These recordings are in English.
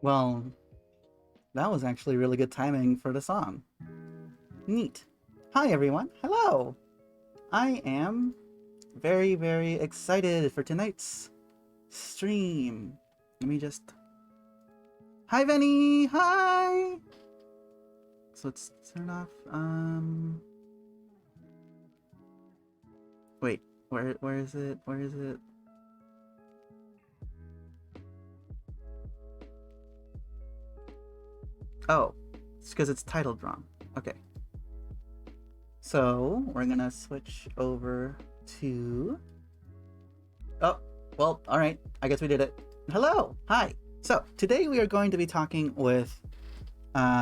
Well, that was actually really good timing for the song. Neat. Hi, everyone. Hello. I am very, very excited for tonight's stream. Let me just... Hi, Venny. Hi. So let's turn off. Wait. Where is it? Where is it? Oh, it's because it's titled wrong. Okay. So we're gonna switch over to... Oh, well, all right. I guess we did it. Hello. Hi. So today we are going to be talking with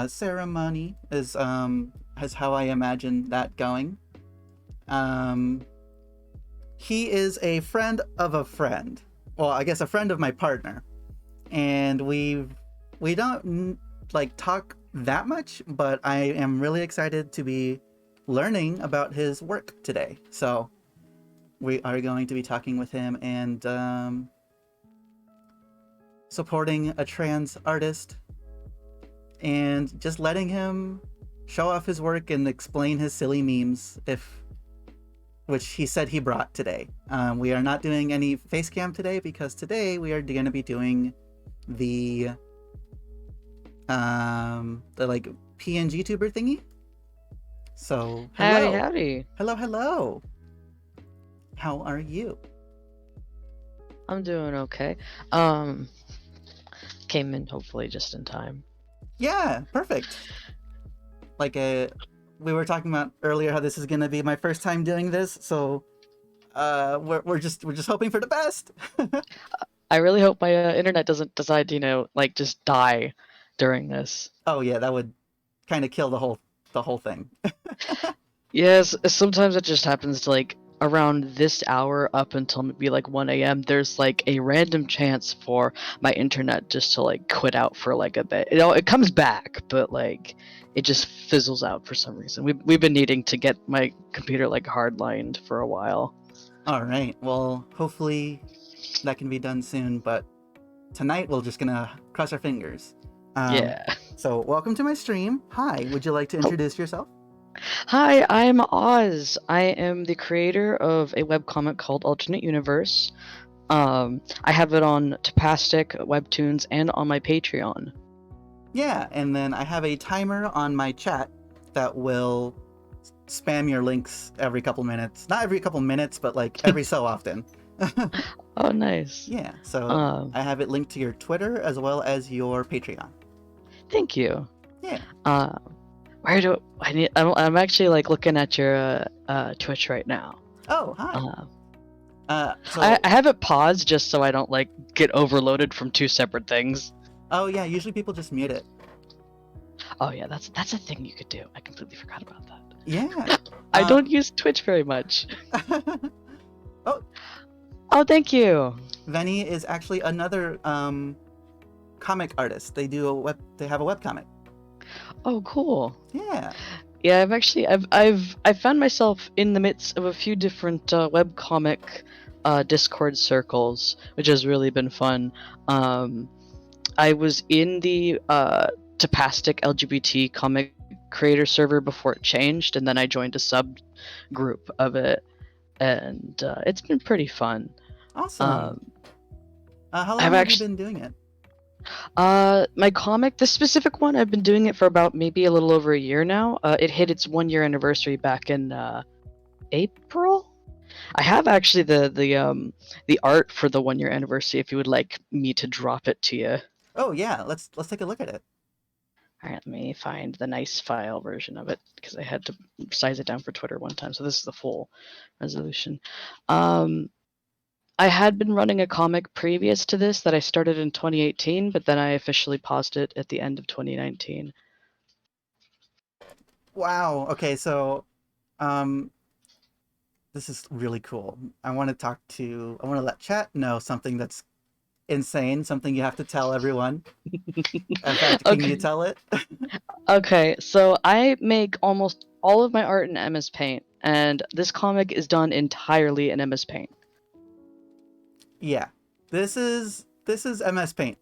Ceremony is how I imagine that going. He is a friend of a friend. Well, I guess a friend of my partner, and we don't like talk that much, but I am really excited to be learning about his work today. So we are going to be talking with him and supporting a trans artist and just letting him show off his work and explain his silly memes, which he said he brought today. We are not doing any face cam today because today we are going to be doing the like PNG tuber thingy. So hello. Howdy. Hello. How are you? I'm doing okay. Came in hopefully just in time. Yeah, perfect. Like we were talking about earlier how this is gonna be my first time doing this, so we're just hoping for the best. I really hope my internet doesn't decide to, like just die during this. Oh yeah, that would kind of kill the whole thing. Yes, sometimes it just happens to like around this hour up until maybe like 1 a.m. There's like a random chance for my internet just to like quit out for like a bit. It comes back, but like it just fizzles out for some reason. We've been needing to get my computer like hardlined for a while. All right, well, hopefully that can be done soon, but tonight we're just gonna cross our fingers. Yeah. So welcome to my stream. Hi, would you like to introduce yourself? Hi, I'm Oz. I am the creator of a webcomic called AlternateYouniverse. I have it on Tapastic, Webtoons, and on my Patreon. Yeah, and then I have a timer on my chat that will spam your links every couple minutes. Not every couple minutes, but like every so often. Oh, nice. Yeah, so I have it linked to your Twitter as well as your Patreon. Thank you. Yeah. Where do I need? I'm actually like looking at your Twitch right now. Oh, hi. So I have it paused just so I don't like get overloaded from two separate things. Oh yeah, usually people just mute it. Oh yeah, that's a thing you could do. I completely forgot about that. Yeah. I don't use Twitch very much. Oh, thank you. Venny is actually another comic artist. They have a webcomic. Oh, cool. Yeah. Yeah, I've found myself in the midst of a few different webcomic Discord circles, which has really been fun. I was in the Tapastic LGBT comic creator server before it changed, and then I joined a subgroup of it, and it's been pretty fun. Awesome. How long have you been doing it? My comic, this specific one, I've been doing it for about maybe a little over a year now. It hit its 1-year anniversary back in April. I have actually the art for the 1-year anniversary. If you would like me to drop it to you. Oh yeah, let's take a look at it. All right, let me find the nice file version of it because I had to size it down for Twitter one time. So this is the full resolution. I had been running a comic previous to this that I started in 2018, but then I officially paused it at the end of 2019. Wow. Okay, so this is really cool. I want to let chat know something that's insane, something you have to tell everyone. In fact, can you tell it? Okay, so I make almost all of my art in MS Paint, and this comic is done entirely in MS Paint. Yeah, this is MS Paint.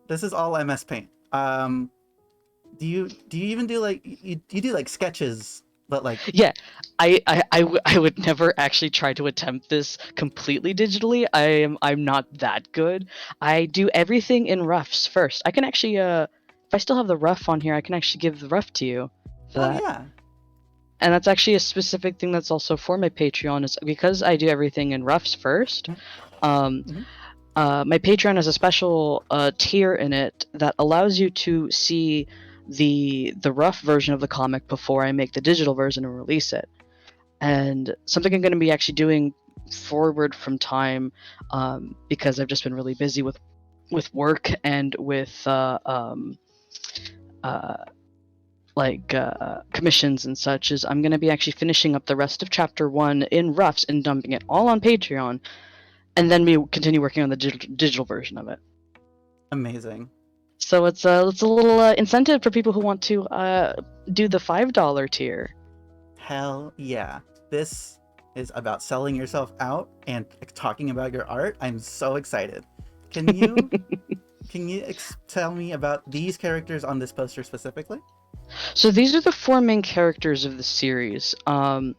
This is all MS Paint. Do you even do like you do like sketches, but like Yeah, I would never actually try to attempt this completely digitally. I'm not that good. I do everything in roughs first. I can actually if I still have the rough on here, I can actually give the rough to you for oh that. yeah. And that's actually a specific thing that's also for my Patreon, is because I do everything in roughs first. Um, Mm-hmm. my Patreon has a special tier in it that allows you to see the rough version of the comic before I make the digital version and release it. And something I'm going to be actually doing forward from time, because I've just been really busy with work and with uh, commissions and such, is I'm going to be actually finishing up the rest of chapter 1 in roughs and dumping it all on Patreon, and then we continue working on the digital version of it. Amazing. So it's a little incentive for people who want to do the $5 tier. Hell yeah. This is about selling yourself out and talking about your art. I'm so excited. Can you tell me about these characters on this poster specifically? So these are the 4 main characters of the series. There's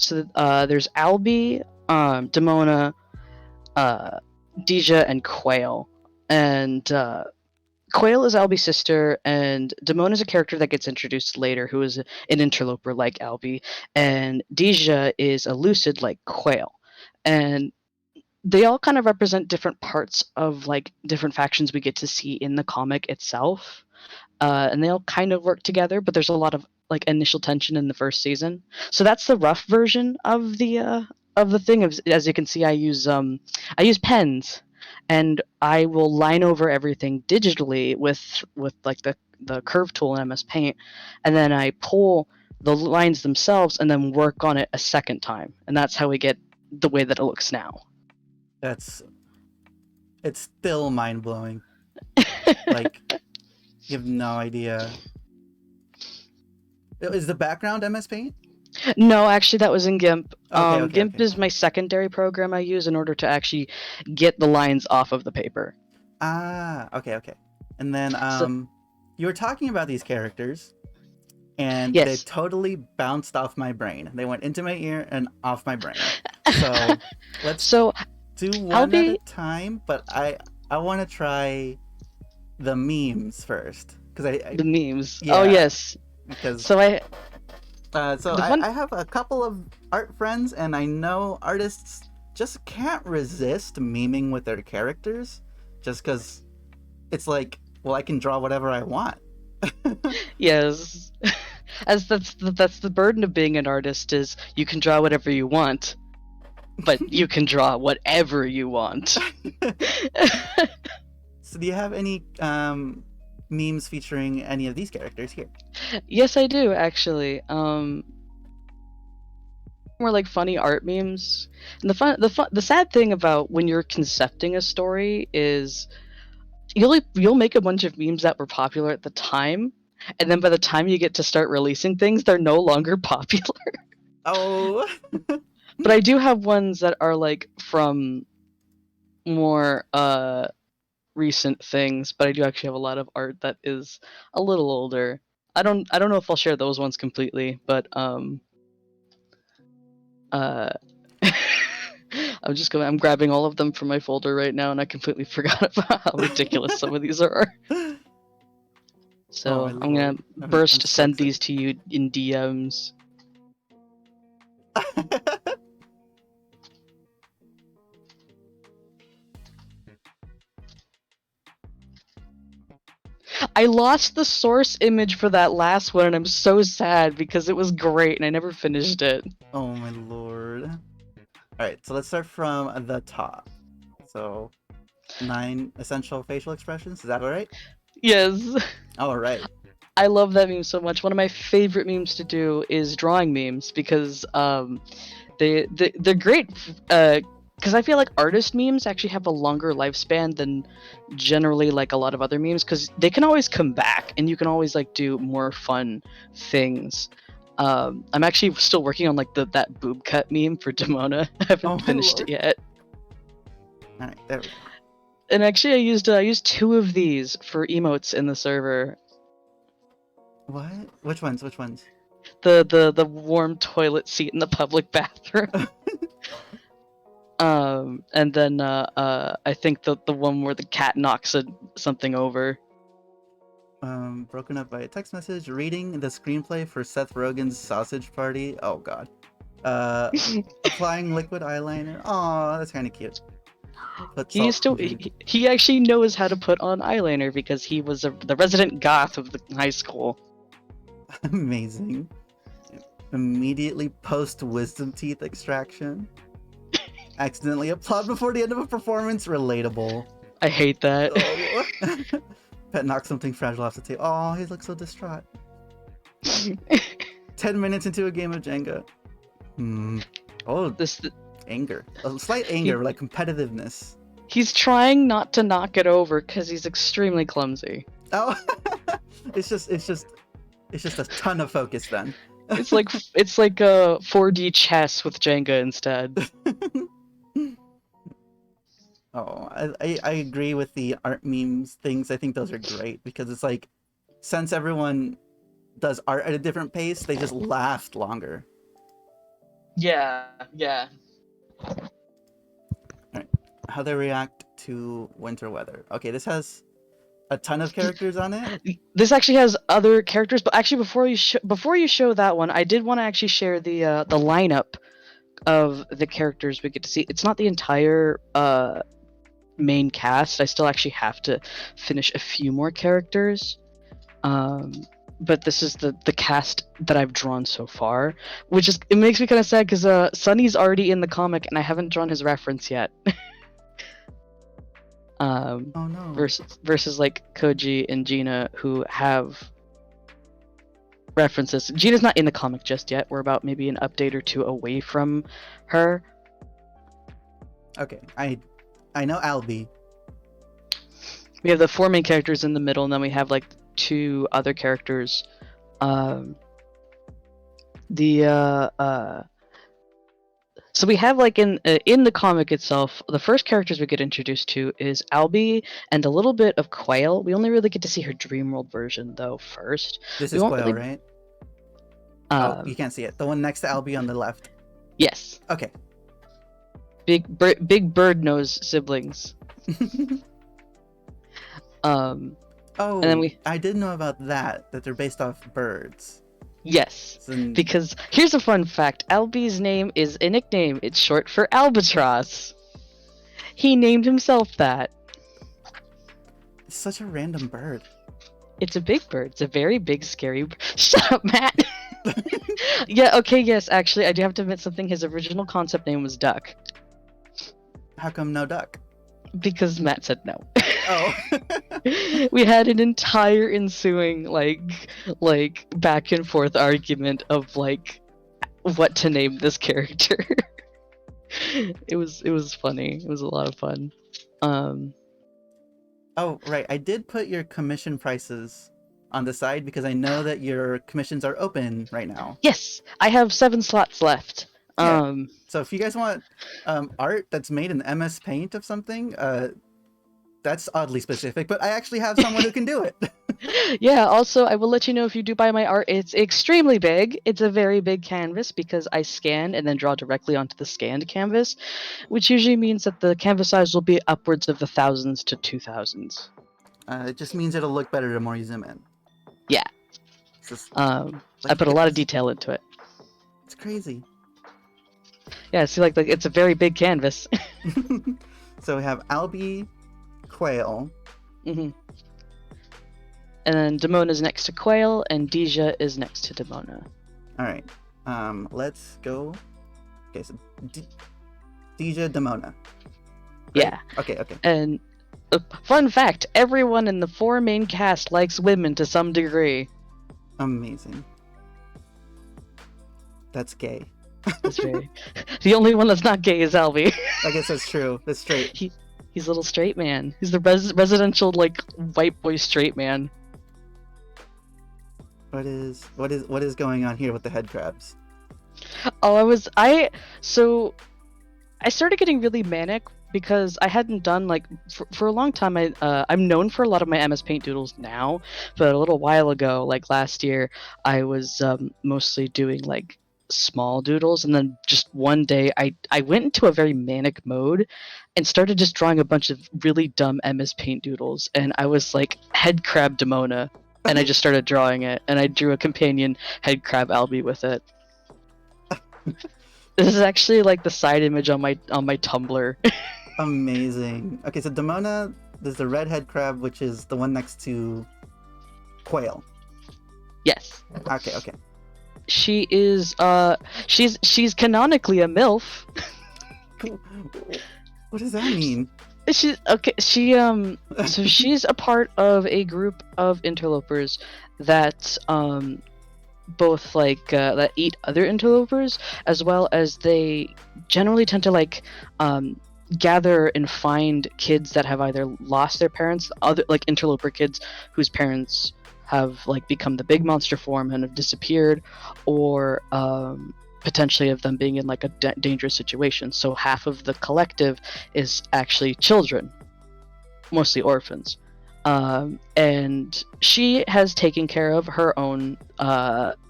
Albie, Demona, Deja, and Quail. And Quail is Albie's sister, and Demona is a character that gets introduced later, who is an interloper like Albie, and Deja is a lucid like Quail. And they all kind of represent different parts of like different factions we get to see in the comic itself. And they all kind of work together, but there's a lot of like initial tension in the first season. So that's the rough version of the thing. As you can see, I use pens, and I will line over everything digitally with like the curve tool in MS Paint, and then I pull the lines themselves and then work on it a second time, and that's how we get the way that it looks now. It's still mind blowing. Like, you have no idea. Is the background MS Paint? No, actually, that was in GIMP. GIMP Okay. is my secondary program I use in order to actually get the lines off of the paper. Ah, okay. And then So, you were talking about these characters, and they yes. totally bounced off my brain. They went into my ear and off my brain. So let's So, do one at a Albie, time, but I want to try the memes first because the memes. Oh, yeah, yes. because So, so the fun. I have a couple of art friends, and I know artists just can't resist memeing with their characters just because it's like, well, I can draw whatever I want. Yes. As that's the burden of being an artist, is you can draw whatever you want, but you can draw whatever you want. So do you have any memes featuring any of these characters here? Yes, I do actually. More like funny art memes. And the sad thing about when you're concepting a story is you'll make a bunch of memes that were popular at the time, and then by the time you get to start releasing things, they're no longer popular. Oh. But I do have ones that are like from more recent things, but I do actually have a lot of art that is a little older. I don't know if I'll share those ones completely, but uh I'm grabbing all of them from my folder right now, and I completely forgot about how ridiculous some of these are. Oh my So I'm gonna lord. I'm burst so send excited. these to you in DMs. I lost the source image for that last one, and I'm so sad because it was great and I never finished it. Oh my lord. Alright, so let's start from the top. So 9 essential facial expressions, is that alright? Yes. Alright. I love that meme so much. One of my favorite memes to do is drawing memes because they're great. Because I feel like artist memes actually have a longer lifespan than generally like a lot of other memes, because they can always come back and you can always like do more fun things. I'm actually still working on like that boob cut meme for Demona. I Oh haven't my finished lord. it yet. Alright, there we go. And actually, I used 2 of these for emotes in the server. What? Which ones? Which ones? The warm toilet seat in the public bathroom. And then I think the one where the cat knocks something over. Broken up by a text message. Reading the screenplay for Seth Rogen's Sausage Party. Oh god. Applying liquid eyeliner. Aw, that's kind of cute. Put He salt. still he actually knows how to put on eyeliner because he was the resident goth of the high school. Amazing. Immediately post wisdom teeth extraction. Accidentally applaud before the end of a performance. Relatable. I hate that. Oh. Pet knocks something fragile off the table. Oh, he looks so distraught. 10 minutes into a game of Jenga. Oh, This anger. A slight anger, like competitiveness. He's trying not to knock it over because he's extremely clumsy. Oh, it's just a ton of focus then. It's like a 4D chess with Jenga instead. Oh, I agree with the art memes things. I think those are great because it's like, since everyone does art at a different pace, they just last longer. Yeah. Alright, how they react to winter weather. Okay, this has a ton of characters on it. This actually has other characters, but actually before you show that one, I did want to actually share the lineup of the characters we get to see. It's not the entire main cast. I still actually have to finish a few more characters. But this is the cast that I've drawn so far, which is, it makes me kind of sad because Sunny's already in the comic and I haven't drawn his reference yet. Oh no. Versus like Koji and Gina, who have references. Gina's not in the comic just yet. We're about maybe an update or 2 away from her. Okay, I know Albie. We have the 4 main characters in the middle, and then we have like 2 other characters. So we have like in the comic itself, the first characters we get introduced to is Albie and a little bit of Quail. We only really get to see her Dreamworld version though first. This is Quail, right? Oh, you can't see it. The one next to Albie on the left. Yes. Okay. Big bird nose siblings. Oh, and then I did know about that they're based off birds. Yes, because here's a fun fact. Albie's name is a nickname. It's short for Albatross. He named himself that. It's such a random bird. It's a big bird. It's a very big, scary... Shut up, Matt! Yeah, okay, yes, actually, I do have to admit something. His original concept name was Duck. How come no duck? Because Matt said no. Oh. We had an entire ensuing like back and forth argument of like what to name this character. It was funny. It was a lot of fun. Oh, right. I did put your commission prices on the side because I know that your commissions are open right now. Yes, I have 7 slots left. Yeah. So if you guys want art that's made in MS Paint of something, that's oddly specific, but I actually have someone who can do it. Yeah, also, I will let you know if you do buy my art. It's extremely big. It's a very big canvas because I scan and then draw directly onto the scanned canvas, which usually means that the canvas size will be upwards of the thousands to 2000s. It just means it'll look better the more you zoom in. Yeah. I put a lot of detail into it. It's crazy. Yeah, see, like it's a very big canvas. So we have Albie, Quail. Mm-hmm. And then Demona's next to Quail, and Deja is next to Demona. Alright. Let's go. Okay, so Deja, Demona. Right? Yeah. Okay. And fun fact, everyone in the 4 main cast likes women to some degree. Amazing. That's gay. That's very... The only one that's not gay is Albie. I guess that's true. That's straight. He's a little straight man. He's the residential like white boy straight man. What is going on here with the head crabs? Oh, I started getting really manic because I hadn't done like for a long time. I'm known for a lot of my MS Paint doodles now, but a little while ago, like last year, I was mostly doing like small doodles, and then just one day I went into a very manic mode and started just drawing a bunch of really dumb MS Paint doodles, and I was like head crab Demona, and I just started drawing it, and I drew a companion head crab Albie with it. This is actually like the side image on my Tumblr. Amazing. Okay, so Demona, there's the redhead crab, which is the one next to Quail. Yes. Okay, okay. She is she's canonically a MILF. What does that mean? She's okay. So she's a part of a group of interlopers that both like that eat other interlopers, as well as they generally tend to like gather and find kids that have either lost their parents, other like interloper kids whose parents have like become the big monster form and have disappeared, or potentially of them being in like a dangerous situation. So half of the collective is actually children, mostly orphans. And she has taken care of her own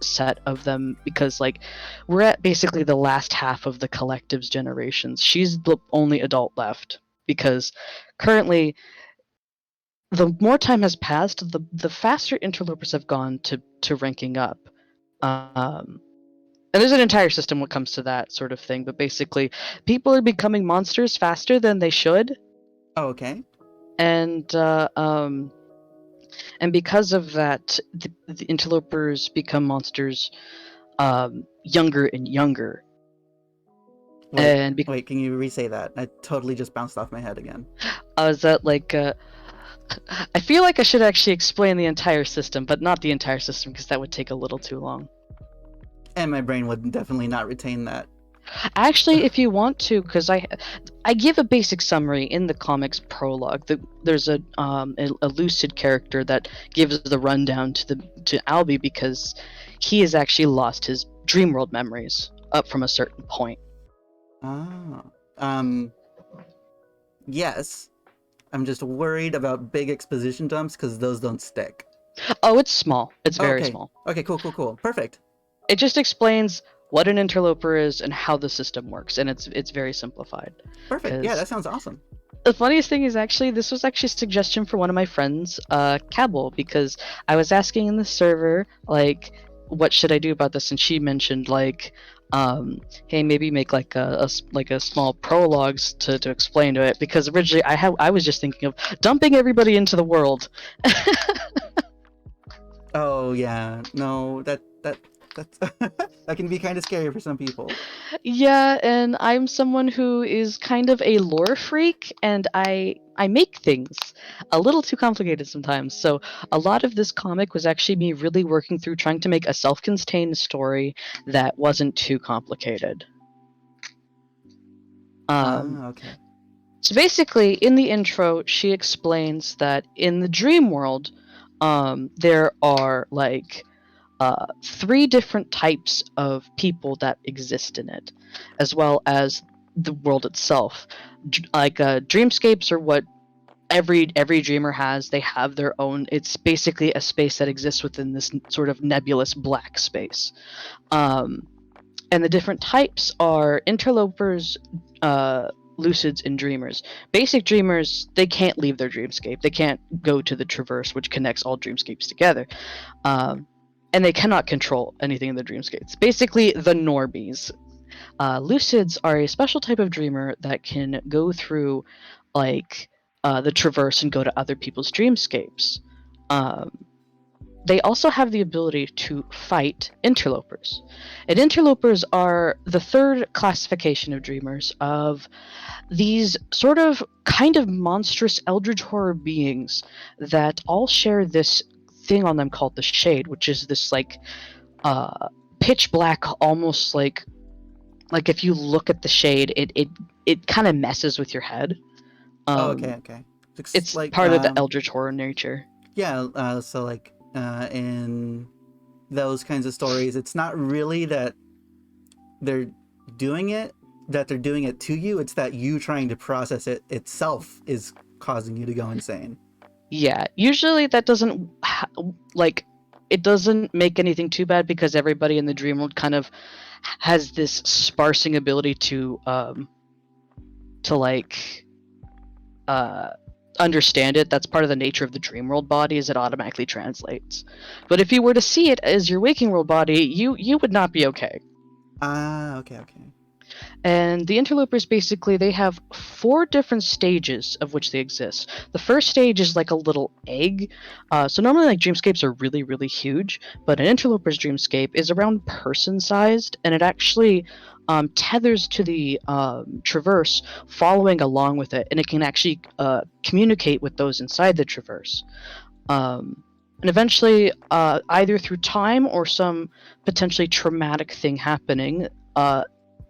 set of them, because like we're at basically the last half of the collective's generations. She's the only adult left, because currently the more time has passed, the faster interlopers have gone to ranking up. And there's an entire system when it comes to that sort of thing, but basically people are becoming monsters faster than they should. Oh, okay. And because of that, the interlopers become monsters younger and younger. Wait, And wait, can you re-say that? I totally just bounced off my head again. is that like I feel like I should actually explain the entire system, but not the entire system, because that would take a little too long. And my brain would definitely not retain that. Actually, if you want to, because I give a basic summary in the comics prologue. There's a lucid character that gives the rundown to Albie, because he has actually lost his dream world memories up from a certain point. Ah. Yes. I'm just worried about big exposition dumps because those don't stick. Oh, it's small. It's Oh, very okay. small. Okay, cool. Perfect. It just explains what an interloper is and how the system works, and it's very simplified. Perfect. Yeah, that sounds awesome. The funniest thing is actually this was actually a suggestion for one of my friends, Cabell, because I was asking in the server like, what should I do about this, and she mentioned like, hey, maybe make like a small prologues to explain to it, because originally I was just thinking of dumping everybody into the world. Oh yeah, no, that's that can be kind of scary for some people. Yeah, and I'm someone who is kind of a lore freak, and I make things a little too complicated sometimes. So a lot of this comic was actually me really working through trying to make a self-contained story that wasn't too complicated. Okay. So basically, in the intro, she explains that in the dream world, there are like three different types of people that exist in it, as well as the world itself. Like dreamscapes are what every dreamer has. They have their own. It's basically a space that exists within this sort of nebulous black space. Um, and the different types are interlopers, lucids, and dreamers. Basic dreamers, they can't leave their dreamscape. They can't go to the traverse, which connects all dreamscapes together. Um, and they cannot control anything in the dreamscapes. Basically, the normies. Lucids are a special type of dreamer that can go through, like, the traverse and go to other people's dreamscapes. Um, they also have the ability to fight interlopers. And interlopers are the third classification of dreamers, of these sort of kind of monstrous eldritch horror beings that all share this thing on them called the shade, which is this like pitch black, almost like if you look at the shade, it kind of messes with your head. Oh, okay. It's Like part of the eldritch horror nature. yeah, so like in those kinds of stories, it's not really that they're doing it, that they're doing it to you. It's that you trying to process it itself is causing you to go insane. Yeah, usually that doesn't like it doesn't make anything too bad because everybody in the dream world kind of has this sparsing ability to like uh understand it. That's part of the nature of the dream world body, is it automatically translates. But if you were to see it as your waking world body, you would not be okay. Ah, okay, okay. And the interlopers basically, they have 4 different stages of which they exist. The first stage is like a little egg. So normally like dreamscapes are really, really huge, but an interloper's dreamscape is around person sized, and it actually tethers to the traverse, following along with it, and it can actually communicate with those inside the traverse. And eventually, either through time or some potentially traumatic thing happening,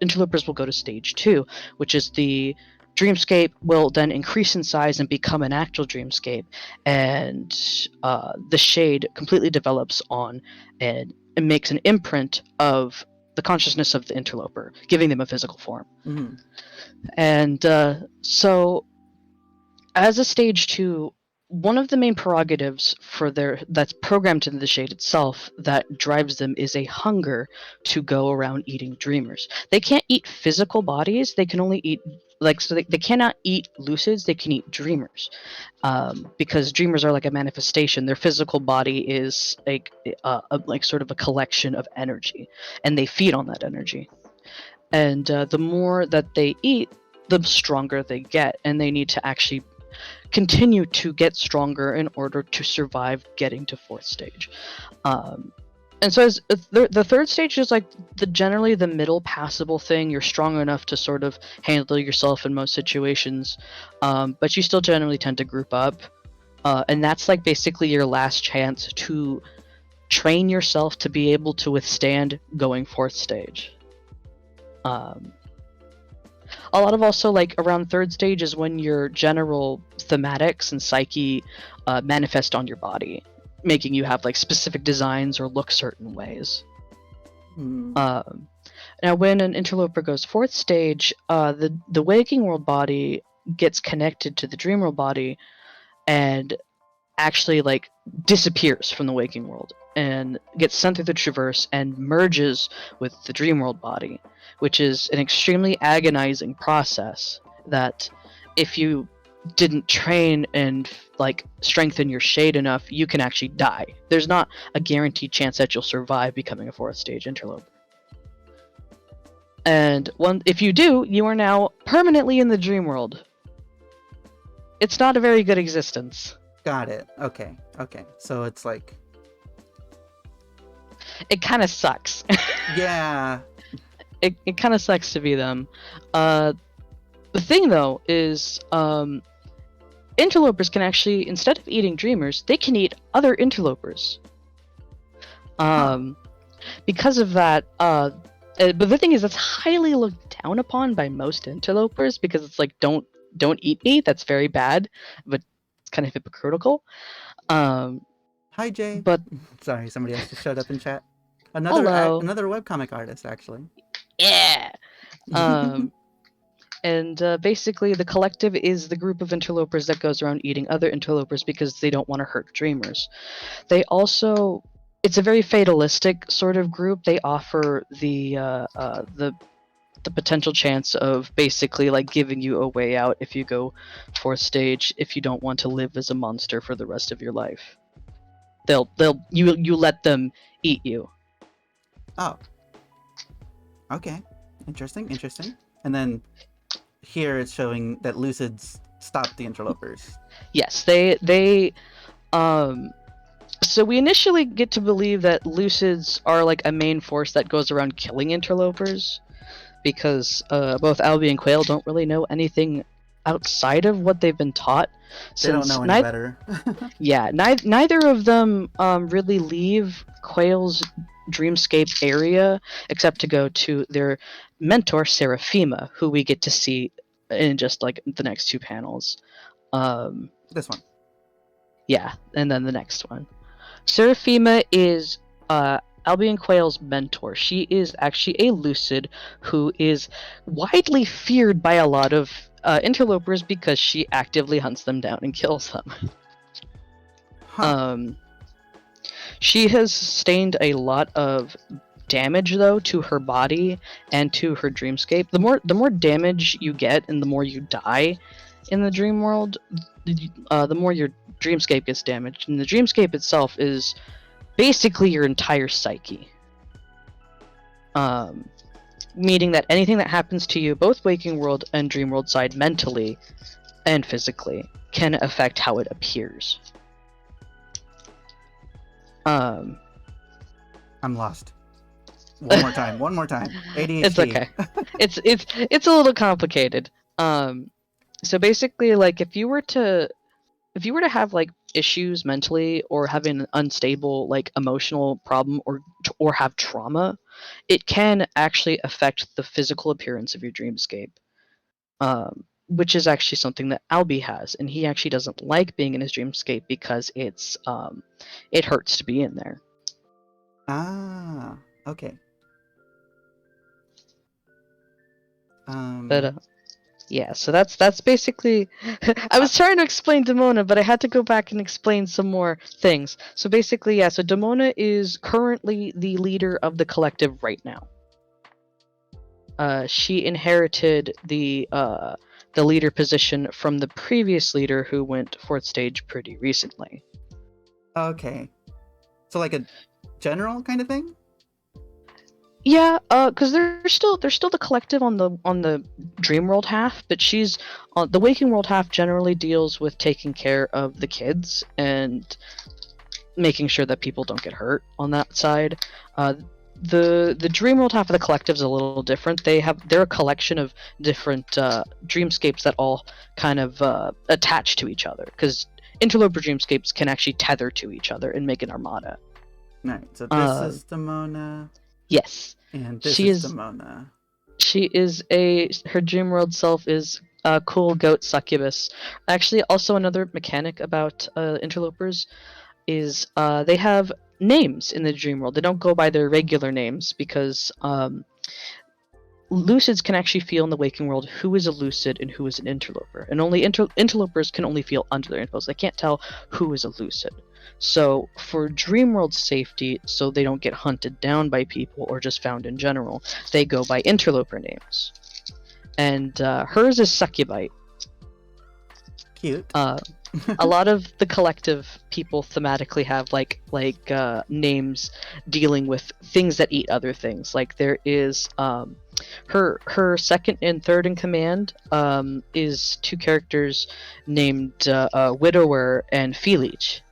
interlopers will go to stage 2, which is the dreamscape will then increase in size and become an actual dreamscape, and the shade completely develops on and it makes an imprint of the consciousness of the interloper, giving them a physical form. Mm-hmm. And so as a stage 2, one of the main prerogatives for their that's programmed into the shade itself that drives them is a hunger to go around eating dreamers. They can't eat physical bodies, they can only eat they cannot eat lucids, they can eat dreamers. Because dreamers are like a manifestation. Their physical body is like sort of a collection of energy, and they feed on that energy. And the more that they eat, the stronger they get, and they need to actually continue to get stronger in order to survive getting to 4th stage. And so as the 3rd stage is like generally the middle passable thing. You're strong enough to sort of handle yourself in most situations, but you still generally tend to group up, and that's like basically your last chance to train yourself to be able to withstand going 4th stage. A lot of also like around 3rd stage is when your general thematics and psyche manifest on your body, making you have like specific designs or look certain ways. Mm-hmm. Now when an interloper goes 4th stage, the waking world body gets connected to the dream world body and actually like disappears from the waking world and gets sent through the traverse and merges with the dream world body, which is an extremely agonizing process that if you didn't train and like strengthen your shade enough, you can actually die. There's not a guaranteed chance that you'll survive becoming a 4th stage interloper. And if you do, you are now permanently in the dream world. It's not a very good existence. Got it. Okay. Okay. So it's like, It kind of sucks. yeah. It kind of sucks to be them. The thing though is, interlopers can actually, instead of eating dreamers, they can eat other interlopers. Because of that, but the thing is, that's highly looked down upon by most interlopers because it's like, don't eat me. That's very bad, but it's kind of hypocritical. Hi, Jay. But Sorry, somebody else just showed up in chat. hello. Another webcomic artist, actually. Yeah. And basically, the collective is the group of interlopers that goes around eating other interlopers because they don't want to hurt dreamers. They also, it's a very fatalistic sort of group. They offer the potential chance of basically like giving you a way out if you go 4th stage, if you don't want to live as a monster for the rest of your life. You let them eat you. Oh. Okay. Interesting. And then here it's showing that Lucids stop the interlopers. Yes, they so we initially get to believe that Lucids are like a main force that goes around killing interlopers, because both Albie and Quail don't really know anything outside of what they've been taught. They don't know any better. Yeah, neither of them really leave Quail's dreamscape area except to go to their mentor Seraphima, who we get to see in just like the next 2 panels. This one. Yeah, and then the next one. Seraphima is Albion Quail's mentor. She is actually a lucid who is widely feared by a lot of interlopers because she actively hunts them down and kills them. Huh. She has sustained a lot of damage though to her body and to her dreamscape. The more damage you get and the more you die in the dream world, the more your dreamscape gets damaged. And the dreamscape itself is basically your entire psyche. Meaning that anything that happens to you, both waking world and dream world side, mentally and physically, can affect how it appears. I'm lost. One more time. ADHD. It's okay. It's a little complicated. So basically, like if you were to have like issues mentally or having an unstable like emotional problem or have trauma, it can actually affect the physical appearance of your dreamscape. Which is actually something that Albie has, and he actually doesn't like being in his dreamscape because it hurts to be in there. Ah, okay. But yeah, so that's basically. I was trying to explain Demona, but I had to go back and explain some more things. So basically, yeah. So Demona is currently the leader of the collective right now. She inherited the leader position from the previous leader who went fourth stage pretty recently. Okay. So like a general kind of thing? Yeah, because they're still the collective on the dream world half, but she's on the waking world half. Generally deals with taking care of the kids and making sure that people don't get hurt on that side. The dream world half of the collective is a little different. They're a collection of different dreamscapes that all kind of attach to each other, because interloper dreamscapes can actually tether to each other and make an armada. Right. So this is Demona. Yes. And this is Demona. She is her dream world self is a cool goat succubus. Actually, also another mechanic about interlopers is they have names in the dream world. They don't go by their regular names because lucids can actually feel in the waking world who is a lucid and who is an interloper, and only interlopers can only feel under their influence. They can't tell who is a lucid. So for Dreamworld's safety, so they don't get hunted down by people or just found in general, they go by interloper names. And hers is Succubite. Cute. A lot of the collective people thematically have like names dealing with things that eat other things. Like there is her second and third in command is two characters named Widower and Feeleach.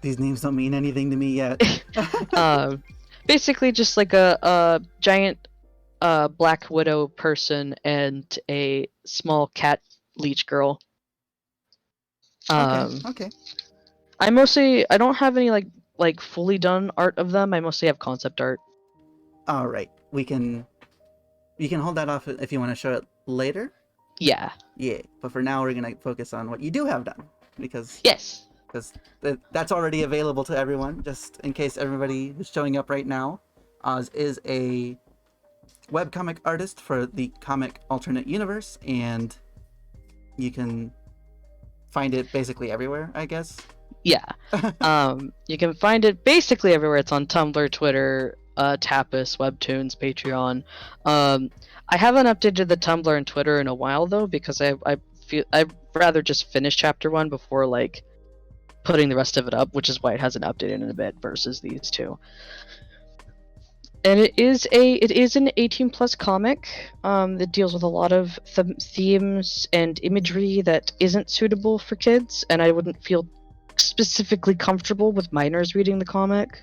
These names don't mean anything to me yet. Basically just like a giant black widow person and a small cat leech girl. Okay. I don't have any like fully done art of them. I mostly have concept art. All right. You can hold that off if you want to show it later. Yeah. Yeah, but for now we're gonna focus on what you do have done, because that's already available to everyone. Just in case everybody who's showing up right now, Oz is a webcomic artist for the comic Alternate Universe, and you can find it basically everywhere, I guess. Yeah. You can find it basically everywhere. It's on Tumblr, Twitter, Tapas, Webtoons, Patreon. I haven't updated the Tumblr and Twitter in a while though, because I feel I'd rather just finish chapter 1 before like putting the rest of it up, which is why it hasn't updated in a bit versus these two. And it is an 18+ comic that deals with a lot of themes and imagery that isn't suitable for kids, and I wouldn't feel specifically comfortable with minors reading the comic.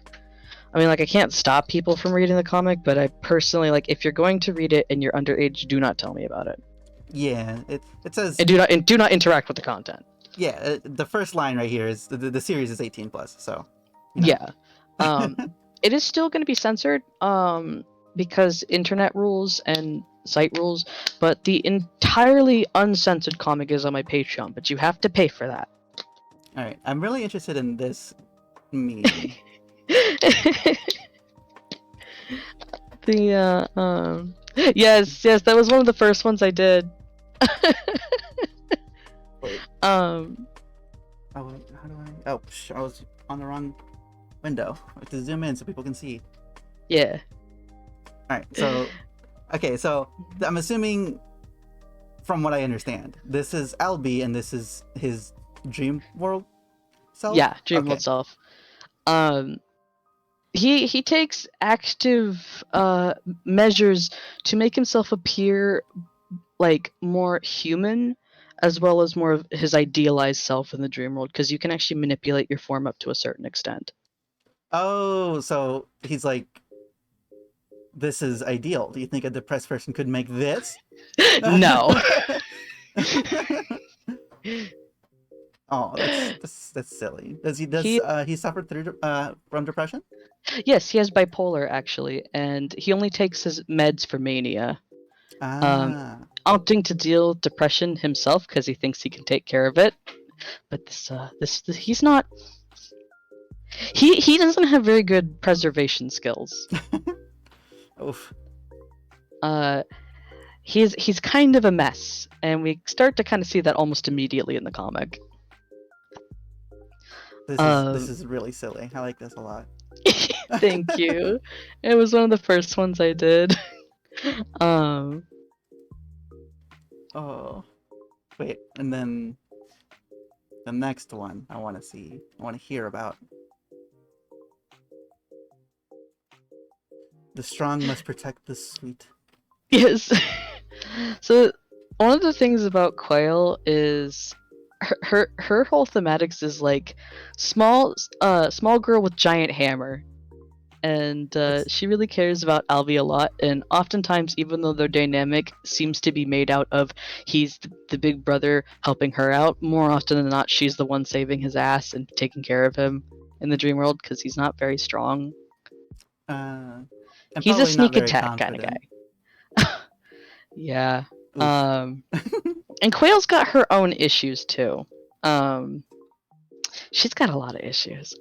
I mean, like, I can't stop people from reading the comic, but I personally, like, if you're going to read it and you're underage, do not tell me about it. Yeah, it says... And do not interact with the content. Yeah, the first line right here is, the series is 18+, so... You know. Yeah. It is still going to be censored, because internet rules and site rules, but the entirely uncensored comic is on my Patreon, but you have to pay for that. All right, I'm really interested in this meme. Yes, that was one of the first ones I did. Wait. um Oh, wait, how do I? Oh, I was on the wrong window. I have to zoom in so people can see. yeah. All right, so okay, so I'm assuming, from what I understand, this is Albie and this is his dream world self. Yeah, Dreamworld Okay. self. Um he takes active measures to make himself appear like more human, as well as more of his idealized self in the dream world, because you can actually manipulate your form up to a certain extent. Oh, so he's like, this is ideal. Do you think a depressed person could make this? No. Oh, that's silly. he He suffered through from depression? Yes, he has bipolar actually, and he only takes his meds for mania. Um, Ah. Opting to deal with depression himself because he thinks he can take care of it. But this he's not. He doesn't have very good preservation skills. Oof. Uh, he's kind of a mess, and we start to kind of see that almost immediately in the comic. This Um, is really silly. I like this a lot. Thank you. It was one of the first ones I did. um, Oh. Wait, and then the next one I want to see. I want to hear about. The strong must protect the sweet. yes. So one of the things about Quail is her whole thematics is like small girl with giant hammer, and It's she really cares about Alvi a lot, and oftentimes, even though their dynamic seems to be made out of he's the big brother helping her out, more often than not she's the one saving his ass and taking care of him in the dream world because he's not very strong. and He's a probably not sneak very attack kind of confident. guy. Yeah. Oof. And Quail's got her own issues too. Um, she's got a lot of issues.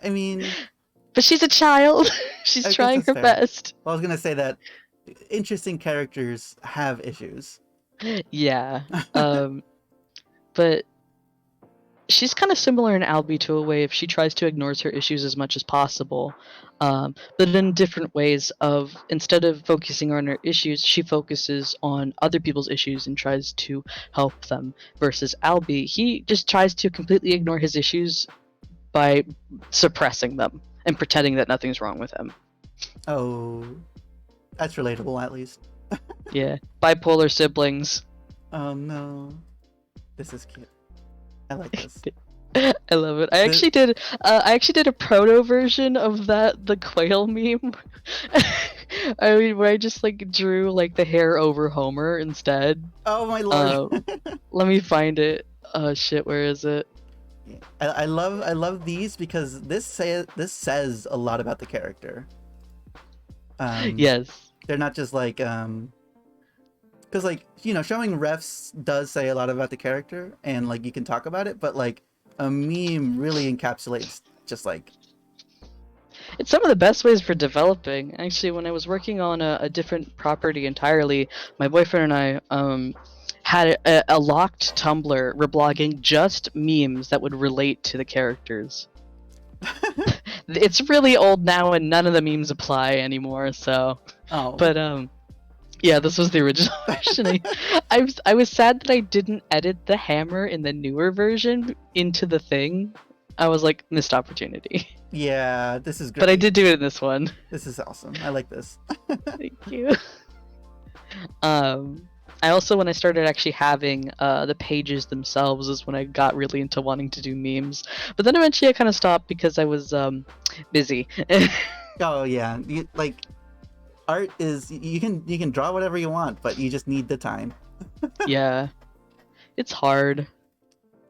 I mean, But she's a child. She's I guess trying that's her fair. best. Well, I was gonna say that interesting characters have issues. Yeah. Um, but she's kind of similar in Albie to a way if she tries to ignore her issues as much as possible, but in different ways. Of instead of focusing on her issues, she focuses on other people's issues and tries to help them. Versus Albie, he just tries to completely ignore his issues by suppressing them and pretending that nothing's wrong with him. Oh, that's relatable at least. Yeah, bipolar siblings. Oh no, this is cute. I like this. I love it. I The actually did a proto version of the quail meme. I mean, where I just like drew like the hair over Homer instead. oh my lord. Uh, Let me find it. Oh shit, where is it? Yeah. I love these because this says a lot about the character. Yes. They're not just like because like showing refs does say a lot about the character and like you can talk about it, but like a meme really encapsulates just like It's some of the best ways for developing. Actually, when I was working on a different property entirely, my boyfriend and I had a locked Tumblr reblogging just memes that would relate to the characters. It's really old now, and none of the memes apply anymore. So, oh but yeah, this was the original version. I was sad that I didn't edit the hammer in the newer version into the thing. I was like, missed opportunity. yeah, this is But I great. did do it in this one. This is awesome. I like this. Thank you. Um, I also, when I started actually having the pages themselves, is when I got really into wanting to do memes. But then eventually I kind of stopped because I was busy. Oh yeah, like art is you can draw whatever you want, but you just need the time. Yeah, it's hard.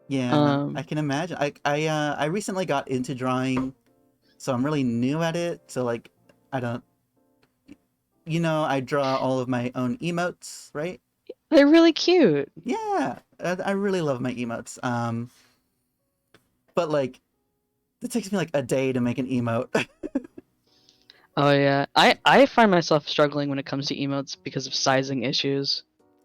Yeah, I can imagine. I recently got into drawing, so I'm really new at it. So like, I don't, I draw all of my own emotes, right? They're really cute. Yeah, I really love my emotes. but like it takes me like a day to make an emote. Oh yeah, I find myself struggling when it comes to emotes because of sizing issues.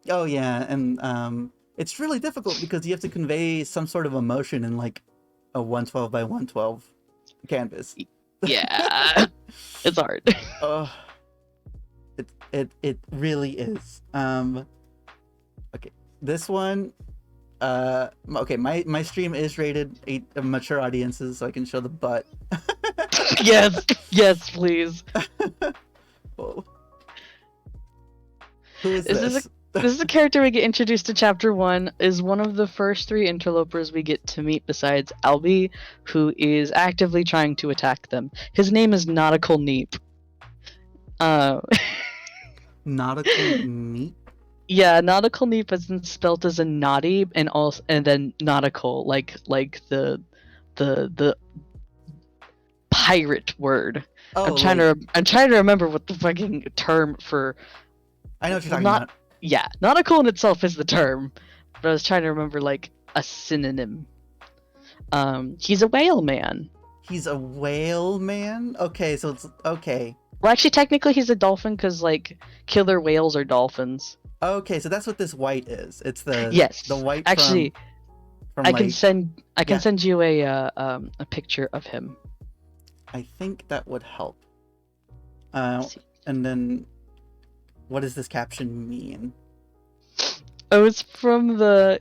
Oh yeah, and it's really difficult because you have to convey some sort of emotion in like a 112 by 112 canvas. Yeah, it's hard. Oh, it really is. Okay, this one. Okay, my stream is rated mature audiences, so I can show the butt. Yes, yes, please. Whoa. Who is This is this? this is a character we get introduced to chapter 1, is one of the first 3 interlopers we get to meet besides Albie, who is actively trying to attack them. His name is Nautical Neep. Uh, Nautical meat? yeah, Nautical Neep is spelt as a naughty and then nautical, like the pirate word. Oh, I'm trying to remember what the fucking term for. I know what you're Well, talking about. yeah, nautical in itself is the term, but I was trying to remember like a synonym. He's a whale man. He's a whale man? Okay, so it's okay. Well, actually, technically, he's a dolphin because like killer whales are dolphins. Okay, so that's what this white is. It's the Yes, white actually, from I like, can yeah. send you a picture of him. I think that would help. And then what does this caption mean? Oh, it's from the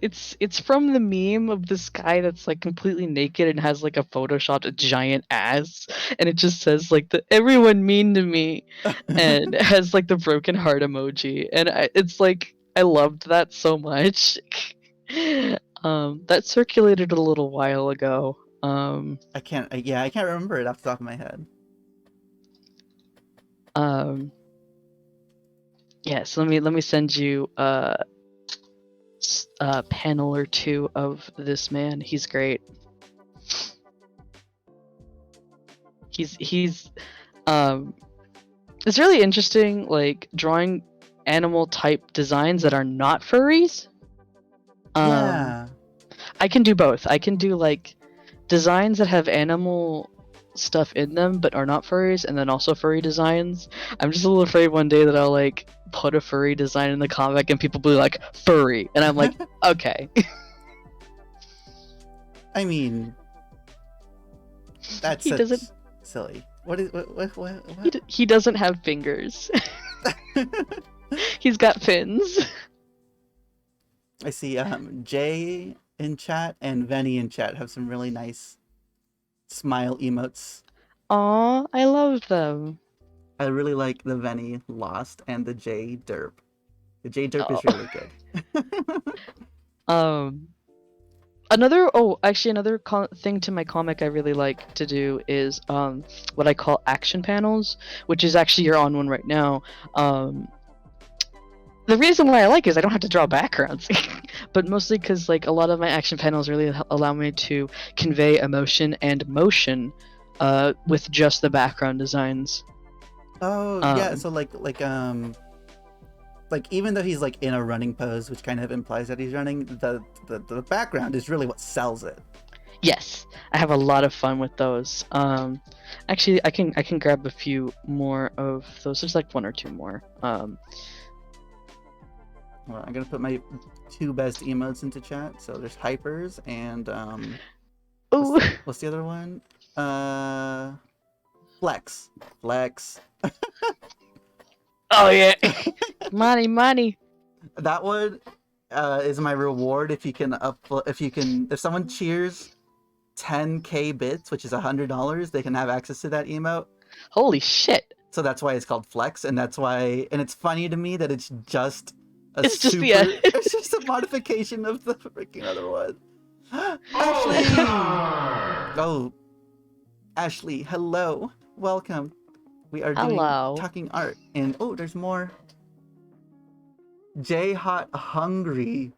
meme of this guy that's like completely naked and has like a photoshopped giant ass, and it just says like the everyone mean to me, and it has like the broken heart emoji, and it's like I loved that so much. That circulated a little while ago. I can't remember it off the top of my head. Yeah, so let me send you a panel or 2 of this man. He's great. He's it's really interesting, like drawing animal type designs that are not furries. Yeah. I can do both. I can do like designs that have animal stuff in them but are not furries, and then also furry designs. I'm just a little afraid one day that I'll like put a furry design in the comic and people will be like furry, and I'm like, okay. I mean, that's silly. What? He doesn't have fingers. He's got fins. I see Jay in chat and Venny in chat have some really nice smile emotes. Aw, I love them. I really like the Venny Lost and the Jay Derp. The Jay Derp is really good. Another thing to my comic I really like to do is what I call action panels, which is actually you're on one right now. The reason why I like it is I don't have to draw backgrounds, but mostly because like a lot of my action panels really allow me to convey emotion and motion with just the background designs. Oh yeah, so like even though he's like in a running pose, which kind of implies that he's running, the background is really what sells it. Yes, I have a lot of fun with those. Actually, I can grab a few more of those. There's like 1 or 2 more. Well, I'm gonna put my 2 best emotes into chat. So there's Hypers and what's the other one? Flex. Oh yeah, money. That one is my reward if if someone cheers 10k bits, which is $100, they can have access to that emote. Holy shit! So that's why it's called Flex, and that's why, and it's funny to me that it's just it's just a modification of the freaking other one. Ashley! Oh, Ashley, hello, welcome. We are doing talking art, and oh, there's more. J Hot Hungry.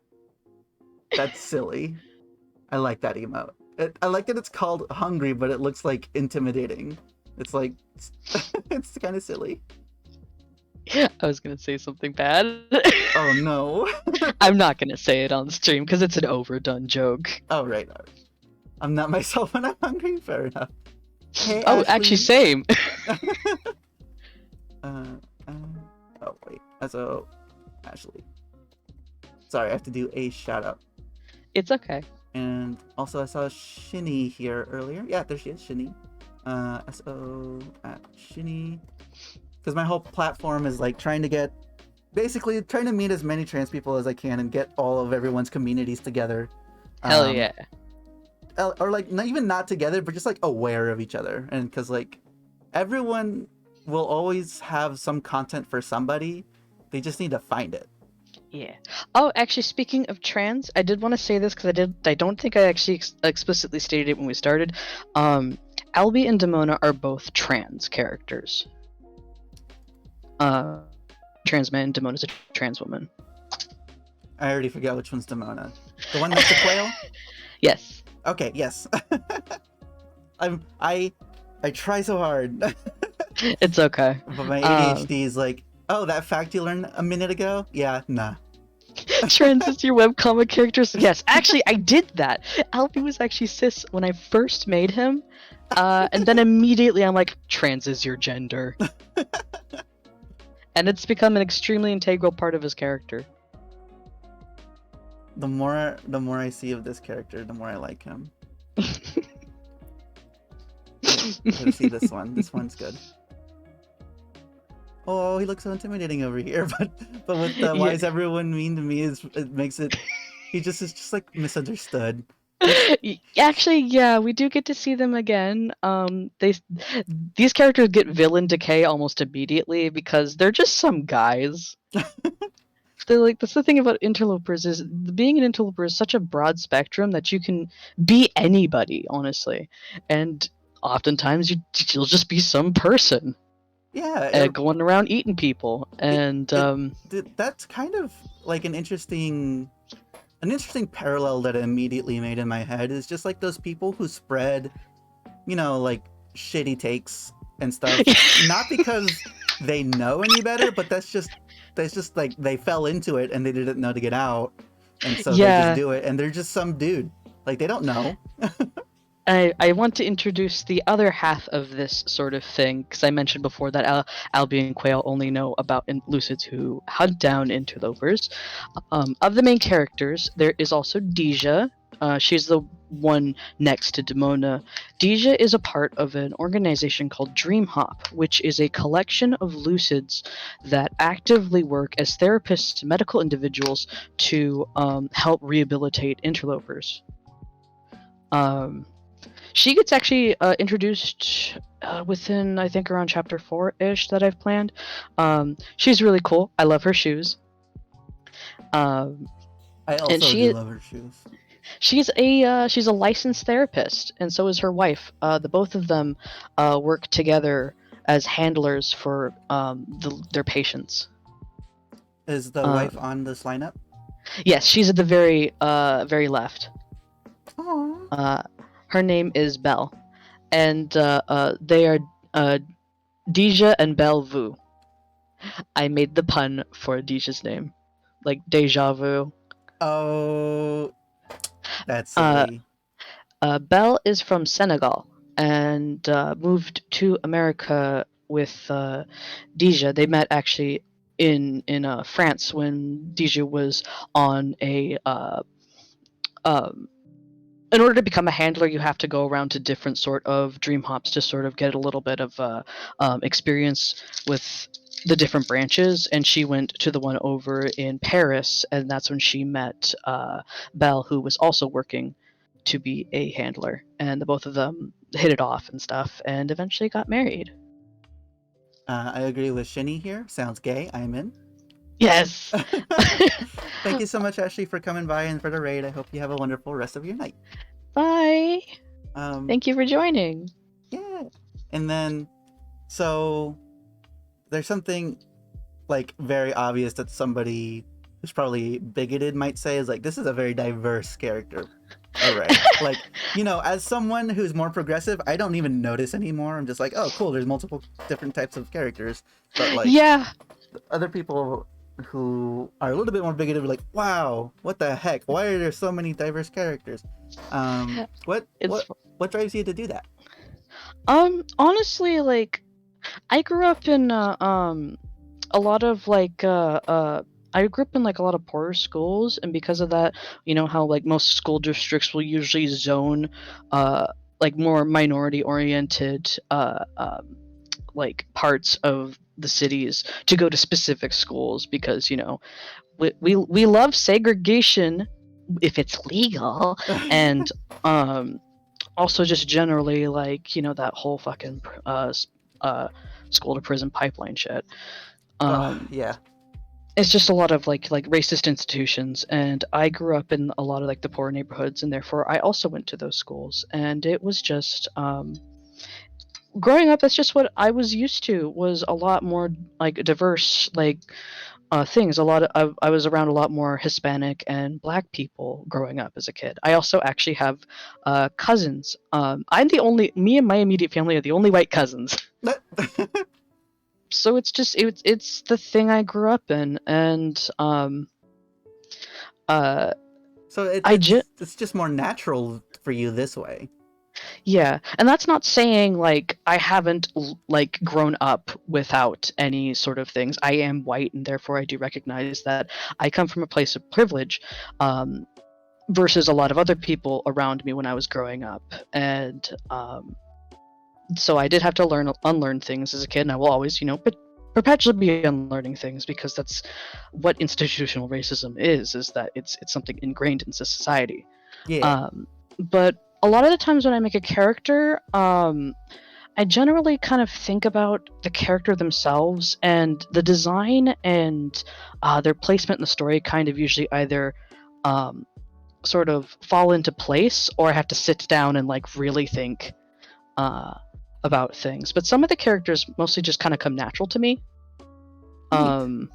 That's silly. I like that emote. I like that it's called Hungry, but it looks like intimidating. It's like it's kind of silly. I was gonna say something bad. Oh no. I'm not gonna say it on stream because it's an overdone joke. Oh right. I'm not myself when I'm hungry. Fair enough. Hey, Oh, actually, Ashley. same. uh, uh, oh wait. So, Ashley. Sorry, I have to do a shout out. It's okay. And also, I saw Shinny here earlier. Yeah, there she is, Shinny. SO at Shinny. Because my whole platform is like basically trying to meet as many trans people as I can and get all of everyone's communities together. Hell yeah. Or like not together, but just like aware of each other. And because like everyone will always have some content for somebody, they just need to find it. Yeah. Oh, actually, speaking of trans, I did want to say this because I don't think I actually explicitly stated it when we started. Albie and Demona are both trans characters. Trans man, Demona's a trans woman. I already forgot which one's Demona. The one next to Quail? Yes. Okay, yes. I try so hard. It's okay. But my ADHD is like, oh, that fact you learned a minute ago? Yeah, nah. Trans is your webcomic characters? Yes, actually, I did that. Albie was actually cis when I first made him, and then immediately I'm like, trans is your gender. And it's become an extremely integral part of his character. The more I see of this character, the more I like him. Let's see this one. This one's good. Oh, he looks so intimidating over here, but with the why is everyone mean to me it makes it he just is just like misunderstood. Actually, yeah, we do get to see them again. These characters get villain decay almost immediately because they're just some guys. They're like, that's the thing about interlopers is being an interloper is such a broad spectrum that you can be anybody, honestly, and oftentimes you'll just be some person. Yeah, going around eating people, and that's kind of like an interesting parallel that it immediately made in my head is just like those people who spread, like shitty takes and stuff, not because they know any better, but that's just like they fell into it and they didn't know to get out, and so they just do it, and they're just some dude, like they don't know. I want to introduce the other half of this sort of thing, because I mentioned before that Albie and Quail only know about Lucids who hunt down interlopers. Of the main characters, there is also Deja. She's the one next to Demona. Deja is a part of an organization called DreamHop, which is a collection of Lucids that actively work as therapists to medical individuals to help rehabilitate interlopers. She gets actually introduced within, I think, around chapter 4-ish that I've planned. She's really cool. I love her shoes. I also do love her shoes. She's a licensed therapist, and so is her wife. The both of them work together as handlers for their patients. Is the wife on this lineup? Yes, she's at the very left. Aww. Her name is Belle, and they are Deja and Belle Vu. I made the pun for Deja's name, like deja vu. Oh, that's silly. Belle is from Senegal and moved to America with Deja. They met actually in France when Deja was on a in order to become a handler, you have to go around to different sort of dream hops to sort of get a little bit of experience with the different branches. And she went to the one over in Paris, and that's when she met Belle, who was also working to be a handler. And the both of them hit it off and stuff, and eventually got married. I agree with Shinny here. Sounds gay. I'm in. Yes. Thank you so much, Ashley, for coming by and for the raid. I hope you have a wonderful rest of your night. Bye. Thank you for joining. Yeah. And then, so there's something like very obvious that somebody who's probably bigoted might say is like, this is a very diverse character array. Like, as someone who's more progressive, I don't even notice anymore. I'm just like, oh, cool, there's multiple different types of characters. But like, yeah, other people who are a little bit more bigoted, like, wow, what the heck? Why are there so many diverse characters? What It's what drives you to do that? honestly, like, I grew up in a lot of I grew up in like a lot of poorer schools, and because of that, you know how like most school districts will usually zone uh like more minority oriented like parts of the cities to go to specific schools because you know we love segregation if it's legal, and um also just generally like you know that whole fucking uh school to prison pipeline shit. um Yeah. it's just a lot of like racist institutions, and I grew up in a lot of like the poor neighborhoods, and therefore I also went to those schools, and it was just growing up, that's just what I was used to, was a lot more like diverse like things. A lot of I was around a lot more Hispanic and Black people growing up as a kid. I also actually have cousins. I'm the only me and my immediate family are the only white cousins. So it's just it's the thing I grew up in, and uh So I just it's just more natural for you this way. yeah, and that's not saying like I haven't like grown up without any sort of things. I am white, and therefore I do recognize that I come from a place of privilege, versus a lot of other people around me when I was growing up, and so I did have to unlearn things as a kid, and I will always, you know, perpetually be unlearning things because that's what institutional racism is that it's something ingrained into society. Yeah. Um, but a lot of the times when I make a character, I generally kind of think about the character themselves, and the design and their placement in the story kind of usually either um, sort of fall into place, or I have to sit down and like really think uh, about things. But some of the characters mostly just kind of come natural to me. Neat. Um,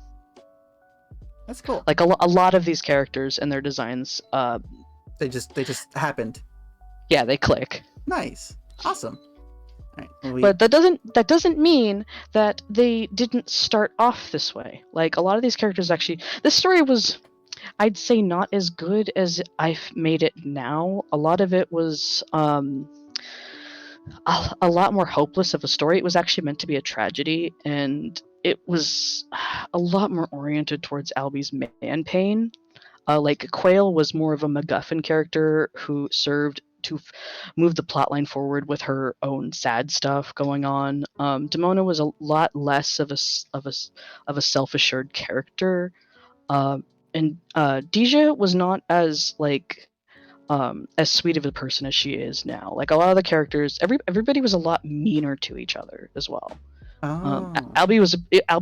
That's cool. like a lot of these characters and their designs, They just happened. yeah, they click. Nice. Awesome. All right. Well, we But that doesn't mean that they didn't start off this way. Like a lot of these characters actually, this story was, I'd say, not as good as I've made it now. A lot of it was a lot more hopeless of a story. It was actually meant to be a tragedy, and it was a lot more oriented towards Albie's man pain. Like Quail was more of a MacGuffin character who served to move the plotline forward with her own sad stuff going on. Demona was a lot less of a self-assured character, and Deja was not as sweet of a person as she is now. Like a lot of the characters, everybody was a lot meaner to each other as well. Oh. Albie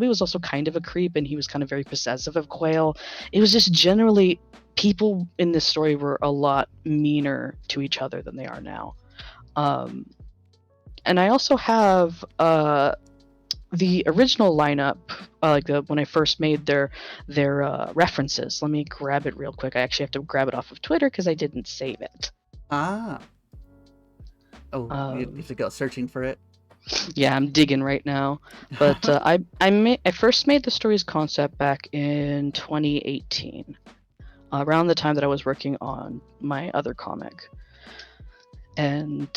was also kind of a creep, and he was kind of very possessive of Quail. It was just generally people in this story were a lot meaner to each other than they are now. Um, and I also have the original lineup, when I first made their references. Let me grab it real quick. I actually have to grab it off of Twitter because I didn't save it. Ah. Oh, you Um, have to go searching for it. yeah, I'm digging right now. But I first made the story's concept back in 2018, around the time that I was working on my other comic, and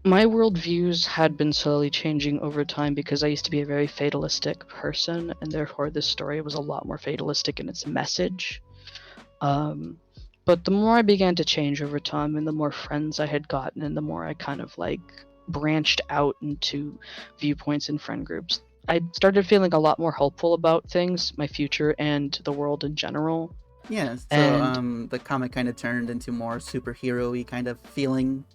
my worldviews had been slowly changing over time because I used to be a very fatalistic person, and therefore this story was a lot more fatalistic in its message. Um, but the more I began to change over time, and the more friends I had gotten, and the more I kind of like branched out into viewpoints and friend groups, I started feeling a lot more hopeful about things, my future, and the world in general. Yeah, so And the comic kind of turned into more superhero-y kind of feeling.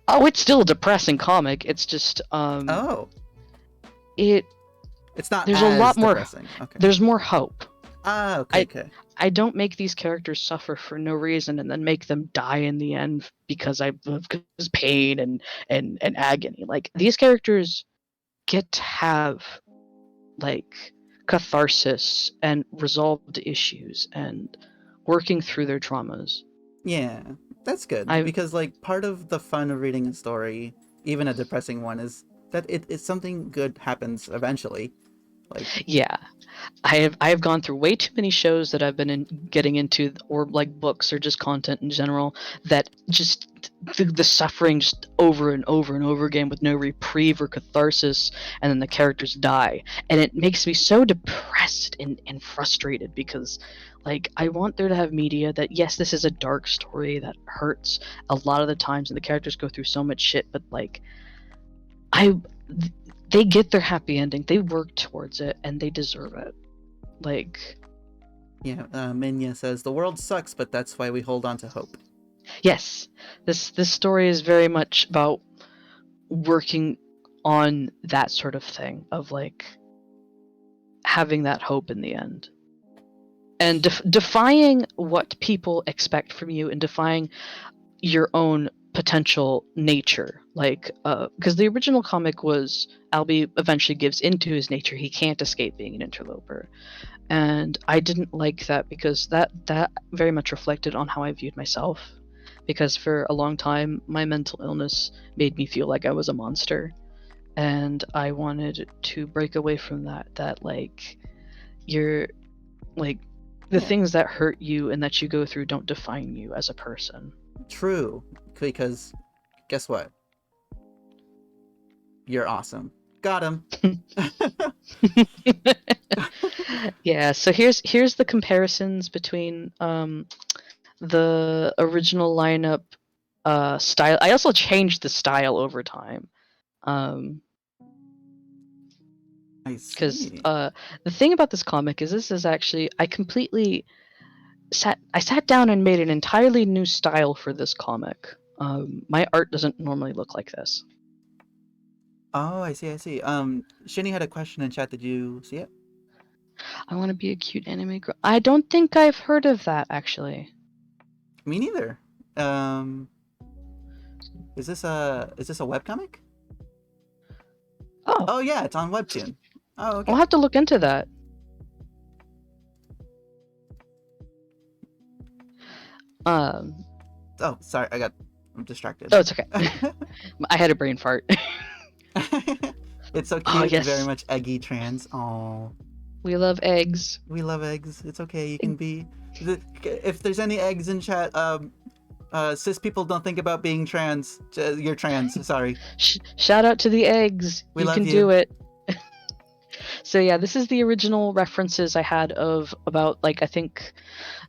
oh, it's still a depressing comic. It's just Oh, it it's not there's a lot as more depressing. Okay. there's more hope. Ah, okay, I okay. I don't make these characters suffer for no reason and then make them die in the end because I because pain and agony. Like these characters get to have like catharsis and resolved issues and working through their traumas. Yeah, that's good I because like part of the fun of reading a story, even a depressing one, is that it's something good happens eventually. Like, Yeah. I have gone through way too many shows that I've been getting into, or like books or just content in general, that just the suffering just over and over and over again with no reprieve or catharsis, and then the characters die, and it makes me so depressed and frustrated because, like, I want there to have media that, yes, this is a dark story that hurts a lot of the times, and the characters go through so much shit, but like, I they get their happy ending, they work towards it, and they deserve it. Like, yeah, Minya says, the world sucks, but that's why we hold on to hope. yes, this story is very much about working on that sort of thing of like having that hope in the end, and defying what people expect from you, and defying your own potential nature. Like, because the original comic was Albie eventually gives into his nature. He can't escape being an interloper, and I didn't like that because that very much reflected on how I viewed myself, because for a long time my mental illness made me feel like I was a monster, and I wanted to break away from that like, you're like, the Yeah, things that hurt you and that you go through don't define you as a person. true. Because guess what? You're awesome. Got him. Yeah, so here's the comparisons between the original lineup style. I also changed the style over time. I Because see. the thing about this comic is, this is actually, I completely sat down and made an entirely new style for this comic. My art doesn't normally look like this. Oh, I see, I see. Shinny had a question in chat. Did you see it? I want to be a cute anime girl. I don't think I've heard of that, actually. Me neither. Um, is this a webcomic? Oh, Oh yeah, it's on Webtoon. Oh, I'll okay. have to look into that. Um, Oh, sorry, I'm distracted. oh, it's okay. I had a brain fart. It's so Oh, cute. Very yes. much eggy trans. Oh, We love eggs. we love eggs. It's okay. You can be. If there's any eggs in chat, cis people don't think about being trans. You're trans. Sorry. Shout out to the eggs. We You love can you. do it. So yeah, this is the original references I had of about, like, I think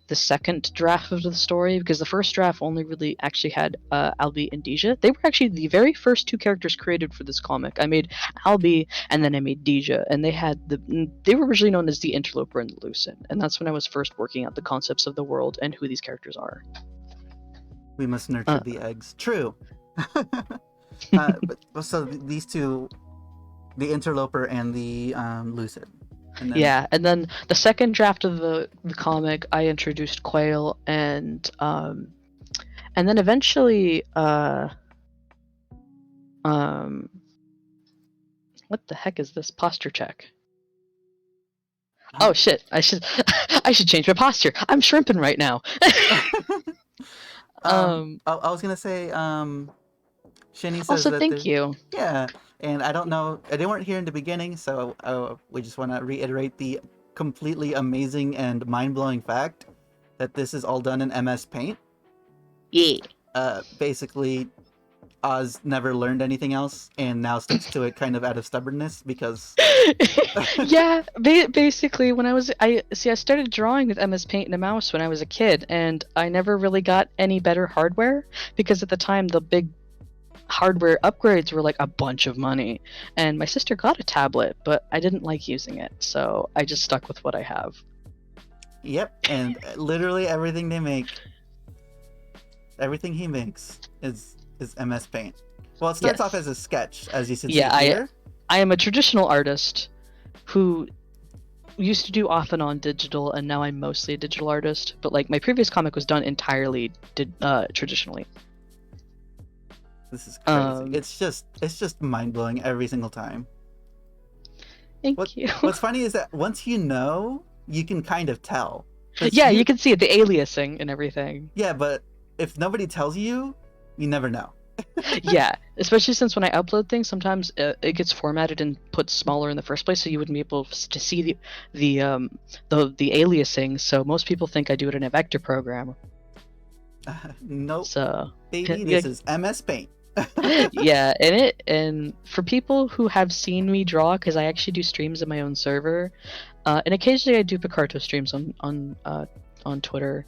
the second draft of the story, because the first draft only really actually had Albie and Deja. They were actually the very first two characters created for this comic. I made Albie and then I made Deja, and they were originally known as the Interloper and the Lucid, and that's when I was first working out the concepts of the world and who these characters are. We must nurture Uh, the eggs. True. But so these two, the interloper and the lucid, and then yeah, and then the second draft of the comic, I introduced Quail, and then eventually um what the heck is this posture check? Oh shit! I should I should change my posture. I'm shrimping right now. I was gonna say, Shinny says Also, that thank there's, you. yeah, and I don't know, they weren't here in the beginning, so we just want to reiterate the completely amazing and mind-blowing fact that this is all done in MS Paint. Yeah. Basically, Oz never learned anything else and now sticks to it kind of out of stubbornness because Yeah, basically when I started drawing with MS Paint and a mouse when I was a kid, and I never really got any better hardware because at the time the big hardware upgrades were like a bunch of money, and my sister got a tablet, but I didn't like using it, so I just stuck with what I have. yep, and literally everything they make, everything he makes is MS Paint. Well, it starts off Yes. as a sketch, as you can see Yeah, here. I am a traditional artist who used to do off and on digital, and now I'm mostly a digital artist, but like my previous comic was done entirely traditionally. This is crazy. It's just mind blowing every single time. Thank you. What's funny is that once you know, you can kind of tell. Yeah, you can see it, the aliasing and everything. Yeah, but if nobody tells you, you never know. Yeah, especially since when I upload things, sometimes it gets formatted and put smaller in the first place, so you wouldn't be able to see the the aliasing. So most people think I do it in a vector program. Nope, So baby, yeah, this is MS Paint. yeah, and for people who have seen me draw, because I actually do streams in my own server, and occasionally I do Picarto streams on Twitter,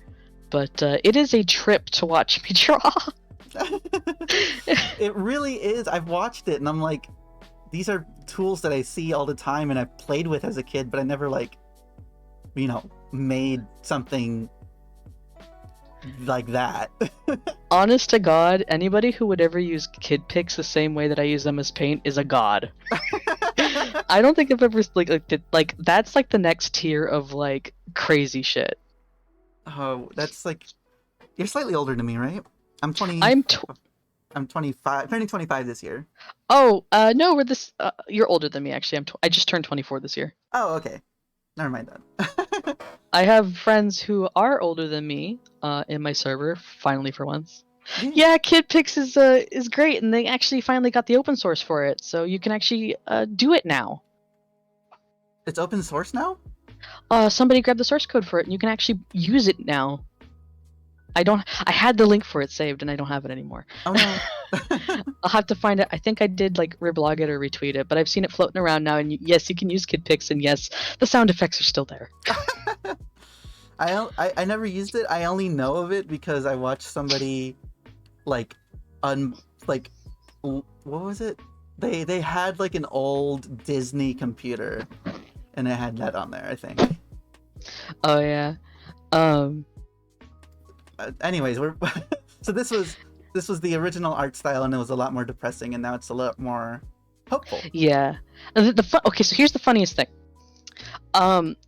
but it is a trip to watch me draw. It really is. I've watched it and I'm like, these are tools that I see all the time and I've played with as a kid, but I never like, made something like that. Honest to God, anybody who would ever use kid pics the same way that I use them as paint is a god. I don't think I've ever like that's like the next tier of like crazy shit. Oh, that's like, you're slightly older than me, right? I'm 20. I'm I'm 25, turning 25 this year. Oh, no, we're this you're older than me actually. I just turned 24 this year. Oh, okay. Never mind that. I have friends who are older than me in my server finally for once. Yeah. Yeah, KidPix is great and they actually finally got the open source for it. So you can actually do it now. It's open source now? Somebody grabbed the source code for it and you can actually use it now. I had the link for it saved and I don't have it anymore. Oh no. I'll have to find it. I think I did like reblog it or retweet it, but I've seen it floating around now and yes, you can use KidPix and yes, the sound effects are still there. I never used it. I only know of it because I watched somebody like like what was it? They had like an old Disney computer and it had that on there, I think. Oh yeah. Um Anyways, we're so this was the original art style and it was a lot more depressing and now it's a lot more hopeful. yeah. Okay, so here's the funniest thing.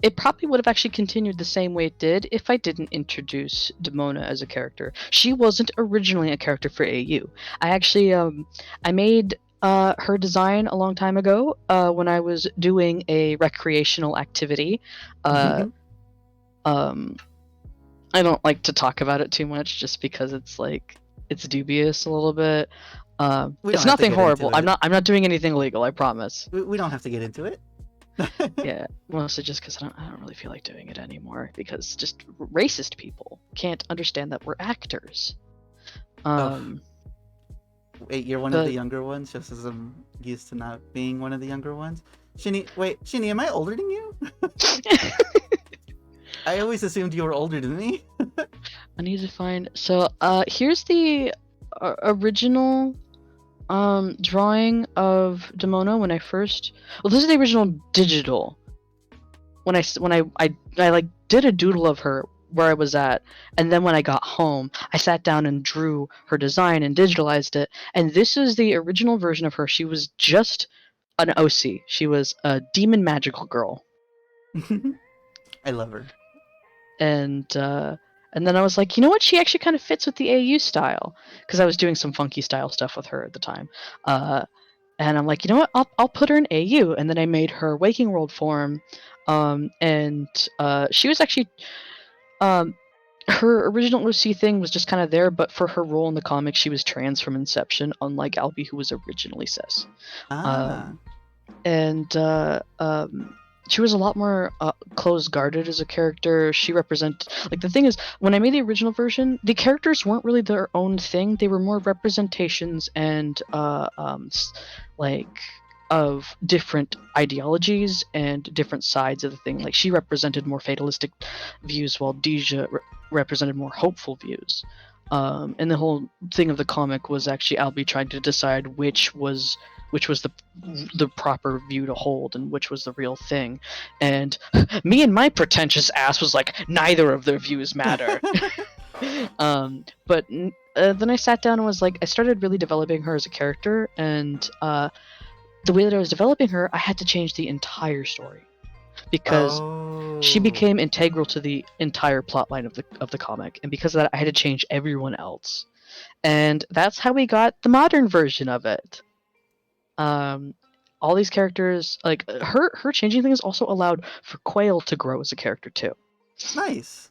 It probably would have actually continued the same way it did if I didn't introduce Demona as a character. She wasn't originally a character for AU. I actually I made her design a long time ago when I was doing a recreational activity. Uh, um, I don't like to talk about it too much just because it's like it's dubious a little bit. We don't It's have to nothing get horrible. into it. I'm not doing anything illegal. I promise. We don't have to get into it. Yeah, mostly just because I don't really feel like doing it anymore because just racist people can't understand that we're actors. Oh, wait, you're one of the But younger ones, just as I'm used to not being one of the younger ones. Shinny, am I older than you? I always assumed you were older than me. I need to find. So here's the original drawing of Demona when I first. Well, this is the original digital. When I like did a doodle of her where I was at, and then when I got home, I sat down and drew her design and digitalized it. And this is the original version of her. She was just an OC. She was a demon magical girl. I love her. And and then I was like, you know what? She actually kind of fits with the AU style because I was doing some funky style stuff with her at the time. And I'm like, you know what? I'll put her in AU. And then I made her Waking World form, and she was actually her original OC thing was just kind of there, but for her role in the comic, she was trans from inception, unlike Albie, who was originally cis. Ah. Um, and she was a lot more close guarded as a character. She represent like the thing is when I made the original version, the characters weren't really their own thing. They were more representations and like of different ideologies and different sides of the thing. Like she represented more fatalistic views, while Deja represented more hopeful views. And the whole thing of the comic was actually Albie trying to decide which was the proper view to hold and which was the real thing. And me and my pretentious ass was like, neither of their views matter. But then I sat down and was like, I started really developing her as a character, and the way that I was developing her, I had to change the entire story because she Oh. became integral to the entire plotline of the comic, and because of that, I had to change everyone else, and that's how we got the modern version of it. Um, all these characters, like her changing things, also allowed for Quail to grow as a character too. Nice.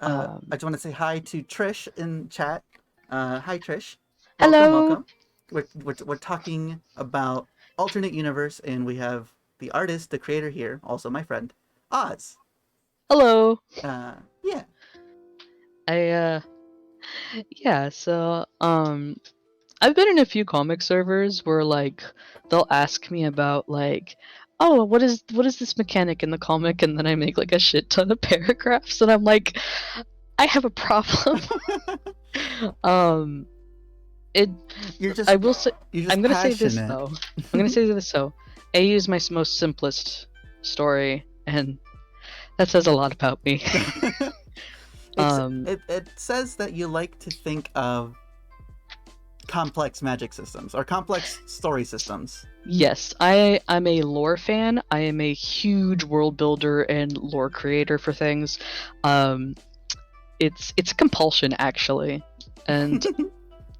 I Um, just want to say hi to Trish in chat. Hi, Trish. Welcome, Hello. welcome. We're talking about alternate universe, and we have the artist, the creator here, also my friend, Oz. Hello. Yeah. I yeah, I've been in a few comic servers where like they'll ask me about like, oh, what is this mechanic in the comic, and then I make like a shit ton of paragraphs and I'm like, I have a problem. um it you're just I will say you're just I'm gonna say this passionate. though. I'm gonna say this though. AU is my most simplest story, and that says a lot about me. um It says that you like to think of complex magic systems or complex story systems. Yes, I'm a lore fan. I am a huge world builder and lore creator for things. Um, it's a compulsion actually, and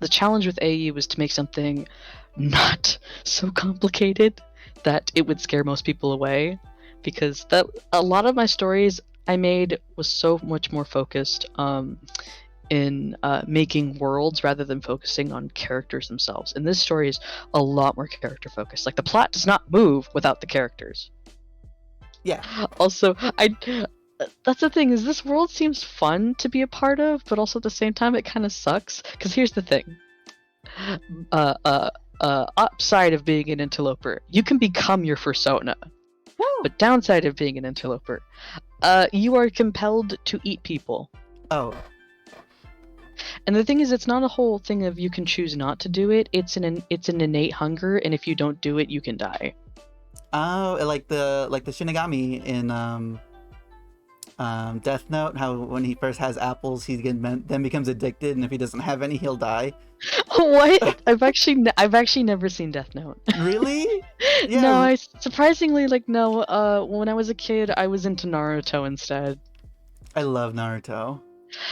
the challenge with AE was to make something not so complicated that it would scare most people away, because that a lot of my stories I made was so much more focused in making worlds rather than focusing on characters themselves. And this story is a lot more character focused. Like the plot does not move without the characters. Yeah. Also, I that's the thing, is this world seems fun to be a part of, but also at the same time it kind of sucks. Because here's the thing. Uh, uh, Upside of being an interloper, you can become your persona. Woo! But downside of being an interloper, you are compelled to eat people. Oh. And the thing is, it's not a whole thing of you can choose not to do it. It's an innate hunger, and if you don't do it, you can die. Oh, like the Shinigami in Death Note, how when he first has apples, then becomes addicted, and if he doesn't have any, he'll die. What? I've actually never seen Death Note. Really? No, Yeah, I surprisingly like no. When I was a kid, I was into Naruto instead. I love Naruto.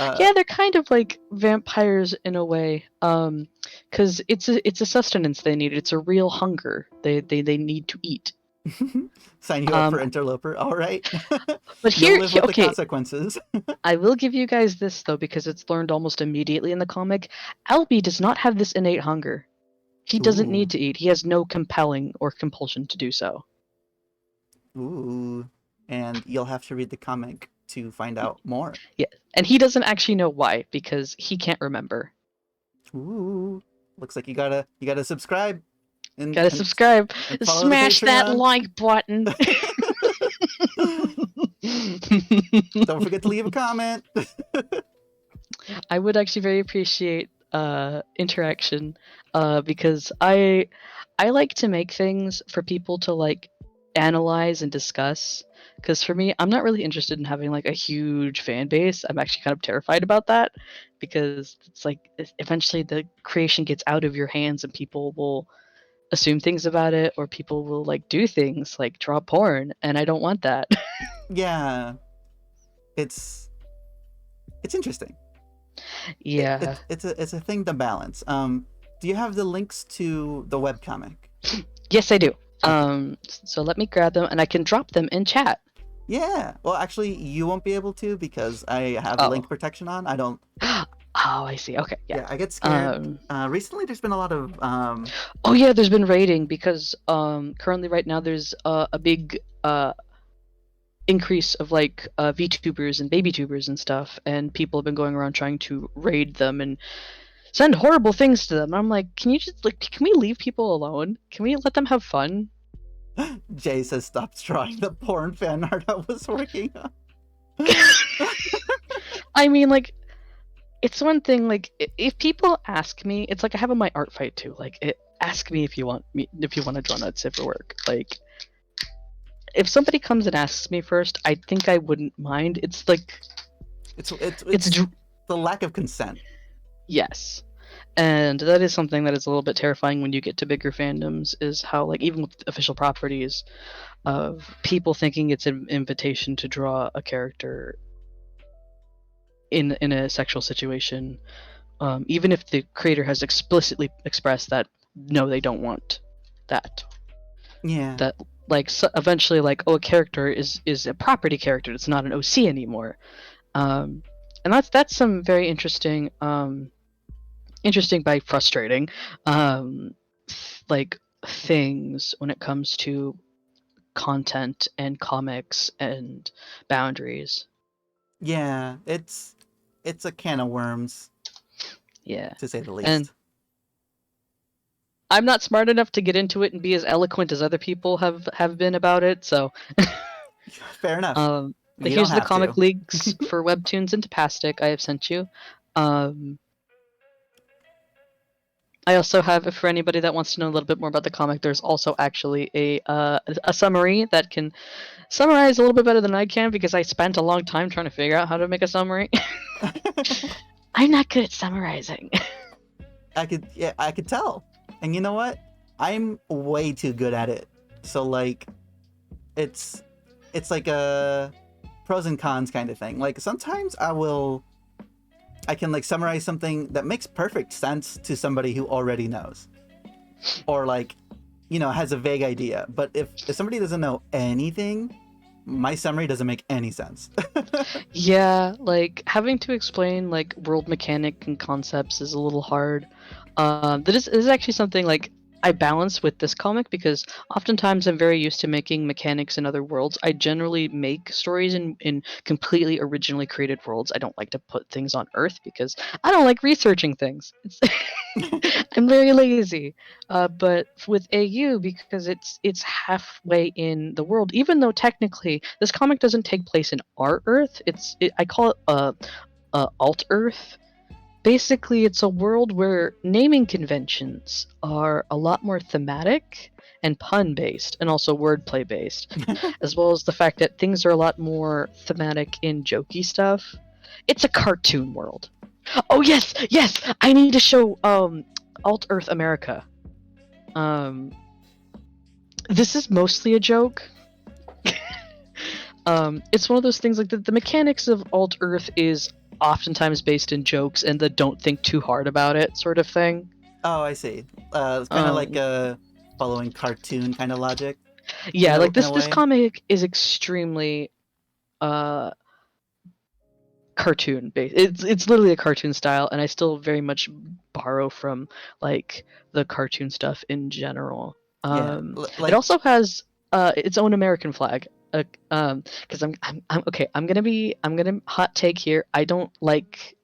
Yeah, they're kind of like vampires in a way. Because it's a sustenance they need. It's a real hunger. They need to eat. Sign you up for Um, interloper. All right. but You'll live with the okay, consequences. I will give you guys this though, because it's learned almost immediately in the comic. Albie does not have this innate hunger. He doesn't Ooh, need to eat. He has no compelling or compulsion to do so. ooh, and you'll have to read the comic to find out more. Yeah, and he doesn't actually know why, because he can't remember. Ooh, looks like you gotta subscribe and Gotta subscribe. and follow the Smash that Patreon. like button. Don't forget to leave a comment. I would actually very appreciate interaction, because I like to make things for people to like analyze and discuss. Because for me, I'm not really interested in having like a huge fan base. I'm actually kind of terrified about that, because it's like eventually the creation gets out of your hands and people will assume things about it, or people will like do things like draw porn, and I don't want that. Yeah, it's interesting. Yeah. It's a thing to balance. Do you have the links to the webcomic? Yes, I do. Okay. So let me grab them and I can drop them in chat. Yeah. Well, actually, you won't be able to because I have Oh. link protection on. I don't. Oh, I see. Okay, yeah. Yeah, I get scared. Recently, there's been a lot of Oh yeah, there's been raiding because currently right now there's a big increase of like VTubers and baby tubers and stuff, and people have been going around trying to raid them and send horrible things to them. I'm like, can you just like, can we leave people alone? Can we let them have fun? Jay says stop drawing the porn fan art I was working on. I mean, like, it's one thing. Like, if people ask me, it's like I have in my art fight too. Like, ask me if you want to draw nuts for work. Like, if somebody comes and asks me first, I think I wouldn't mind. It's like, It's the lack of consent. yes. And that is something that is a little bit terrifying when you get to bigger fandoms, is how like even with official properties of people thinking it's an invitation to draw a character in a sexual situation, even if the creator has explicitly expressed that no, they don't want that. Yeah. That like eventually like, oh, a character is a property character, it's not an OC anymore. And that's some very interesting interesting by frustrating, like things when it comes to content and comics and boundaries. Yeah, it's a can of worms, Yeah. to say the And least. I'm not smart enough to get into it and be as eloquent as other people have been about it, so Fair enough. You don't here's the have comic to. links for webtoons and Tapastic I have sent you. Um, I also have, for anybody that wants to know a little bit more about the comic, there's also actually a summary that can summarize a little bit better than I can because I spent a long time trying to figure out how to make a summary. I'm not good at summarizing. Yeah, I could tell. And you know what? I'm way too good at it. So like, it's it's like a pros and cons kind of thing. Like sometimes I can like summarize something that makes perfect sense to somebody who already knows, or like, has a vague idea. But if somebody doesn't know anything, my summary doesn't make any sense. Yeah, like having to explain like world mechanic and concepts is a little hard. This is actually something like I balance with this comic because oftentimes I'm very used to making mechanics in other worlds. I generally make stories in completely originally created worlds. I don't like to put things on Earth because I don't like researching things. I'm very lazy. But with AU, because it's halfway in the world, even though technically this comic doesn't take place in our Earth, I call it alt Earth. Basically, it's a world where naming conventions are a lot more thematic and pun based, and also wordplay based, as well as the fact that things are a lot more thematic in jokey stuff. It's a cartoon world. Oh yes, yes. I need to show Alt Earth America. Um, this is mostly a joke. It's one of those things like the mechanics of Alt Earth is oftentimes based in jokes and the don't think too hard about it sort of thing. Oh, I see. It's kind of like Um, following cartoon kind of logic yeah, like in a this way. comic is extremely uh cartoon based. It's literally a cartoon style, and I still very much borrow from like the cartoon stuff in general. Yeah, It also has its own American flag. Because I'm okay. I'm gonna hot take here. I don't like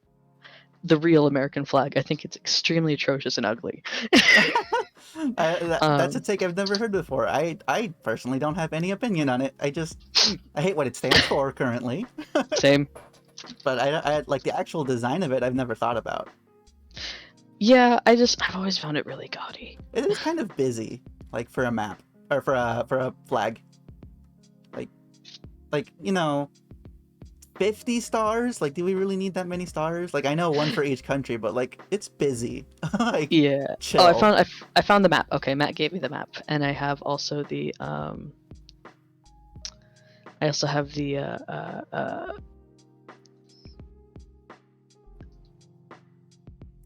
the real American flag. I think it's extremely atrocious and ugly. that's a um, take I've never heard before. I personally don't have any opinion on it. I hate what it stands for currently, Same. but I like the actual design of it. I've never thought about. Yeah, I've always found it really gaudy. It is kind of busy, like for a map or for a flag. Like like 50 stars. Like, do we really need that many stars? Like, I know one for each country, but like it's busy. Like, Yeah. Oh, chill. I found the map. Okay, Matt gave me the map, and I have also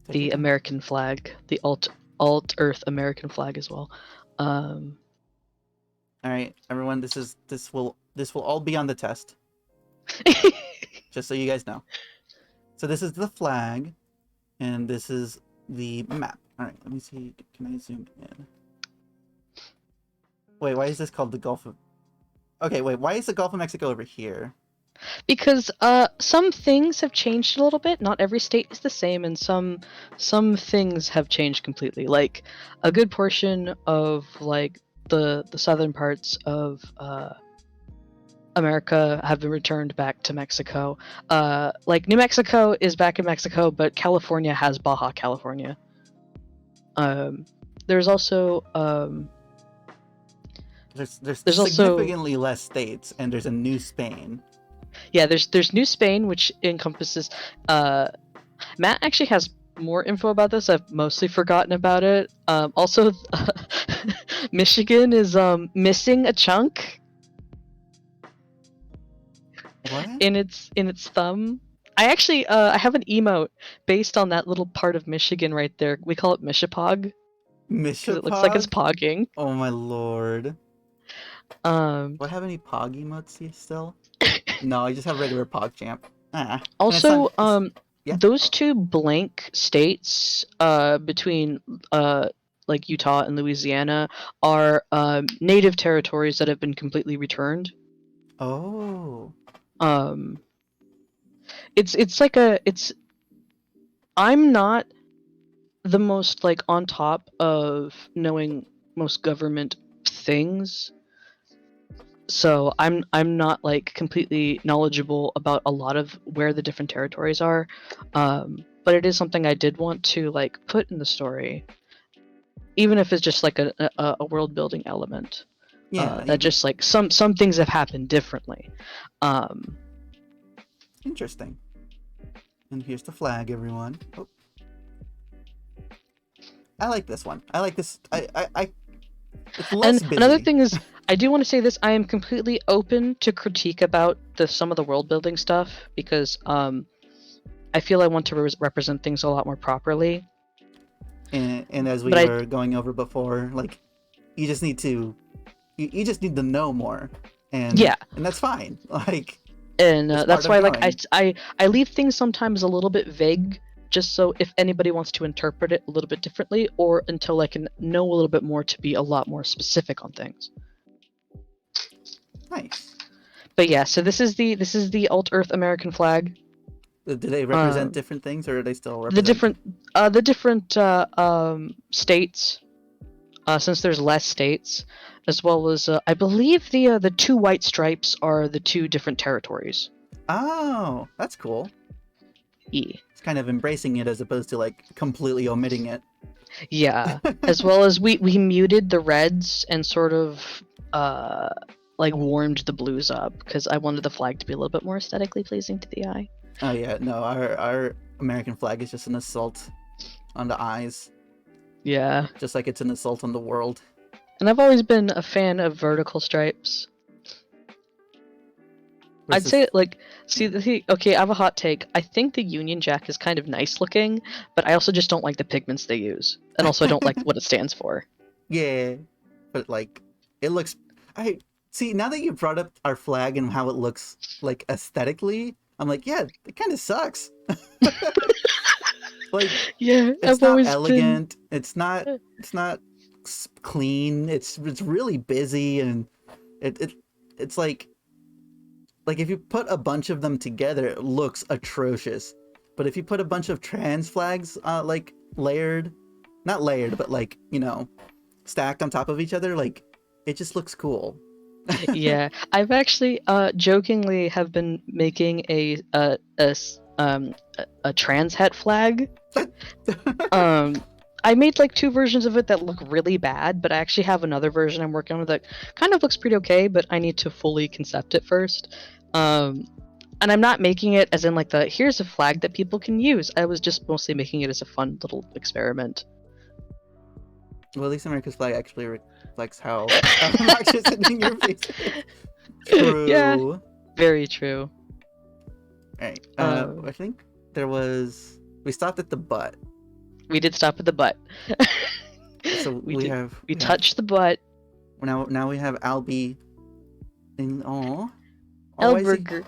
Take your the time. American flag, the alt Earth American flag as well. Um, All right, everyone. This will all be on the test, just so you guys know. So this is the flag, and this is the map. All right, let me see. Can I zoom in? Wait, why is this called the Gulf of? Okay, wait. Why is the Gulf of Mexico over here? because some things have changed a little bit. Not every state is the same, and some things have changed completely. Like a good portion of like the southern parts of America have been returned back to Mexico. Like New Mexico is back in Mexico, but California has Baja California. Um, there's also There's there's also significantly less states, and there's a new Spain. yeah there's New Spain, which encompasses Matt actually has more info about this. I've mostly forgotten about it. Also, Michigan is missing a chunk What? in its thumb. I have an emote based on that little part of Michigan right there. We call it Mishapog because it looks like it's Mishapog? pogging. Oh my lord. Um, Do I have any Pog emotes still? No, I just have regular PogChamp. Ah, and it's not. also, It's Yeah. those two blank states between like Utah and Louisiana are native territories that have been completely returned. Oh. Um, it's like a it's I'm not the most like on top of knowing most government things, so I'm not like completely knowledgeable about a lot of where the different territories are, but it is something I did want to like put in the story, even if it's just like a world building element. Yeah. That just like some things have happened differently. Um, Interesting. And here's the flag, everyone. Oh. I like this one. I like this. It's less and busy. another thing is, I do want to say this: I am completely open to critique about some of the world building stuff because I feel I want to represent things a lot more properly. And as we But were going over before, like you just need to you just need to know more, yeah, and that's fine. Like and it's part that's of why like growing. I leave things sometimes a little bit vague, just so if anybody wants to interpret it a little bit differently, or until I can know a little bit more to be a lot more specific on things. Nice. But yeah, so this is the Alt Earth American flag. Do they represent different things, or do they still The represent different states, since there's less states, as well as I believe the two white stripes are the two different territories. Oh, that's cool. It's kind of embracing it as opposed to like completely omitting it. Yeah, as well as we muted the reds and sort of like warmed the blues up because I wanted the flag to be a little bit more aesthetically pleasing to the eye. Oh yeah, no, our American flag is just an assault on the eyes. Yeah. Just like it's an assault on the world. And I've always been a fan of vertical stripes. I'd say, like, okay, I have a hot take. I think the Union Jack is kind of nice looking, but I also just don't like the pigments they use. And also I don't like what it stands for. Yeah, but like, it looks... I see, now that you brought up our flag and how it looks, like, aesthetically, I'm like, yeah, it kind of sucks. Like, yeah, it's not elegant, it's not clean, it's really busy, and it's like if you put a bunch of them together, it looks atrocious. But if you put a bunch of trans flags, like layered, not layered, but like, you know, stacked on top of each other, like it just looks cool. Yeah, I've actually jokingly have been making a trans het flag. I made like two versions of it that look really bad, but I actually have another version I'm working on that kind of looks pretty okay, but I need to fully concept it first. And I'm not making it as in like here's a flag that people can use. I was just mostly making it as a fun little experiment. Well, at least America's flag actually reflects how obnoxious it in your face. True. Yeah, very true. Alright, I think we stopped at the butt. We did stop at the butt. So we touched the butt. Now we have Albie in Elburger.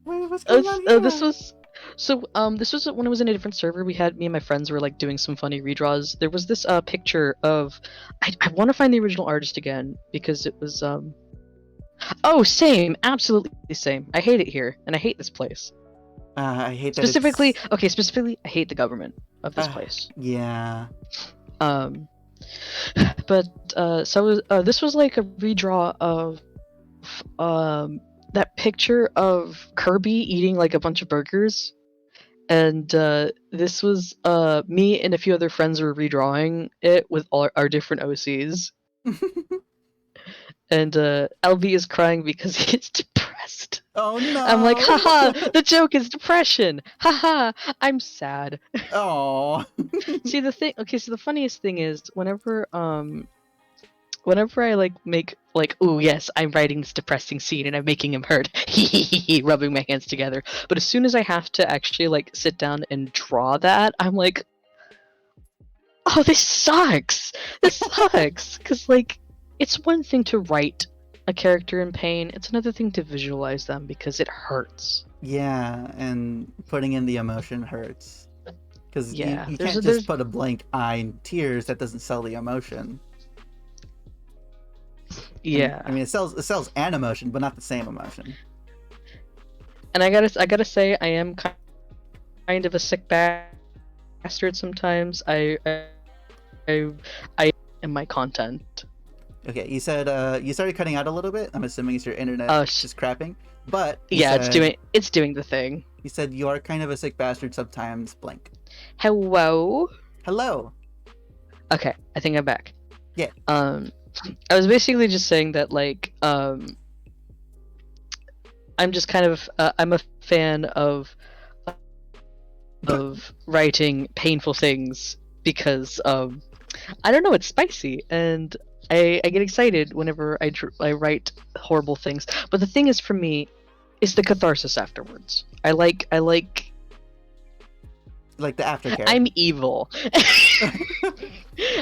What's going on here? This was when it was in a different server. Me and my friends were like doing some funny redraws. There was this picture of I want to find the original artist again because it was oh, same, absolutely same. I hate it here and I hate this place. I hate that specifically I hate the government of this place. Yeah. But so this was like a redraw of that picture of Kirby eating like a bunch of burgers, and this was me and a few other friends were redrawing it with all our different OCs. And LV is crying because he's depressed. Oh no! I'm like, haha, the joke is depression. Haha, I'm sad. Oh. See the thing. Okay, so the funniest thing is whenever I like make like, oh yes, I'm writing this depressing scene and I'm making him hurt, rubbing my hands together. But as soon as I have to actually like sit down and draw that, I'm like, oh, this sucks. This sucks. Because like, it's one thing to write a character in pain, it's another thing to visualize them because it hurts. Yeah, and putting in the emotion hurts. Because Yeah, you there's can't a, just there's put a blank eye and tears. That doesn't sell the emotion. yeah, I mean, it sells an emotion, but not the same emotion. and I gotta say I am kind of a sick bastard sometimes. I in my content. Okay, you said you started cutting out a little bit. I'm assuming it's your internet just crapping. But yeah, it's doing the thing. You said you are kind of a sick bastard sometimes. Blank. Hello. Hello. Okay, I think I'm back. Yeah. I was basically just saying that like I'm just kind of I'm a fan of writing painful things because I don't know, it's spicy and I get excited whenever I write horrible things. But the thing is, for me, is the catharsis afterwards. I like the aftercare. I'm evil.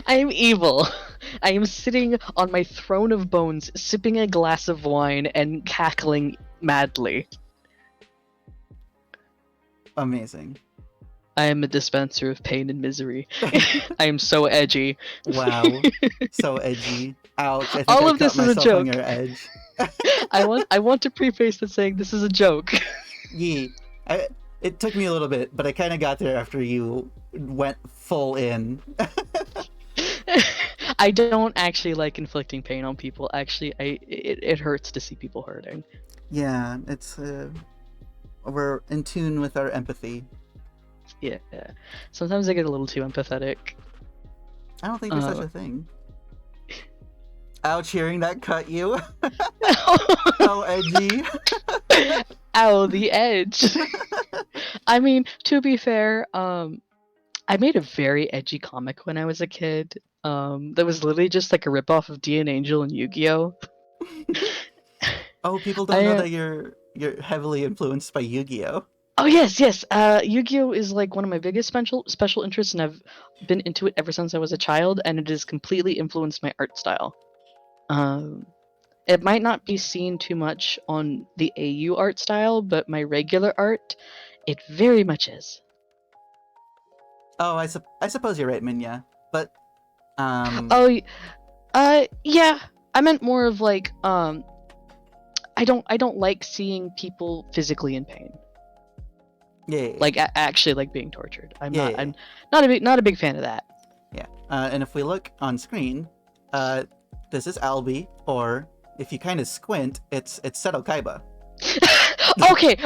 I'm evil. I am sitting on my throne of bones, sipping a glass of wine and cackling madly. Amazing. I am a dispenser of pain and misery. I am so edgy. Wow. So edgy. Ouch. I think All I of this cut is a myself joke. on your edge. I want to preface that saying this is a joke. Yeah. It took me a little bit, but I kind of got there after you went full in. I don't actually like inflicting pain on people. Actually, it hurts to see people hurting. Yeah, it's we're in tune with our empathy. Yeah. Sometimes I get a little too empathetic. I don't think there's such a thing. Ouch, hearing that cut you. How edgy. Ow, the edge. I mean, to be fair, I made a very edgy comic when I was a kid. That was literally just like a ripoff of D and Angel and Yu-Gi-Oh. Oh, people don't know that you're heavily influenced by Yu-Gi-Oh. Oh yes. Yu-Gi-Oh is like one of my biggest special interests, and I've been into it ever since I was a child, and it has completely influenced my art style. It might not be seen too much on the AU art style, but my regular art, it very much is. Oh, I suppose you're right, Minya. But yeah. I meant more of like I don't like seeing people physically in pain. Yeah. Like actually like being tortured. I'm Yeah. not a big fan of that. Yeah. And if we look on screen, this is Albi, or if you kind of squint, it's Seto Kaiba. Okay,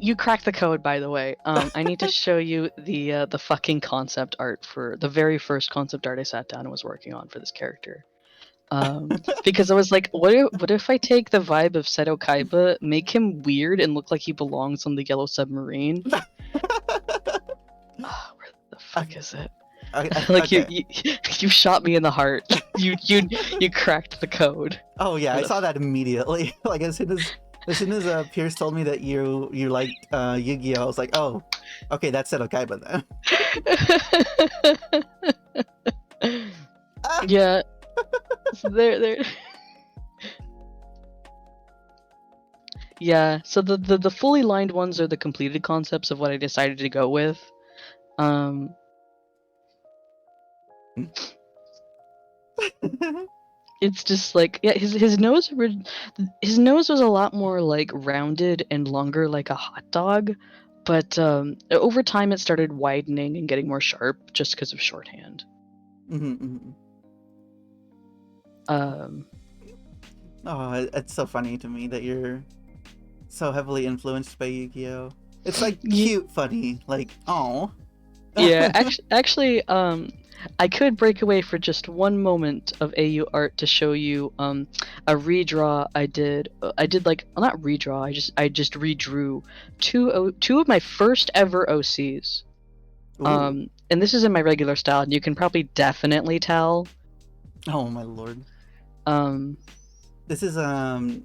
you cracked the code, by the way. I need to show you the fucking concept art for the very first concept art I sat down and was working on for this character. Because I was like, what if I take the vibe of Seto Kaiba, make him weird and look like he belongs on the Yellow Submarine? Where the fuck is it? Like okay. you shot me in the heart. You cracked the code. Oh yeah, I saw that immediately. Like as soon as Pierce told me that you liked Yu-Gi-Oh, I was like, oh, okay, that's Seto Kaiba then. Yeah. So there. Yeah. So the fully lined ones are the completed concepts of what I decided to go with. It's just like, yeah, his nose was a lot more like rounded and longer like a hot dog, but over time it started widening and getting more sharp just because of shorthand. Oh, it's so funny to me that you're so heavily influenced by Yu-Gi-Oh. It's like cute funny, like oh. Yeah, actually, I could break away for just one moment of AU art to show you a redraw I did. I did like, well, not redraw. I just redrew two of my first ever OCs. And this is in my regular style, and you can probably definitely tell. Oh my lord. This is my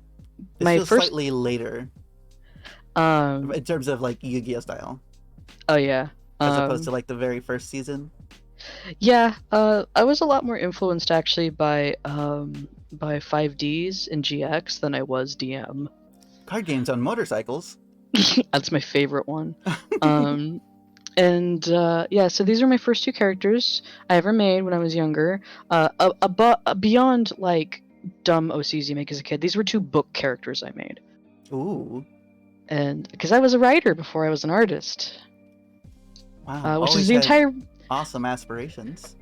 feels first slightly later. In terms of like Yu-Gi-Oh style. Oh yeah. As opposed to like the very first season. Yeah, I was a lot more influenced actually by by 5Ds in GX than I was DM. Card games on motorcycles. That's my favorite one. Yeah, so these are my first two characters I ever made when I was younger. Beyond like dumb OCs you make as a kid, these were two book characters I made. Ooh. And because I was a writer before I was an artist. Wow. Which Always is the had entire awesome aspirations.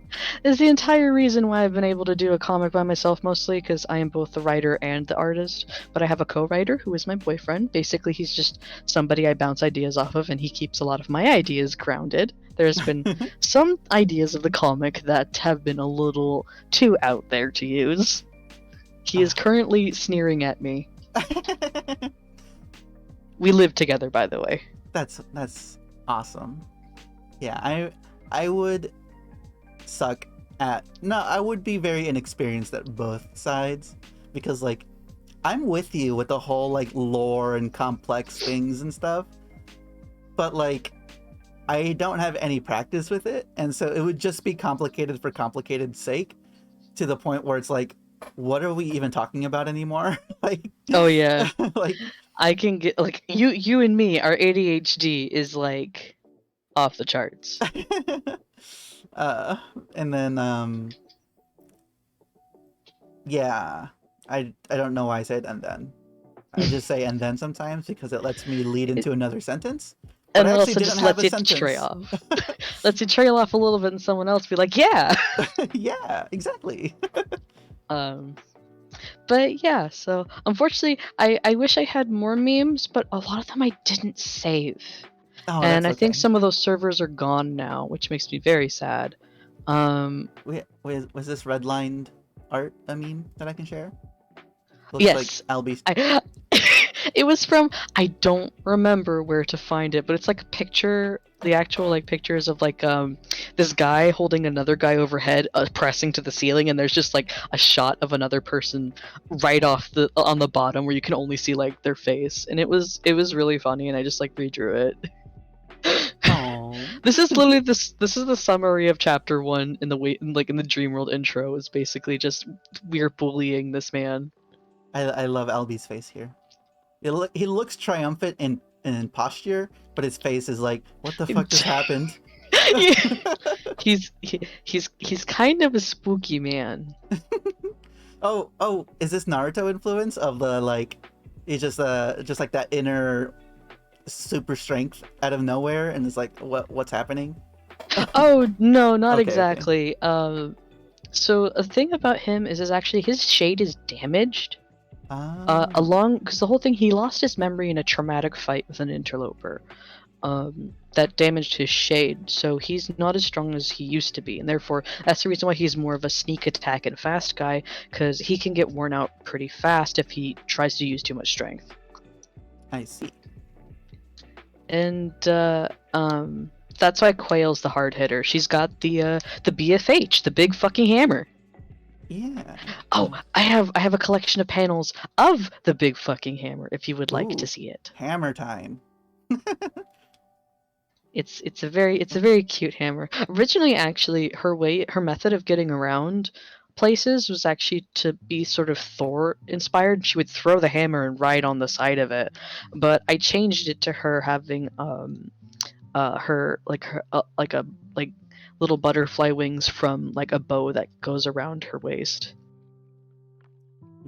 is the entire reason why I've been able to do a comic by myself, mostly because I am both the writer and the artist. But I have a co-writer who is my boyfriend. Basically, he's just somebody I bounce ideas off of, and he keeps a lot of my ideas grounded. There's been some ideas of the comic that have been a little too out there to use. He is currently sneering at me. We live together, by the way. That's awesome. Yeah, I would suck at I would be very inexperienced at both sides, because like I'm with you with the whole like lore and complex things and stuff, but like I don't have any practice with it, and so it would just be complicated for complicated's sake, to the point where it's like, what are we even talking about anymore? Like, oh yeah. like I can get like you and me, our ADHD is like off the charts. And then yeah, I don't know why I said and then. I just say and then sometimes because it lets me lead into another sentence. And it also just lets you trail off. Lets you trail off a little bit and someone else be like, yeah! Yeah, exactly. But yeah, so unfortunately, I wish I had more memes, but a lot of them I didn't save. Oh, and that's I think okay. some of those servers are gone now, which makes me very sad. Was this redlined art a meme that I can share? Looks yes. like Albie's. It was from, I don't remember where to find it, but it's like a picture, the actual like pictures of like this guy holding another guy overhead, pressing to the ceiling, and there's just like a shot of another person right off on the bottom where you can only see like their face, and it was really funny, and I just like redrew it. Oh. This is literally this is the summary of chapter 1 in the Dreamworld intro. Is basically just we're bullying this man. I love Albie's face here. He looks triumphant in posture, but his face is like, what the fuck just happened? He's kind of a spooky man. Oh, is this Naruto influence of the like, he's just like that inner super strength out of nowhere, and it's like, what's happening? Oh no, not Okay, exactly. okay. So a thing about him is actually his shade is damaged. Oh. Because the whole thing, he lost his memory in a traumatic fight with an interloper. That damaged his shade, so he's not as strong as he used to be, and therefore that's the reason why he's more of a sneak attack and fast guy, because he can get worn out pretty fast if he tries to use too much strength. I see. And that's why Quail's the hard hitter. She's got the BFH, the big fucking hammer. Yeah. Oh, I have a collection of panels of the big fucking hammer if you would like Ooh, to see it. Hammer time. It's a very cute hammer. Originally, actually, her method of getting around places was actually to be sort of Thor inspired. She would throw the hammer and ride on the side of it, but I changed it to her having her little butterfly wings from like a bow that goes around her waist.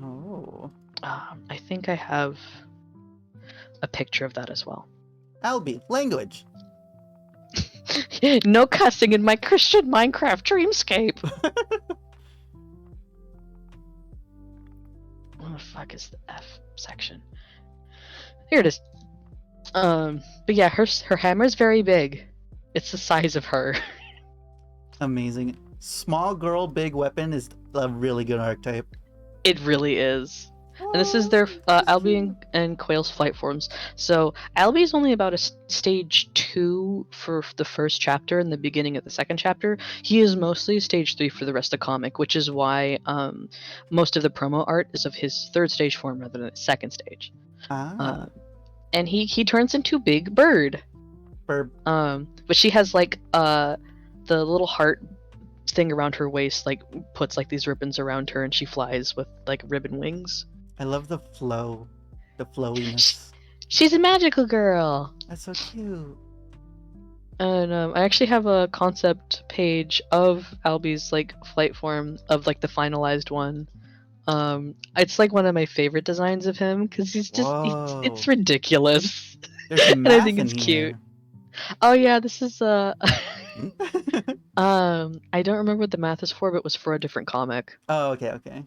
Oh. I think I have a picture of that as well. Albie, language. No cussing in my Christian Minecraft dreamscape. What the fuck is the F section? Here it is. But yeah, her hammer is very big. It's the size of her. Amazing. Small girl, big weapon is a really good archetype. It really is. And this is their Albie and Quail's flight forms. So Albie is only about a stage 2 for the first chapter and the beginning of the second chapter. He is mostly stage 3 for the rest of the comic, which is why most of the promo art is of his third stage form rather than his second stage. And he turns into Big Bird. Bird. But she has like the little heart thing around her waist, like puts like these ribbons around her, and she flies with like ribbon wings. I love the flow, the flowiness. She's a magical girl. That's so cute. And I actually have a concept page of Albie's like flight form of like the finalized one. It's like one of my favorite designs of him because Whoa. it's ridiculous. There's some And I math think in it's here. cute. Oh yeah, this is I don't remember what the math is for, but it was for a different comic. Oh, okay.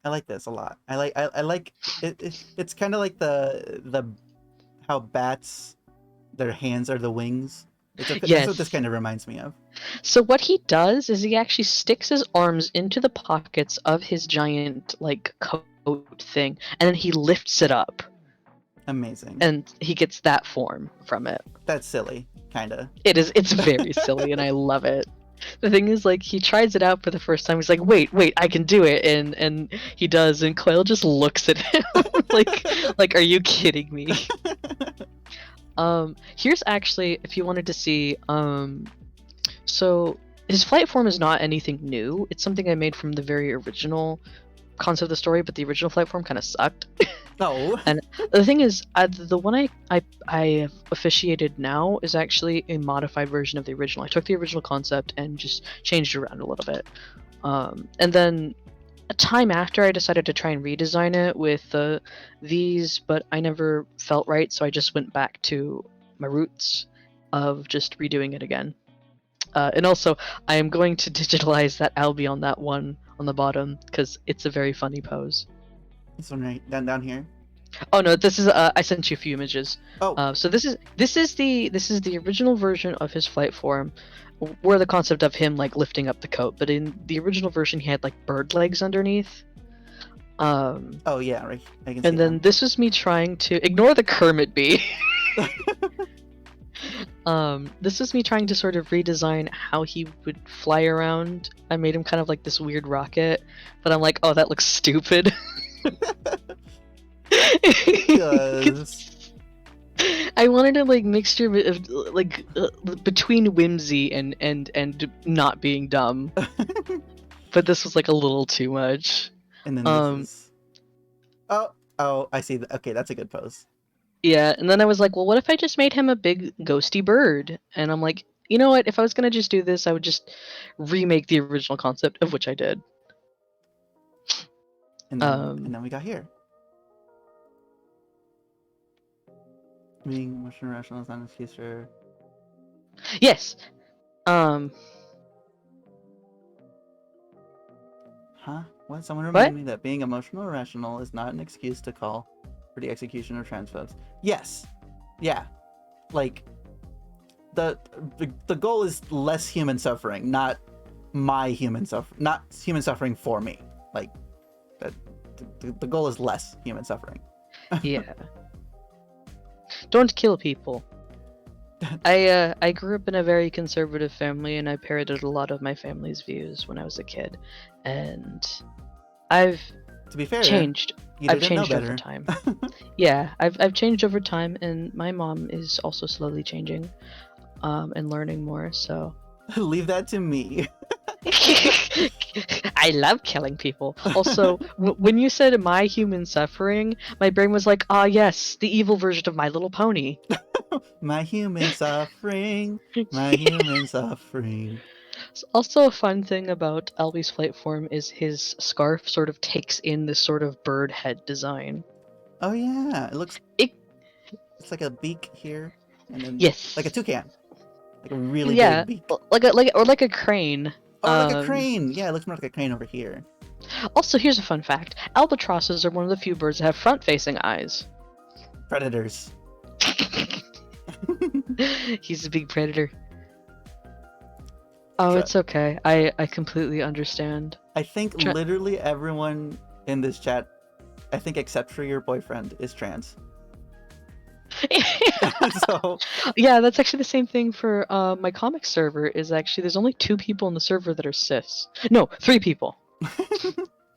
I like this a lot. I like it. It's kind of like the how bats, their hands are the wings. That's what this Yes. kind of reminds me of. So what he does is he actually sticks his arms into the pockets of his giant like coat thing, and then he lifts it up, Amazing. and he gets that form from it. That's silly, kind of. It's very silly, and I love it. The thing is, like, he tries it out for the first time. He's like, "Wait, I can do it," and he does, and Quail just looks at him like, "Are you kidding me?" Here's actually, if you wanted to see, so his flight form is not anything new. It's something I made from the very original concept of the story, but the original flight form kind of sucked. Oh. And the thing is, the one I have officiated now is actually a modified version of the original. I took the original concept and just changed it around a little bit. And then a time after, I decided to try and redesign it with these, but I never felt right, so I just went back to my roots of just redoing it again. And also, I am going to digitalize that Albie on that one on the bottom because it's a very funny pose. This one right down here. Oh no, this is I sent you a few images. Oh. So this is the original version of his flight form, where the concept of him like lifting up the coat, but in the original version he had like bird legs underneath. Oh yeah, right. I can see. And then that. this was me trying to ignore the Kermit bee. This was me trying to sort of redesign how he would fly around. I made him kind of like this weird rocket, but I'm like, oh, that looks stupid. Because I wanted a like mixture of like between whimsy and not being dumb, but this was like a little too much. and then this is. Oh, I see. Okay, that's a good pose. Yeah, and then I was like, well, what if I just made him a big ghosty bird? And I'm like, you know what? If I was gonna just do this, I would just remake the original concept, of which I did. And then we got here. Being emotional rational is not an excuse for. Yes. Huh? What? Someone remind me that being emotional or rational is not an excuse to call for the execution of transphobes. Yes. Yeah. Like the goal is less human suffering, not my human suffering, not human suffering for me. Like that. The goal is less human suffering. Yeah. Don't kill people. I grew up in a very conservative family, and I parroted a lot of my family's views when I was a kid, and I've To be fair, changed. you I've didn't know changed over better. time. Yeah, I've changed over time, and my mom is also slowly changing, and learning more. So Leave that to me. I love killing people. Also, when you said my human suffering, my brain was like, ah, yes, the evil version of My Little Pony. My human suffering. My human suffering. Also, a fun thing about Albie's flight form is his scarf sort of takes in this sort of bird head design. Oh yeah, it looks. It- It's like a beak here, and then Yes. like a toucan, like a really Yeah, big beak. like a crane. Oh, like a crane. Yeah, it looks more like a crane over here. Also, here's a fun fact: albatrosses are one of the few birds that have front-facing eyes. Predators. He's a big predator. Oh, Tra- it's okay. I completely understand. I think literally everyone in this chat, I think except for your boyfriend, is trans. So yeah, that's actually the same thing for my comic server. Is actually there's only 2 people in the server that are cis. No, 3 people.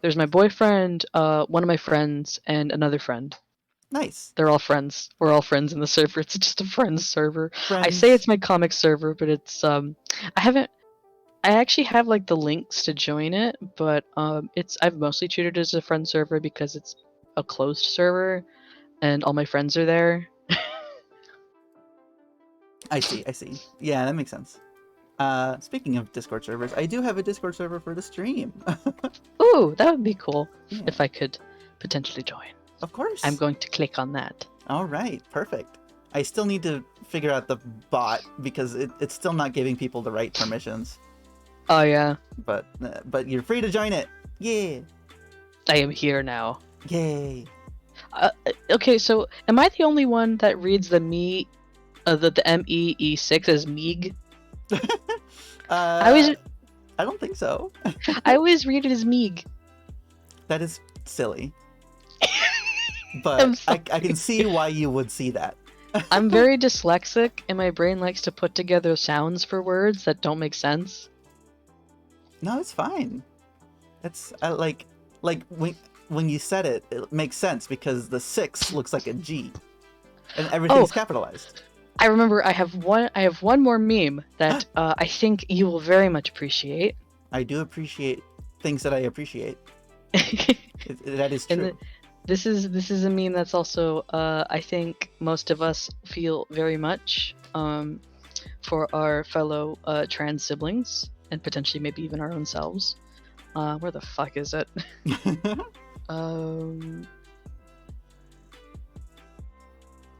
There's my boyfriend, one of my friends, and another friend. nice. They're all friends. We're all friends in the server. It's just a friends server. Friends. I say it's my comic server, but it's I haven't. I actually have like the links to join it, but I've mostly treated it as a friend server because it's a closed server and all my friends are there. I see. Yeah, that makes sense. Speaking of Discord servers, I do have a Discord server for the stream. Ooh, that would be cool Yeah, if I could potentially join. of course. I'm going to click on that. All right, perfect. I still need to figure out the bot because it's still not giving people the right permissions. Oh yeah, But you're free to join it. Yeah. I am here now. Yay. Okay, so am I the only one that reads the the MEE6 as Meeg? I don't think so. I always read it as Meeg. That is silly. I'm But sorry. I can see why you would see that. I'm very dyslexic, and my brain likes to put together sounds for words that don't make sense. No, it's fine. It's like when you said it, it makes sense because the 6 looks like a G, and everything's capitalized. I remember I have one more meme that I think you will very much appreciate. I do appreciate things that I appreciate. That is true. This is a meme that's also I think most of us feel very much for our fellow trans siblings and potentially maybe even our own selves. Where the fuck is it? I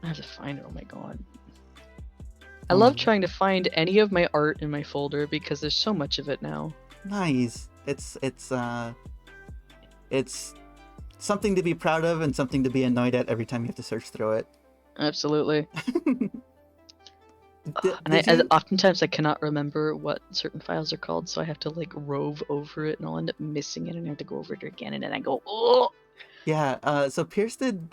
have to find it. Oh my god. I love trying to find any of my art in my folder because there's so much of it now. Nice. It's something to be proud of and something to be annoyed at every time you have to search through it. Absolutely. Oftentimes I cannot remember what certain files are called, so I have to like rove over it and I'll end up missing it and I have to go over it again and then I go, oh! Yeah, so Pierce did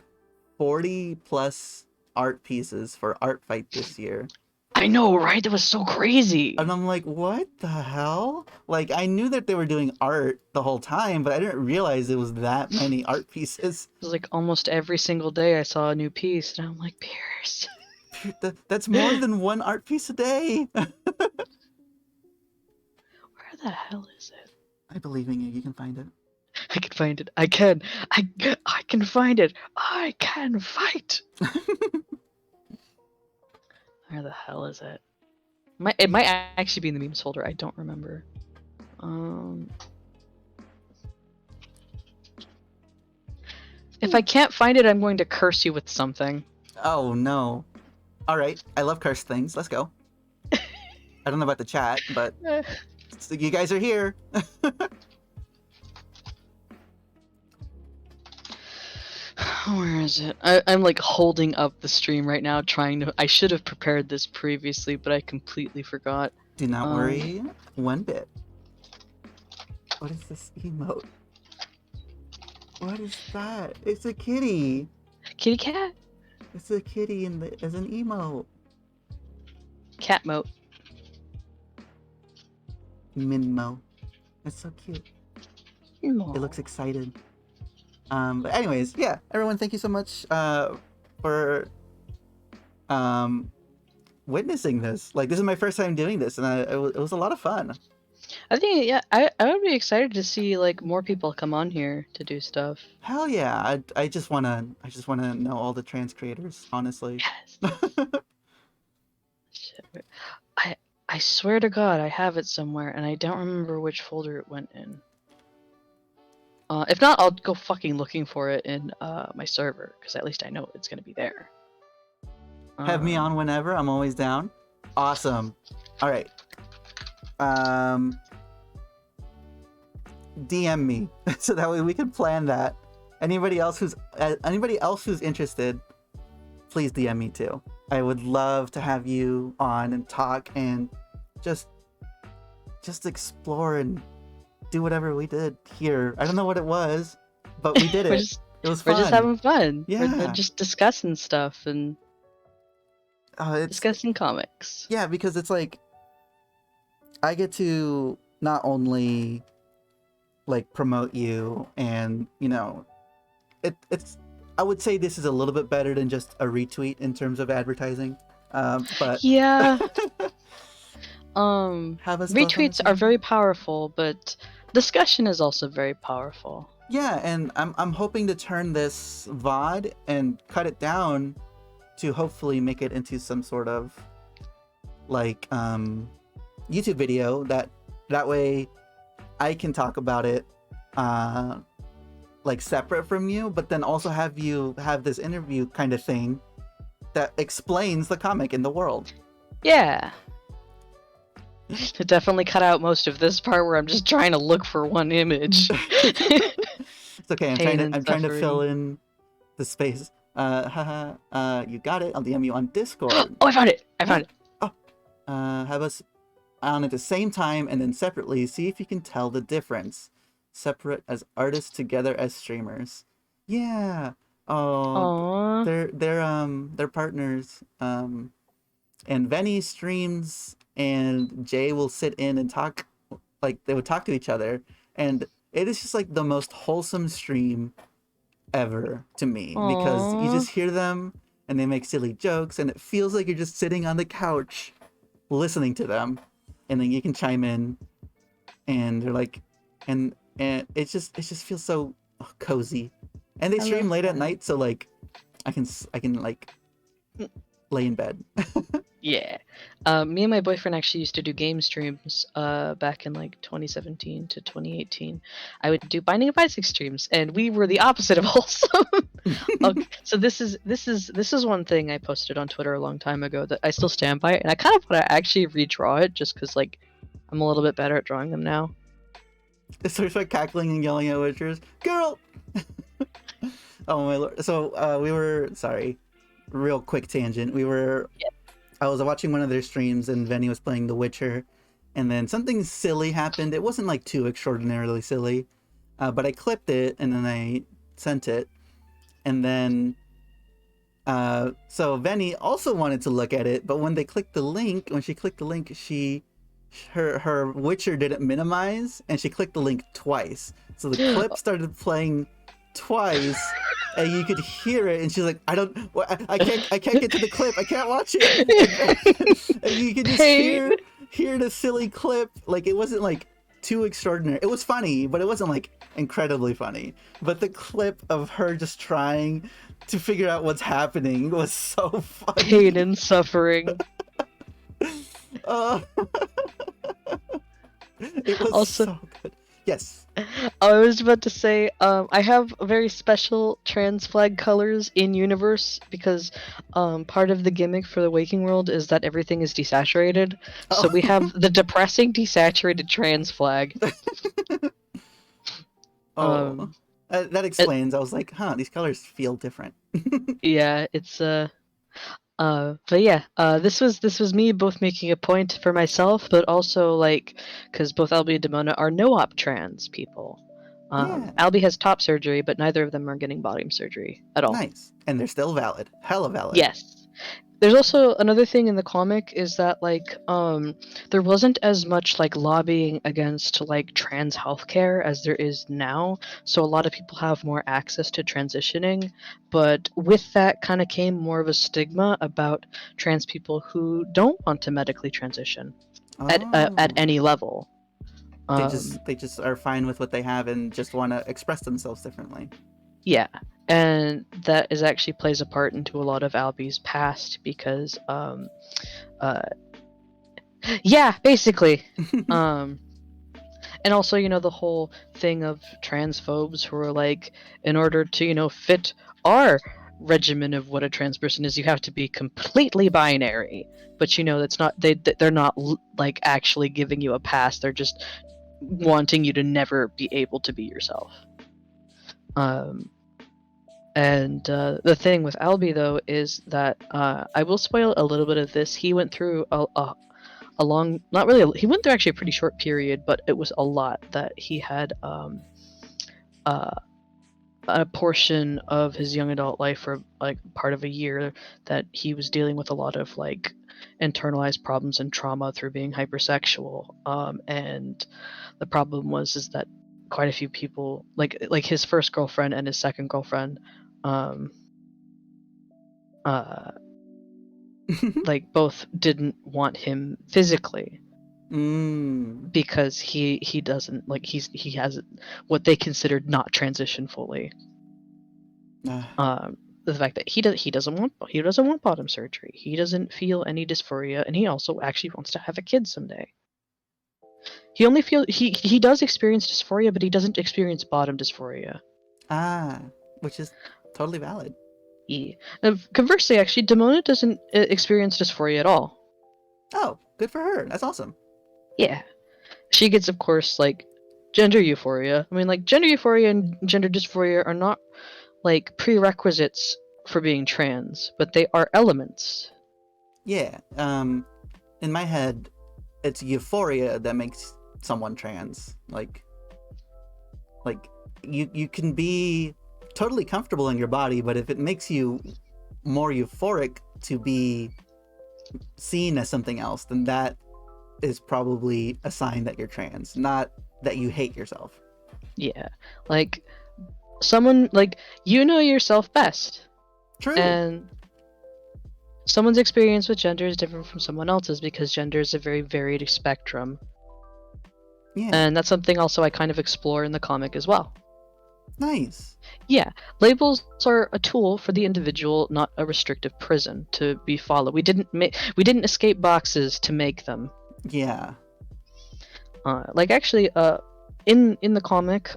40 plus art pieces for Art Fight this year. I know, right? That was so crazy. And I'm like, what the hell? Like, I knew that they were doing art the whole time, but I didn't realize it was that many art pieces. It was like almost every single day I saw a new piece, and I'm like, Pierce. That's more than one art piece a day. Where the hell is it? I believe in you. You can find it. I can find it. I can find it. I can fight. Where the hell is it? It might actually be in the memes folder. I don't remember. If I can't find it, I'm going to curse you with something. Oh no! All right, I love cursed things. Let's go. I don't know about the chat, but you guys are here. Where is it? I'm like holding up the stream right now, trying to. I should have prepared this previously, but I completely forgot. Do not worry one bit. What is this emote? What is that? It's a kitty. Kitty cat? It's a kitty as an emote. Cat moat. Minmo. That's so cute. Aww. It looks excited. But anyways, yeah, everyone, thank you so much for witnessing this. Like, this is my first time doing this, and it was a lot of fun. I think, yeah, I would be excited to see like more people come on here to do stuff. Hell yeah! I just wanna know all the trans creators, honestly. Yes. Shit. I swear to God, I have it somewhere, and I don't remember which folder it went in. If not, I'll go fucking looking for it in my server, because at least I know it's gonna be there. Have me on whenever. I'm always down. Awesome. All right. DM me so that way we can plan that. Anybody else who's interested, please DM me too. I would love to have you on and talk and just explore and do whatever we did here. I don't know what it was, but we did it. It was fun. We're just having fun. Yeah. We're just discussing stuff and discussing comics. Yeah, because it's like I get to not only like promote you and, you know, it's I would say this is a little bit better than just a retweet in terms of advertising. But yeah. have us both on the Retweets are same. very powerful, but discussion is also very powerful. Yeah, and I'm hoping to turn this VOD and cut it down to hopefully make it into some sort of like YouTube video that way I can talk about it like separate from you, but then also have you have this interview kind of thing that explains the comic in the world. Yeah. To definitely cut out most of this part where I'm just trying to look for one image. It's okay. Pain and I'm trying to fill suffering. in the space. You got it. I'll DM you on Discord. Oh, I found it! I found What? it! Oh, have us on at the same time and then separately. See if you can tell the difference. Separate as artists, together as streamers. Yeah. Oh, Aww. they're partners. And Venny streams, and Jay will sit in and talk. Like they would talk to each other, and it is just like the most wholesome stream ever to me because you Aww. just hear them and they make silly jokes, and it feels like you're just sitting on the couch listening to them, and then you can chime in, and they're like, and it just feels so cozy, and they I stream love late at that. night, so like I can like lay in bed. Yeah. Me and my boyfriend actually used to do game streams back in like 2017 to 2018. I would do Binding of Isaac streams, and we were the opposite of wholesome. Okay, so this is one thing I posted on Twitter a long time ago that I still stand by, and I kind of want to actually redraw it just because like I'm a little bit better at drawing them now. So we start cackling and yelling at witchers, girl. Oh my lord! So we were sorry, real quick tangent. I was watching one of their streams and Venny was playing The Witcher, and then something silly happened. It wasn't like too extraordinarily silly, but I clipped it and then I sent it, and then so Venny also wanted to look at it, but when she clicked the link, her Witcher didn't minimize, and she clicked the link twice, so the clip started playing twice. And you could hear it, and she's like, I can't get to the clip. I can't watch it." And you could just hear the silly clip. Like it wasn't like too extraordinary. It was funny, but it wasn't like incredibly funny. But the clip of her just trying to figure out what's happening was so funny. Pain and suffering. It was Also, so good. Yes. I was about to say, I have very special trans flag colors in universe because part of the gimmick for the Waking World is that everything is desaturated. So we have the depressing desaturated trans flag. That explains. I was like, huh, these colors feel different. Yeah, it's but yeah, this was me both making a point for myself, but also like because both Albie and Demona are no-op trans people. Yeah. Albie has top surgery, but neither of them are getting bottom surgery at all. Nice. And they're still valid. Hella valid. Yes. There's also another thing in the comic is that like there wasn't as much like lobbying against like trans healthcare as there is now, so a lot of people have more access to transitioning, but with that kind of came more of a stigma about trans people who don't want to medically transition at any level. They just are fine with what they have and just want to express themselves differently. Yeah, and that is actually plays a part into a lot of Albie's past because yeah, basically. And also, you know, the whole thing of transphobes who are like, in order to, you know, fit our regimen of what a trans person is, you have to be completely binary. But you know, that's not they're not like actually giving you a pass. They're just wanting you to never be able to be yourself. And the thing with Albie though is that I will spoil a little bit of this. He went through a long, not really. He went through actually a pretty short period, but it was a lot that he had a portion of his young adult life for like part of a year that he was dealing with a lot of like internalized problems and trauma through being hypersexual. And the problem was is that quite a few people like his first girlfriend and his second girlfriend like both didn't want him physically. because he doesn't like he has what they considered not transition fully. The fact that he doesn't want bottom surgery. He doesn't feel any dysphoria, and he also actually wants to have a kid someday. He does experience dysphoria, but he doesn't experience bottom dysphoria. Which is totally valid. Conversely, actually, Demona doesn't experience dysphoria at all. Oh, good for her. That's awesome. Yeah. She gets, of course, like, gender euphoria. I mean, like, gender euphoria and gender dysphoria are not, like, prerequisites for being trans, but they are elements. Yeah. In my head, it's euphoria that makes someone trans. Like you can be totally comfortable in your body, but if it makes you more euphoric to be seen as something else, then that is probably a sign that you're trans, not that you hate yourself. Yeah. Like, someone, like, you know yourself best. True. And someone's experience with gender is different from someone else's because gender is a very varied spectrum. Yeah. And that's something also I kind of explore in the comic as well. Nice. Yeah, labels are a tool for the individual, not a restrictive prison to be followed. We didn't escape boxes to make them. Yeah. Like actually, in the comic,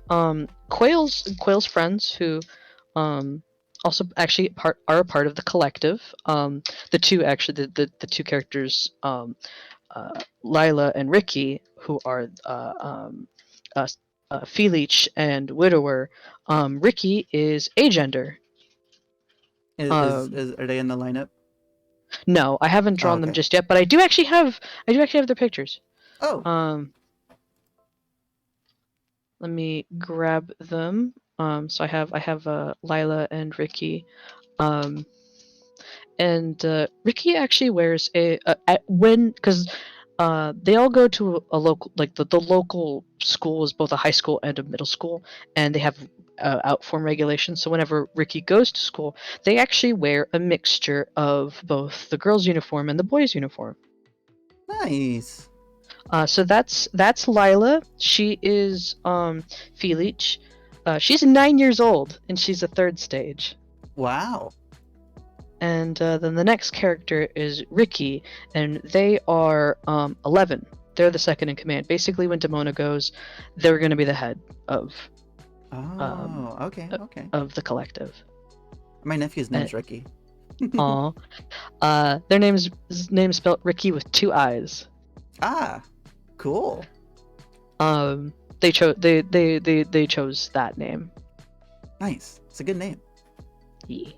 Quail's friends who, also actually are a part of the collective. The two characters, Lila and Ricky, who are uh, Felix and Widower. Ricky is agender. Are they in the lineup? No, I haven't drawn them just yet, but I do actually have their pictures. Oh. Let me grab them. So I have Lila and Ricky. And Ricky actually wears because they all go to a local, like the local school is both a high school and a middle school, and they have outform regulations. So whenever Ricky goes to school, they actually wear a mixture of both the girls' uniform and the boys' uniform. Nice. So that's Lila. She is Felix. She's 9 years old, and she's a third stage. Wow. And then the next character is Ricky, and they are 11. They're the second in command. Basically, when Demona goes, they're going to be the head of okay. of the collective. My nephew's name's Ricky. Aw. Their name's spelled Ricky with 2 eyes. Cool. They chose that name. Nice. It's a good name. Yeah.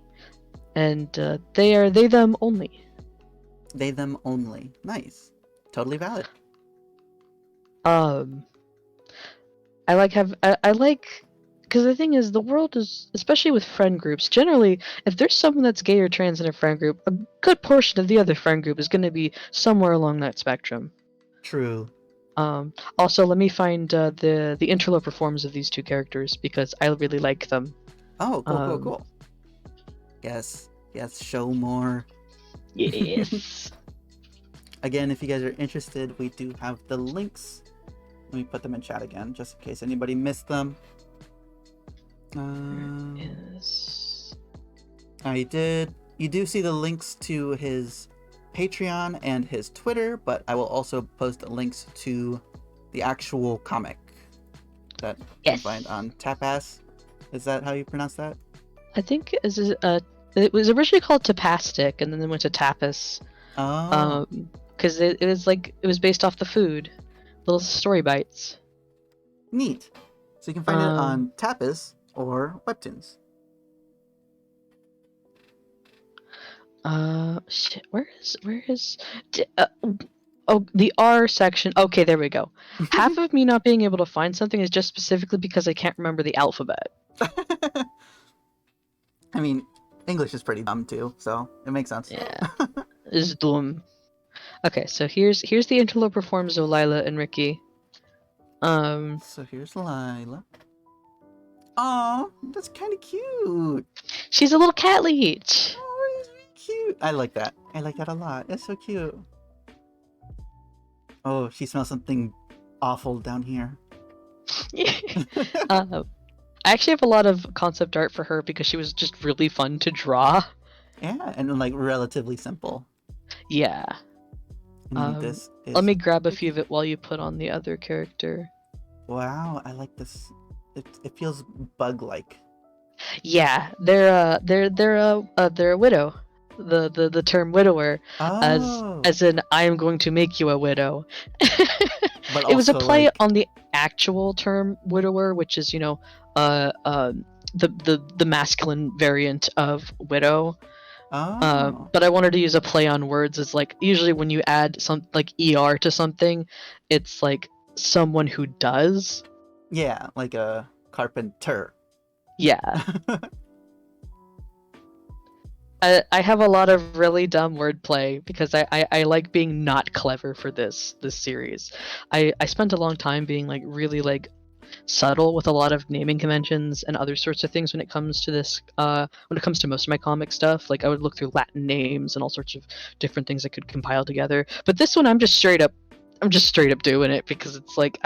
And they them only. They them only. Nice. Totally valid. I like because the thing is, the world is, especially with friend groups, generally if there's someone that's gay or trans in a friend group, a good portion of the other friend group is going to be somewhere along that spectrum. True. Also, let me find the interloper forms of these two characters because I really like them. Oh, cool. Yes, show more. Yes. Again, if you guys are interested, we do have the links. Let me put them in chat again, just in case anybody missed them. Yes. You do see the links to his Patreon and his Twitter, but I will also post links to the actual comic that you can find on Tapas. Is that how you pronounce that? I think it was originally called Tapastic, and then they went to Tapas. Oh. Because it was based off the food, little story bites. Neat. So you can find it on Tapas or Webtoons. Shit. Where is? The R section. Okay, there we go. Half of me not being able to find something is just specifically because I can't remember the alphabet. I mean, English is pretty dumb too, so it makes sense. Yeah, it's dumb. Okay, so here's the interloper forms of Lila and Ricky. So here's Lila. Oh, that's kind of cute. She's a little cat leech. Oh, it's really cute. I like that. I like that a lot. That's so cute. Oh, she smells something awful down here. I actually have a lot of concept art for her because she was just really fun to draw. Yeah, and like relatively simple. Yeah. And this Let is me grab a few of Vicky. it while you put on the other character. Wow, I like this. It feels bug-like. Yeah, they're a widow. The term widower, Oh, as in I am going to make you a widow. but It was a also play like on the actual term widower, which is uh, uh the masculine variant of widow. oh But I wanted to use a play on words. As like usually when you add some like er to something, it's like someone who does. yeah, like a carpenter. Yeah. I have a lot of really dumb wordplay because I like being not clever for this series. I spent a long time being like really like subtle with a lot of naming conventions and other sorts of things when it comes to this when it comes to most of my comic stuff. Like I would look through Latin names and all sorts of different things I could compile together. But this one I'm just straight up doing it because it's like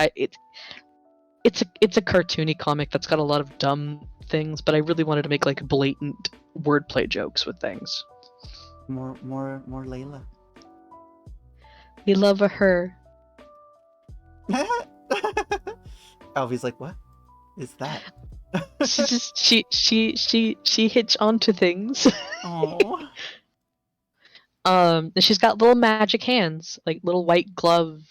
it's a cartoony comic that's got a lot of dumb things, but I really wanted to make like blatant wordplay jokes with things. More Layla. We love her. Alvy's like, what is that? She just she hitch onto things. Oh, And she's got little magic hands, like little white glove,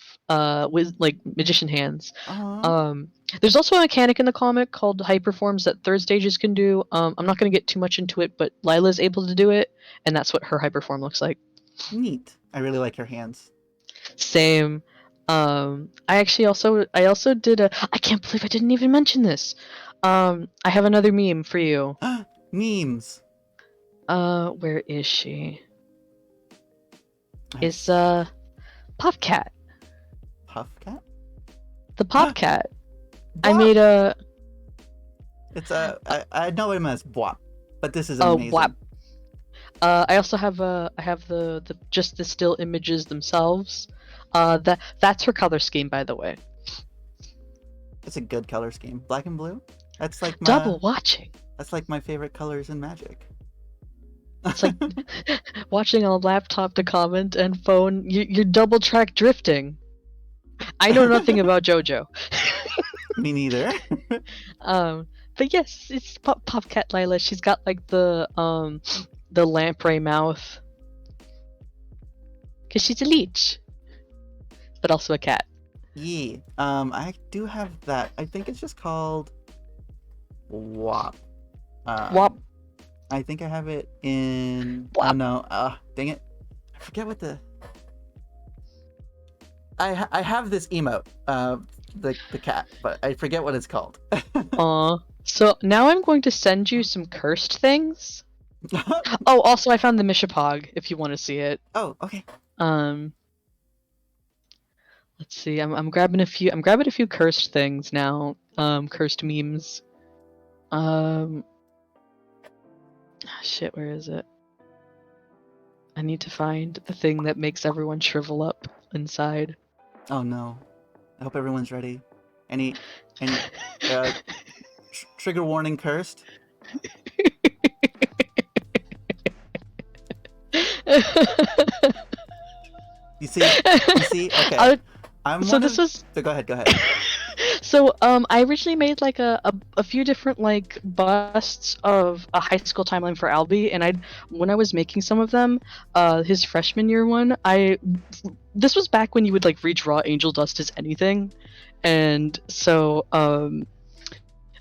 with like magician hands. oh, Um, there's also a mechanic in the comic called hyperforms that third stages can do. I'm not gonna get too much into it, but Lila's able to do it, and that's what her hyperform looks like. neat. I really like her hands. Same. I also did a. I can't believe I didn't even mention this. I have another meme for you. Memes. Where is she? I Is Popcat. Puffcat? The Popcat. I Bwop! made a It's I know him as Bwop, but this is oh amazing. WAP. I also have I have the just the still images themselves. That's her color scheme, by the way. It's a good color scheme. Black and blue? That's like Double watching. that's like my favorite colors in Magic. It's like watching on a laptop to comment and phone. You're double track drifting. I know nothing about JoJo. Me neither. But yes, it's Popcat Lila. She's got like the lamprey mouth, cause she's a leech, but also a cat. Yeah. I do have that. I think it's just called WAP. Wop. I think I have it in. Oh WAP. no! Dang it! I forget what the. I have this emote, the cat, but I forget what it's called. So now I'm going to send you some cursed things. Oh, also I found the Mishapog if you want to see it. Oh, okay. Let's see. I'm grabbing a few. I'm grabbing a few cursed things now. Cursed memes. Shit. Where is it? I need to find the thing that makes everyone shrivel up inside. Oh no! I hope everyone's ready. Any trigger warning cursed. You see? Okay. I'm So one this of. was So go ahead. so I originally made like a few different like busts of a high school timeline for Albie, and when I was making some of them, his freshman year one, this was back when you would like redraw Angel Dust as anything, and so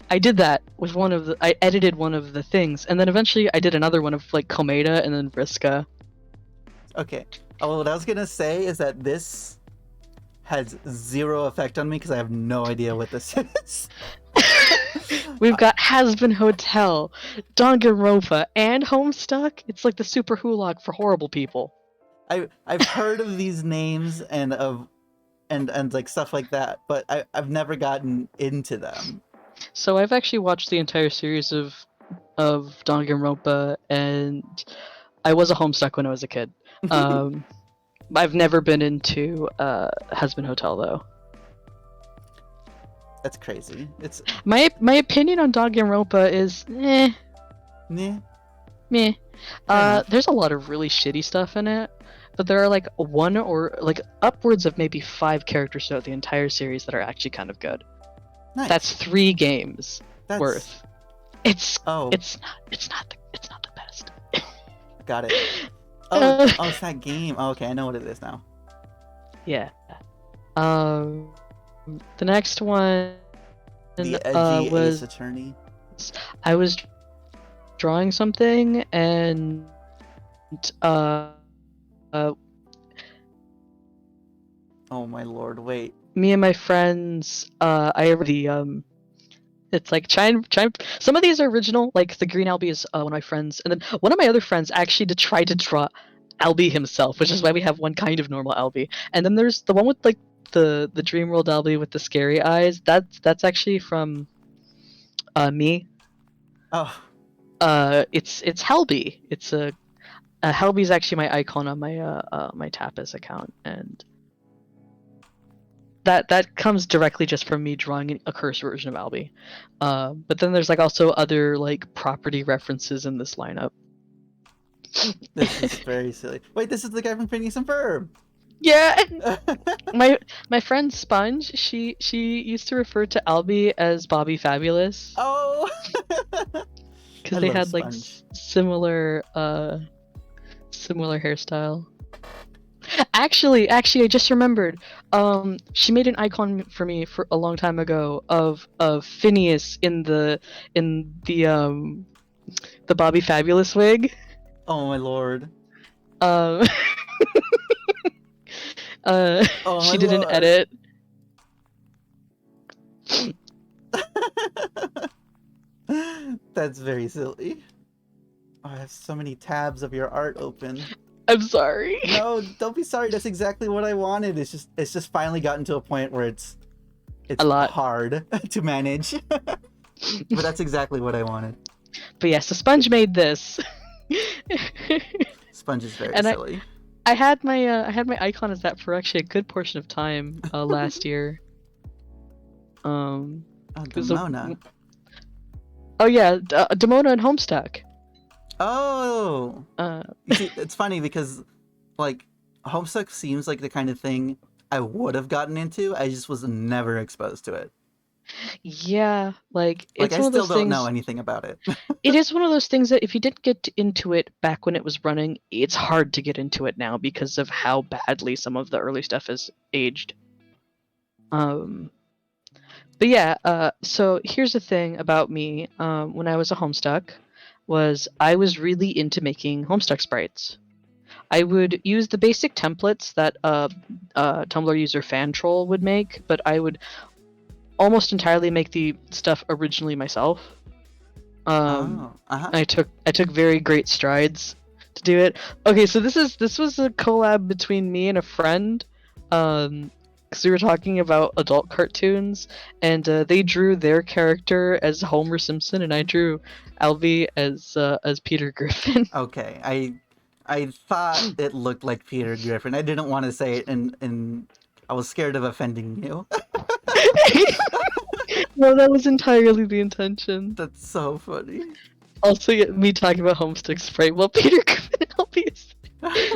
I did that with I edited one of the things, and then eventually I did another one of like Komeda and then Vriska. Okay. Oh, what I was gonna say is that this has zero effect on me because I have no idea what this is. We've got Hasbin Hotel, Danganronpa, and Homestuck. It's like the super hulag for horrible people. I've heard of these names and like stuff like that, but I've never gotten into them. So I've actually watched the entire series of Danganronpa, and I was a Homestuck when I was a kid. I've never been into Husband Hotel though. That's crazy. It's My opinion on Danganronpa is meh. meh. Fair enough. There's a lot of really shitty stuff in it, but there are like one or like upwards of maybe 5 characters throughout the entire series that are actually kind of good. Nice. That's 3 games That's worth. It's oh, it's not the best. got it. Oh, it's that game. Oh, okay, I know what it is now. Yeah. The next one The edgy was Ace Attorney. I was drawing something and uh Oh my lord! Wait. me and my friends it's like trying some of these are original, like the green Albie is one of my friends, and then one of my other friends actually tried to draw Albie himself, which is why we have one kind of normal Albie, and then there's the one with like the Dreamworld Albie with the scary eyes. That's actually from me. Oh. It's Helby. It's a Helby's actually my icon on my Tapas account, and that comes directly just from me drawing a cursor version of Albie. But then there's like also other like property references in this lineup. This is very silly. Wait, this is the guy from Phineas and Ferb. Yeah. My friend Sponge, she used to refer to Albie as Bobby Fabulous. Oh. Because I they love had like Sponge. similar hairstyle. Actually, I just remembered. She made an icon for me for a long time ago of Phineas in the Bobby Fabulous wig. Oh my lord. Um, Oh my she did an lord. edit. That's very silly. Oh, I have so many tabs of your art open. I'm sorry. No, don't be sorry. That's exactly what I wanted. It's just finally gotten to a point where it's A lot. hard to manage. But that's exactly what I wanted. But yes, the Sponge made this. Sponge is very and silly. I had my icon as that for actually a good portion of time last year. Oh, Demona. Oh yeah, Demona and Homestuck. Oh. You see, it's funny because, like, Homestuck seems like the kind of thing I would have gotten into. I just was never exposed to it. Yeah, like it's I one of still those don't things. know anything about it. It is one of those things that if you didn't get into it back when it was running, it's hard to get into it now because of how badly some of the early stuff is aged. But yeah, so here's the thing about me. When I was a Homestuck, was I was really into making Homestuck sprites. I would use the basic templates that Tumblr user Fantroll would make, but I would almost entirely make the stuff originally myself. I took very great strides to do it. Okay, so this was a collab between me and a friend. Because we were talking about adult cartoons, and they drew their character as Homer Simpson, and I drew Albie as Peter Griffin. Okay, I thought it looked like Peter Griffin. I didn't want to say it, and I was scared of offending you. No, that was entirely the intention. That's so funny. Also, me talking about Homestuck Sprite. Well, Peter Griffin and Albie is...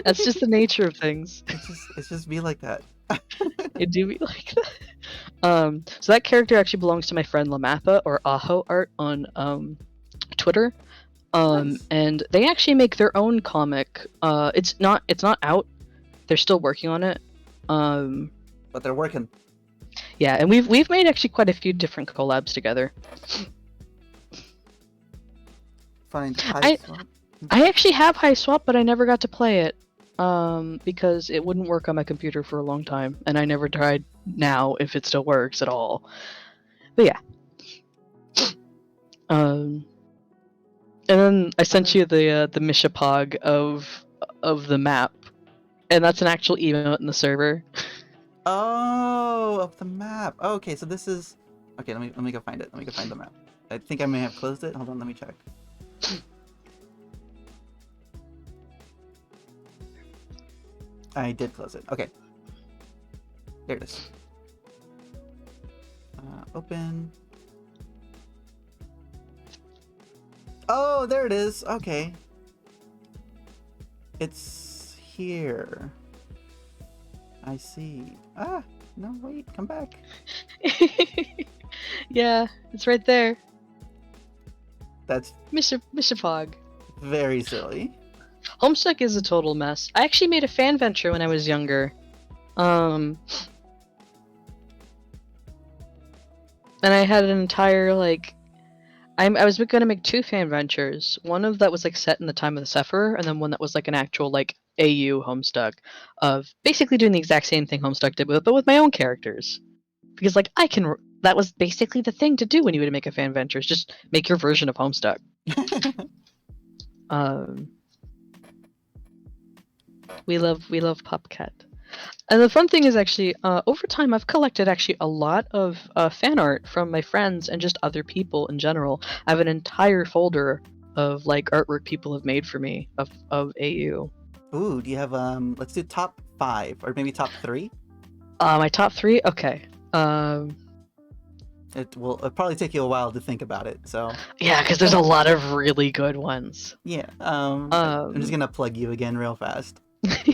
That's just the nature of things. It's just be like that. It do be like that. So that character actually belongs to my friend Lamatha, or Aho Art on Twitter. Nice. And they actually make their own comic. It's not out. They're still working on it. But they're working. Yeah, and we've made actually quite a few different collabs together. Find I actually have High Swap, but I never got to play it. Because it wouldn't work on my computer for a long time, and I never tried now if it still works at all. But yeah. And then I sent you the Mishapog of the map, and that's an actual emote in the server. Oh, of the map. Okay, so this is. Okay, let me go find it. Let me go find the map. I think I may have closed it. Hold on, let me check. I did close it. Okay. There it is. Open. Oh, there it is. Okay. It's here. I see. Ah, no, wait, come back. Yeah, it's right there. That's Mr. Pog. very silly. Homestuck is a total mess. I actually made a fan venture when I was younger. And I had an entire, like... I was gonna make 2 fan ventures. One of that was, like, set in the time of the Sephiroth, and then one that was, like, an actual, like, AU Homestuck. Of basically doing the exact same thing Homestuck did, but with my own characters. Because, like, that was basically the thing to do when you would make a fan venture, is just make your version of Homestuck. We love Popcat. And the fun thing is actually, over time I've collected actually a lot of fan art from my friends and just other people in general. I have an entire folder of like artwork people have made for me of AU. Ooh, do you have let's do top 5 or maybe top 3? My top 3? Okay. It'll probably take you a while to think about it, so. Yeah, because there's a lot of really good ones. Yeah. I'm just gonna plug you again real fast.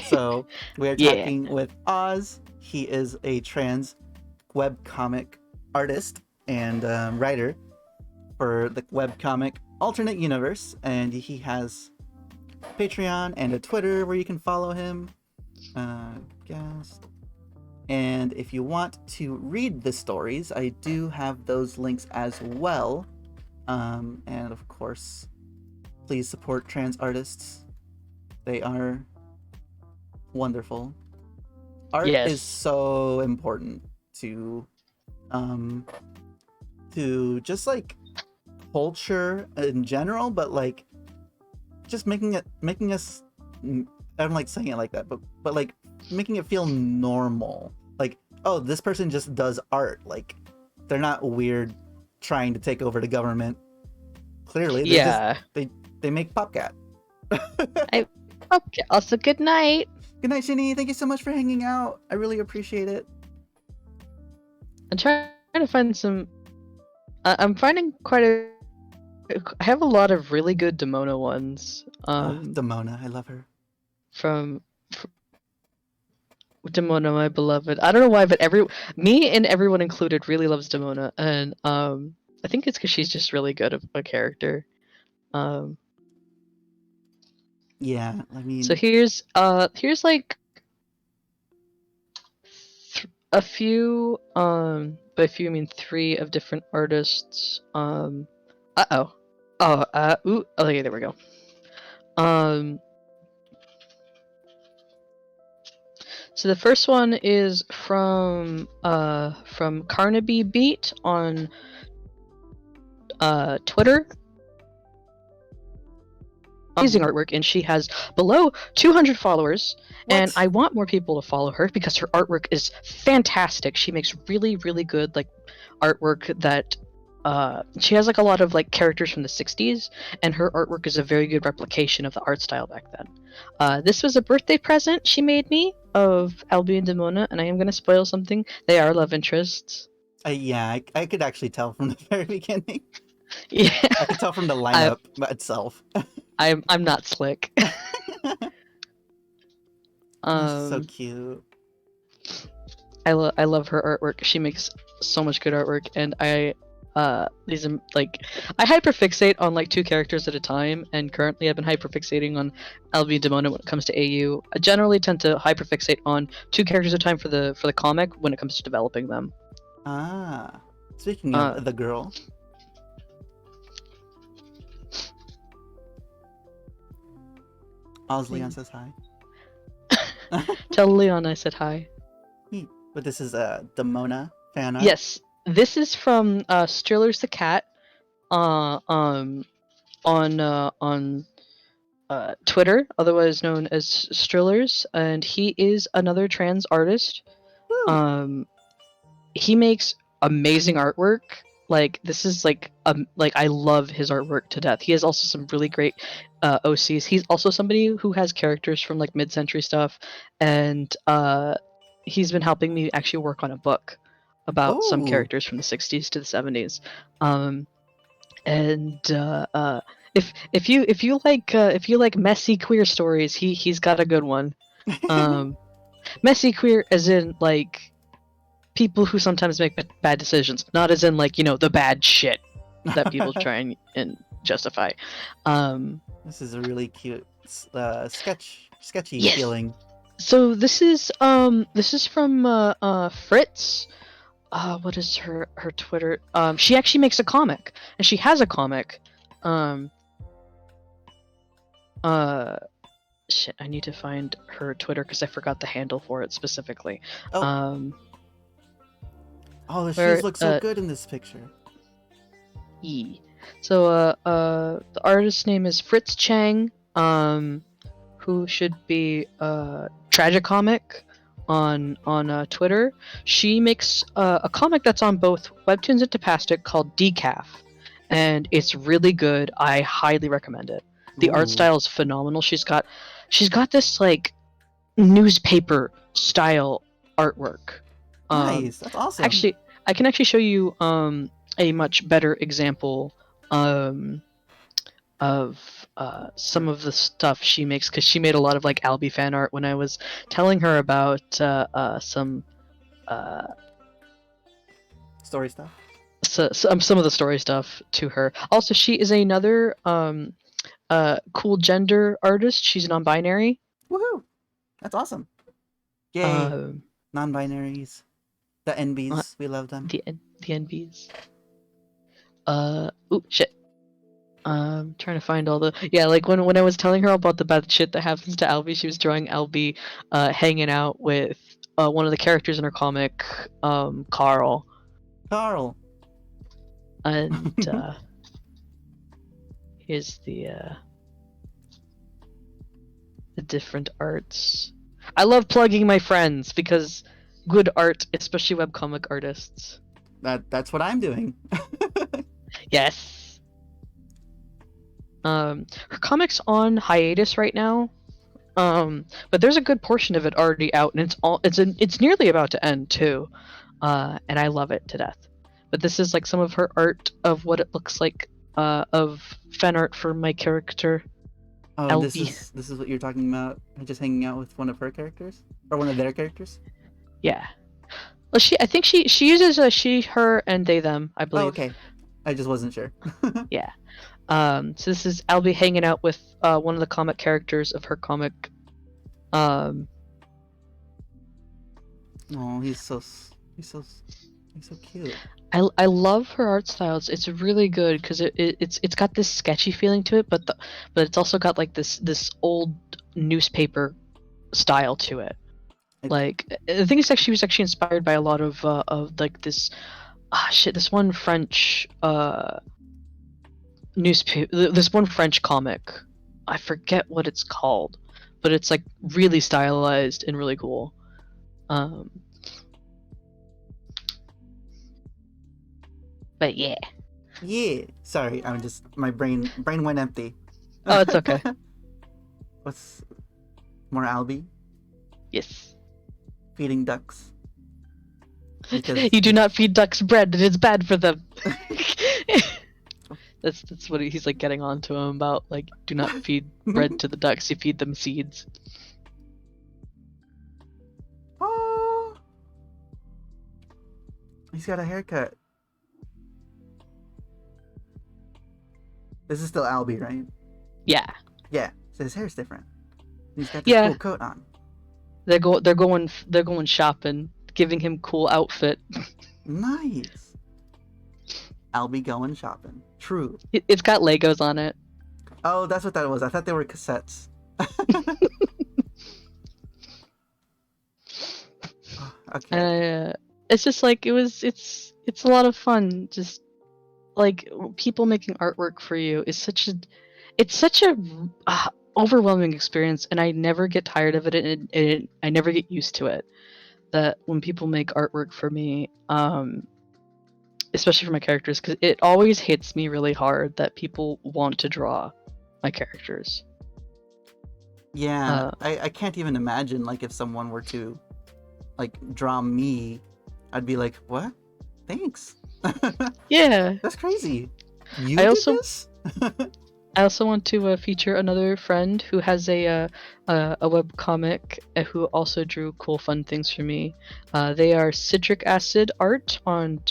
So we are Yeah. talking with Oz. He is a trans webcomic artist and writer for the webcomic AlternateYounivers, and he has Patreon and a Twitter where you can follow him. Guest. And if you want to read the stories, I do have those links as well. And of course, please support trans artists. They are wonderful. Art is so important to just like culture in general, but like just making us, I don't like saying it like that, but like making it feel normal. Like, oh, this person just does art. Like, they're not weird trying to take over the government. Clearly, they make Popcat. Okay. Also, good night. Good night, Shinny. Thank you so much for hanging out. I really appreciate it. I'm trying to find some. I'm finding I have a lot of really good Demona ones. Demona, I love her. From Demona, my beloved. I don't know why, but me and everyone included really loves Demona, and I think it's because she's just really good of a character. Yeah, I mean. So here's like a few, by a few I mean 3 of different artists. Ooh, okay, there we go. So the first one is from Carnaby Beat on Twitter. Amazing artwork, and she has below 200 followers. What? And I want more people to follow her because her artwork is fantastic. She makes really, really good like artwork that she has like a lot of like characters from the 60s, and her artwork is a very good replication of the art style back then. This was a birthday present she made me of Albie and Demona, and I am going to spoil something. They are love interests. Yeah, I could actually tell from the very beginning. Yeah, I could tell from the lineup itself. I'm not slick. So cute. I love her artwork. She makes so much good artwork, and I hyperfixate on like 2 characters at a time, and currently I've been hyperfixating on Albie and Demona when it comes to AU. I generally tend to hyperfixate on 2 characters at a time for the comic when it comes to developing them. Ah, speaking of the girl. Oz Leon says hi. Tell Leon I said hi. But this is Demona fan art? Yes, this is from Strillers the Cat on Twitter, otherwise known as Strillers, and he is another trans artist. He makes amazing artwork. Like this is like I love his artwork to death. He has also some really great OCs. He's also somebody who has characters from like mid-century stuff, and he's been helping me actually work on a book about some Oh, characters from the 60s to the 70s. And if you like messy queer stories, he's got a good one. Um, Messy queer as in like people who sometimes make bad decisions, not as in like the bad shit that people try and justify. Um, this is a really cute sketchy yes. feeling. So this is from Fritz. What is her Twitter? She actually makes a comic, and she has a comic. Um, uh, Shit, I need to find her Twitter because I forgot the handle for it specifically. Oh, Um, oh, the shoes where look so good in this picture. E. So the artist's name is Fritz Chang. Who should be Tragicomic on Twitter. She makes a comic that's on both Webtoons and Tapastic called Decaf, and it's really good. I highly recommend it. The art Ooh, style is phenomenal. She's got this like newspaper style artwork. Um, nice. That's awesome. Actually, I can actually show you a much better example of some of the stuff she makes, because she made a lot of like Albie fan art when I was telling her about some uh, Story stuff. some of the story stuff to her. Also, she is another cool gender artist. She's non-binary. Woohoo! That's awesome. Yay, Um, non-binaries. The uh, NBs, we love them. the NBs. Oh shit. Trying to find all the like when I was telling her about the bad shit that happens to Albie, she was drawing Albie hanging out with one of the characters in her comic, Carl, Carl. and here's the different arts. I love plugging my friends because good art, especially webcomic artists. That's what I'm doing. Yes. Her comic's on hiatus right now. But there's a good portion of it already out, and it's nearly about to end too. And I love it to death. But this is like some of her art of what it looks like of fan art for my character, Oh, LB. this is what you're talking about? Just hanging out with one of her characters? Or one of their characters? Yeah. Well, I think she uses a she, her, and they, them, I Oh, believe. okay. I just wasn't sure. Yeah. So this is Albie hanging out with one of the comic characters of her comic. Um, Oh, he's so cute. I love her art styles. It's really good because it's got this sketchy feeling to it, but it's also got like this old newspaper style to it. Like the thing is, she was actually inspired by a lot of like this this one French newspaper, this one French comic. I forget what it's called, but it's like really stylized and really cool. But yeah. Yeah. Sorry, I'm just my brain went empty. Oh, it's okay. What's more Albie? Yes. Feeding ducks. Because You do not feed ducks bread, and it's bad for them. That's what he's like getting on to him about. Like, do not feed bread to the ducks. You feed them seeds. Oh, he's got a haircut. This is still Albie, right? Yeah. Yeah. So his hair's different. He's got this Yeah. cool coat on. They're going shopping, giving him cool outfit. Nice. Albie going shopping. True. It's got Legos on it. Oh, that's what that was. I thought they were cassettes. Okay. It's just like it's a lot of fun. Just like people making artwork for you is such a overwhelming experience, and I never get tired of it, and I never get used to it. That when people make artwork for me, especially for my characters, because it always hits me really hard that people want to draw my characters. Yeah, I can't even imagine like if someone were to like draw me, I'd be like, what? Thanks. Yeah. That's crazy. You I did also this? I also want to feature another friend who has a web comic who also drew cool, fun things for me. They are Citric Acid Art on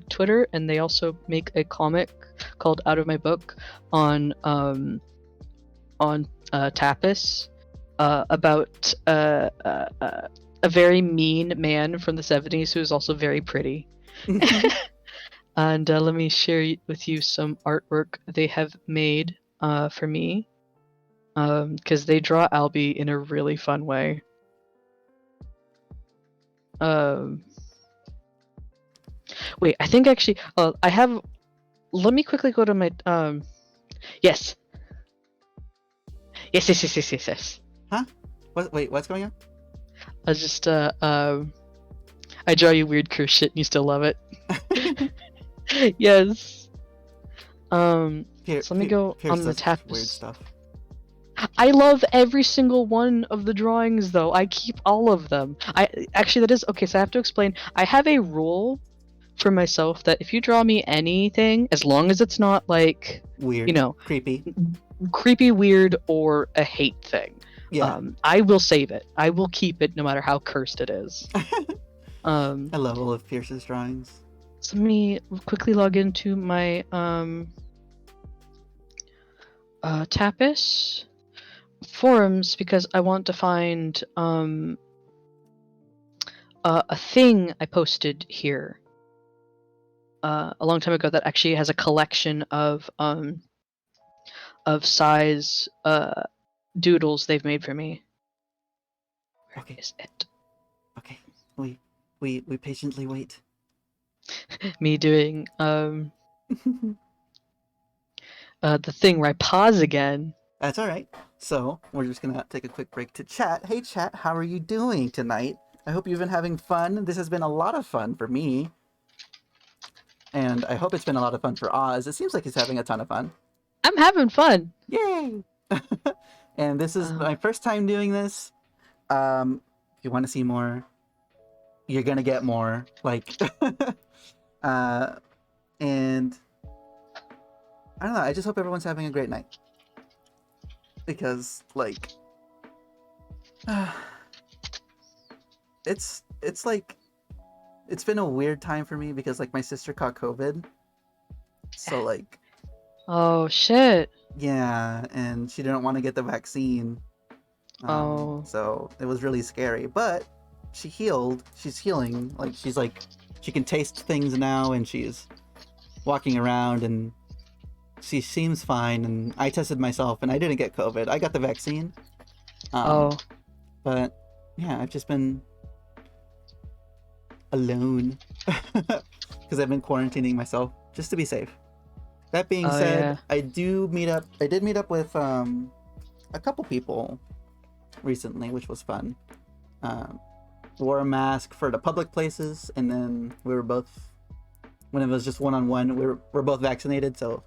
Twitter, and they also make a comic called Out of My Book on Tapis about a very mean man from the 70s who is also very pretty. And let me share with you some artwork they have made for me, because they draw Albie in a really fun way. Wait, I think actually, I have. Let me quickly go to my. Yes. Yes. Huh? What? Wait, what's going on? I was just I draw you weird curse shit and you still love it. Yes. So let me go Pierce on the does Tapis. weird stuff. I love every single one of the drawings, though. I keep all of them. That is okay. So I have to explain. I have a rule for myself that if you draw me anything, as long as it's not like Weird. Creepy. creepy, weird, or a hate thing, Yeah. I will save it. I will keep it no matter how cursed it is. I love all of Pierce's drawings. So let me quickly log into my Tapis forums because I want to find a thing I posted here a long time ago that actually has a collection of size doodles they've made for me. Where is it? Okay. We patiently wait. Me doing the thing where I pause again. That's all right. So we're just gonna take a quick break to chat. Hey, chat, how are you doing tonight? I hope you've been having fun. This has been a lot of fun for me, and I hope it's been a lot of fun for Oz. It seems like he's having a ton of fun. I'm having fun. Yay! And this is my first time doing this. If you want to see more, you're gonna get more. Like, and I don't know. I just hope everyone's having a great night because, like, it's like it's been a weird time for me because like my sister caught COVID, so like, Oh shit. yeah, and she didn't want to get the vaccine. So it was really scary, but she healed. She's healing. Like she can taste things now, and she's walking around, and she seems fine. And I tested myself, and I didn't get COVID. I got the vaccine. But yeah, I've just been alone because I've been quarantining myself just to be safe. That being said, yeah. I did meet up with a couple people recently, which was fun. Wore a mask for the public places, and then we were both, when it was just one-on-one, we're both vaccinated, so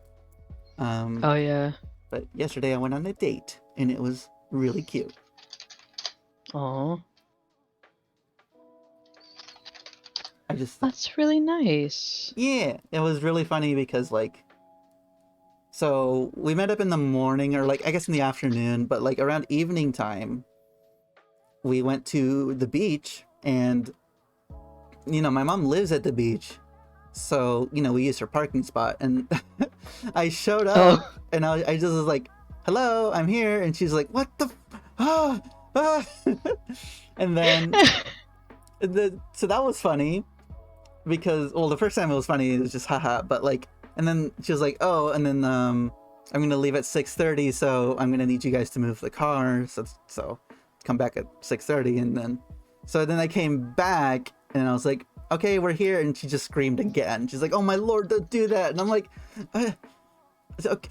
but yesterday I went on a date and it was really cute. That's really nice. Yeah, it was really funny because like, so we met up in the morning, or like I guess in the afternoon, but like around evening time we went to the beach, and you know my mom lives at the beach, so you know we used her parking spot, and I showed up and I just was like, hello, I'm here, and she's like, what the and then so that was funny because, well, the first time it was funny, it was just haha, but like, and then she was like, oh, and then I'm gonna leave at 6:30, so I'm gonna need you guys to move the car, so come back at 6:30, and then I came back and I was like, okay, we're here, and she just screamed again. She's like, oh my lord, don't do that. And I'm like,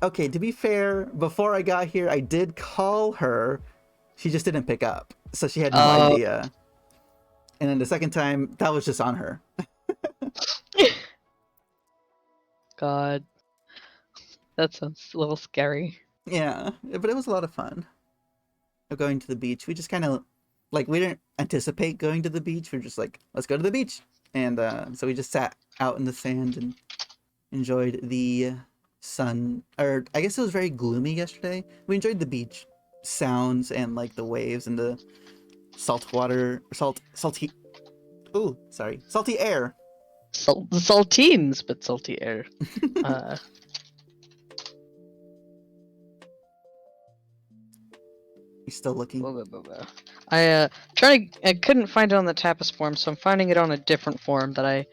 okay, to be fair, before I got here I did call her, she just didn't pick up, so she had no idea. And then the second time, that was just on her. God, that sounds a little scary. Yeah, but it was a lot of fun. Going to the beach. We just kind of like we didn't anticipate going to the beach. We are just like, let's go to the beach, and so we just sat out in the sand and enjoyed the sun. Or I guess it was very gloomy yesterday. We enjoyed the beach sounds and like the waves and the salty. Ooh, sorry, salty air. The saltines, but salty air. He's still looking. I couldn't find it on the Tapas form, so I'm finding it on a different form that I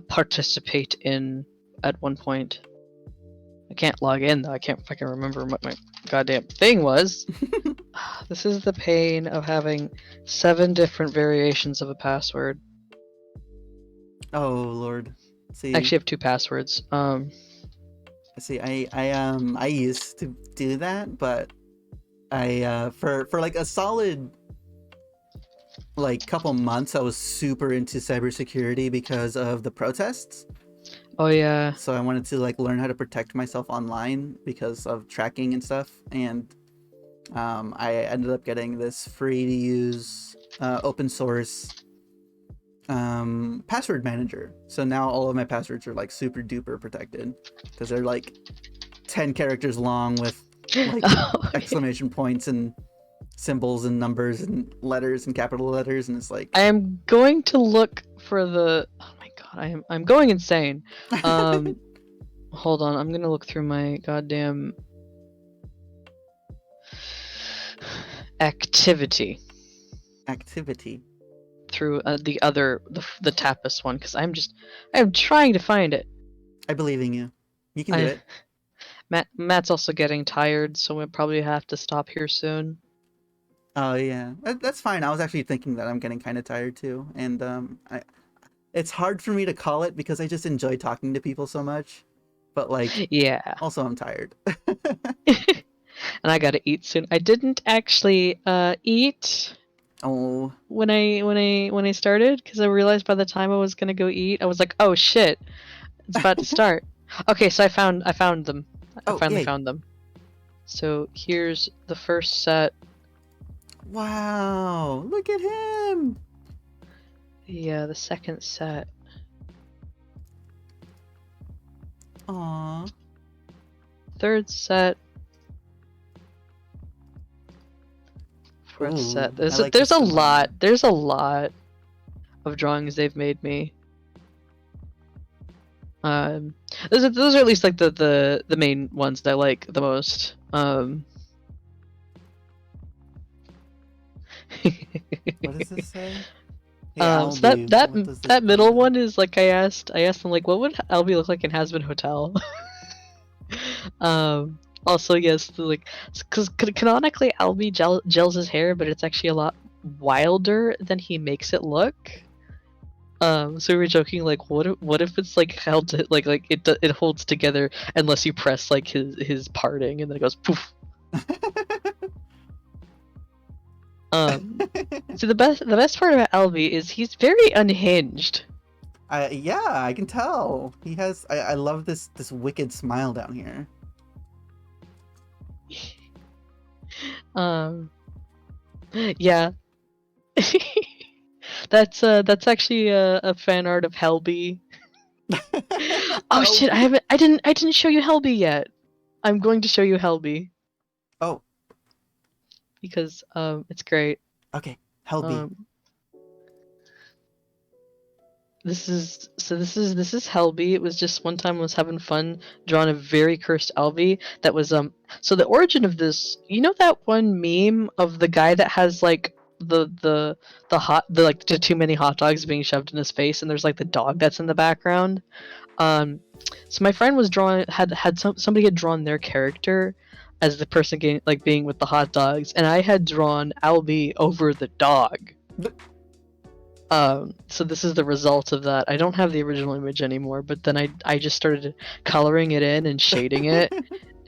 participate in at one point. I can't log in though. I can't fucking remember what my goddamn thing was. This is the pain of having 7 different variations of a password. Oh Lord. See, I actually have 2 passwords. See, I used to do that, but I for like a solid like couple months I was super into cybersecurity because of the protests. Oh yeah. So I wanted to like learn how to protect myself online because of tracking and stuff, and I ended up getting this free to use open source password manager. So now all of my passwords are like super duper protected because they're like 10 characters long with like exclamation points and symbols and numbers and letters and capital letters, and it's like I am going to look for the. Oh my god, I'm going insane. Hold on, I'm gonna look through my goddamn activity through the Tapas one because I'm trying to find it. I believe in you. You can do it. Matt's also getting tired, so we'll probably have to stop here soon. Oh yeah, that's fine. I was actually thinking that I'm getting kind of tired too, and it's hard for me to call it because I just enjoy talking to people so much. But like, yeah. Also, I'm tired. And I gotta eat soon. I didn't actually eat. Oh. When I started, because I realized by the time I was gonna go eat, I was like, oh shit, it's about to start. Okay, so I found them. I finally found them. So here's the first set. Wow, look at him. Yeah, the second set. Aww. Third set. Fourth set. There's a lot. There's a lot of drawings they've made me. Those are at least like the main ones that I like the most. What does this say? So that middle one is like I asked them like what would Albie look like in Hazbin Hotel. Also yes, like because canonically Albie gels his hair, but it's actually a lot wilder than he makes it look. So we were joking like what if it's like held to, like it holds together unless you press like his parting and then it goes poof. So the best part about Albie is he's very unhinged. Yeah, I can tell. He has. I love this wicked smile down here. Yeah. That's actually a fan art of Helby. Oh shit! I didn't show you Helby yet. I'm going to show you Helby. Oh. Because it's great. Okay, Helby. This is Helby. It was just one time I was having fun drawing a very cursed Albie that was so the origin of this, you know that one meme of the guy that has like the too many hot dogs being shoved in his face and there's like the dog that's in the background. So my friend was drawing somebody had drawn their character as the person being with the hot dogs, and I had drawn Albie over the dog. So this is the result of that. I don't have the original image anymore, but then I just started coloring it in and shading it,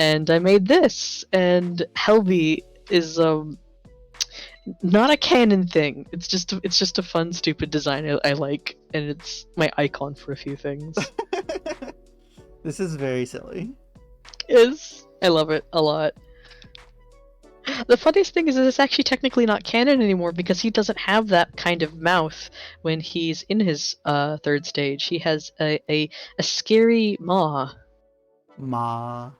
and I made this. And Helby is not a canon thing. It's just a fun, stupid design I like, and it's my icon for a few things. This is very silly. Yes, I love it a lot. The funniest thing is that it's actually technically not canon anymore because he doesn't have that kind of mouth when he's in his third stage. He has a scary maw. Ma.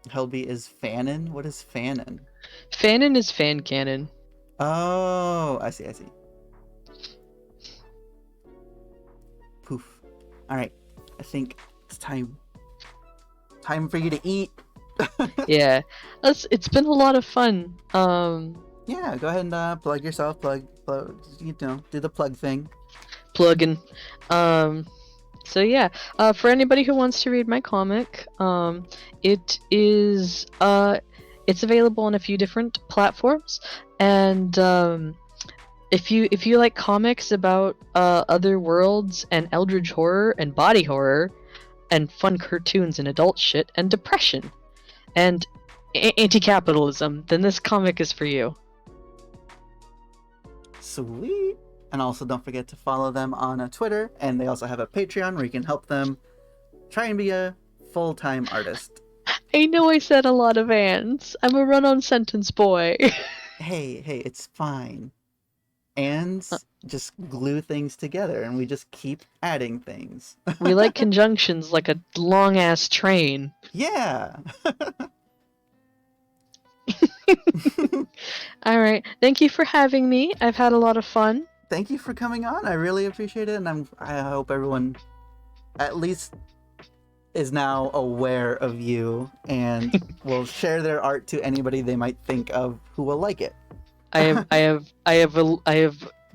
Helby is Fanon? What is Fanon? Fanon is fan canon. Oh, I see, I see. Poof. Alright, I think it's time. Time for you to eat. Yeah, it's been a lot of fun. Yeah, go ahead and plug yourself, plug, do the plug thing. Plugging. So yeah, for anybody who wants to read my comic, it is it's available on a few different platforms, and if you like comics about other worlds and eldritch horror and body horror and fun cartoons and adult shit and depression and anti-capitalism, then this comic is for you. Sweet. And also don't forget to follow them on Twitter, and they also have a Patreon where you can help them try and be a full-time artist. I know I said a lot of ands. I'm a run-on sentence boy. Hey, it's fine. Ands just glue things together, and we just keep adding things. We like conjunctions like a long-ass train. Yeah! Alright, thank you for having me. I've had a lot of fun. Thank you for coming on. I really appreciate it, and I hope everyone at least is now aware of you and will share their art to anybody they might think of who will like it. I have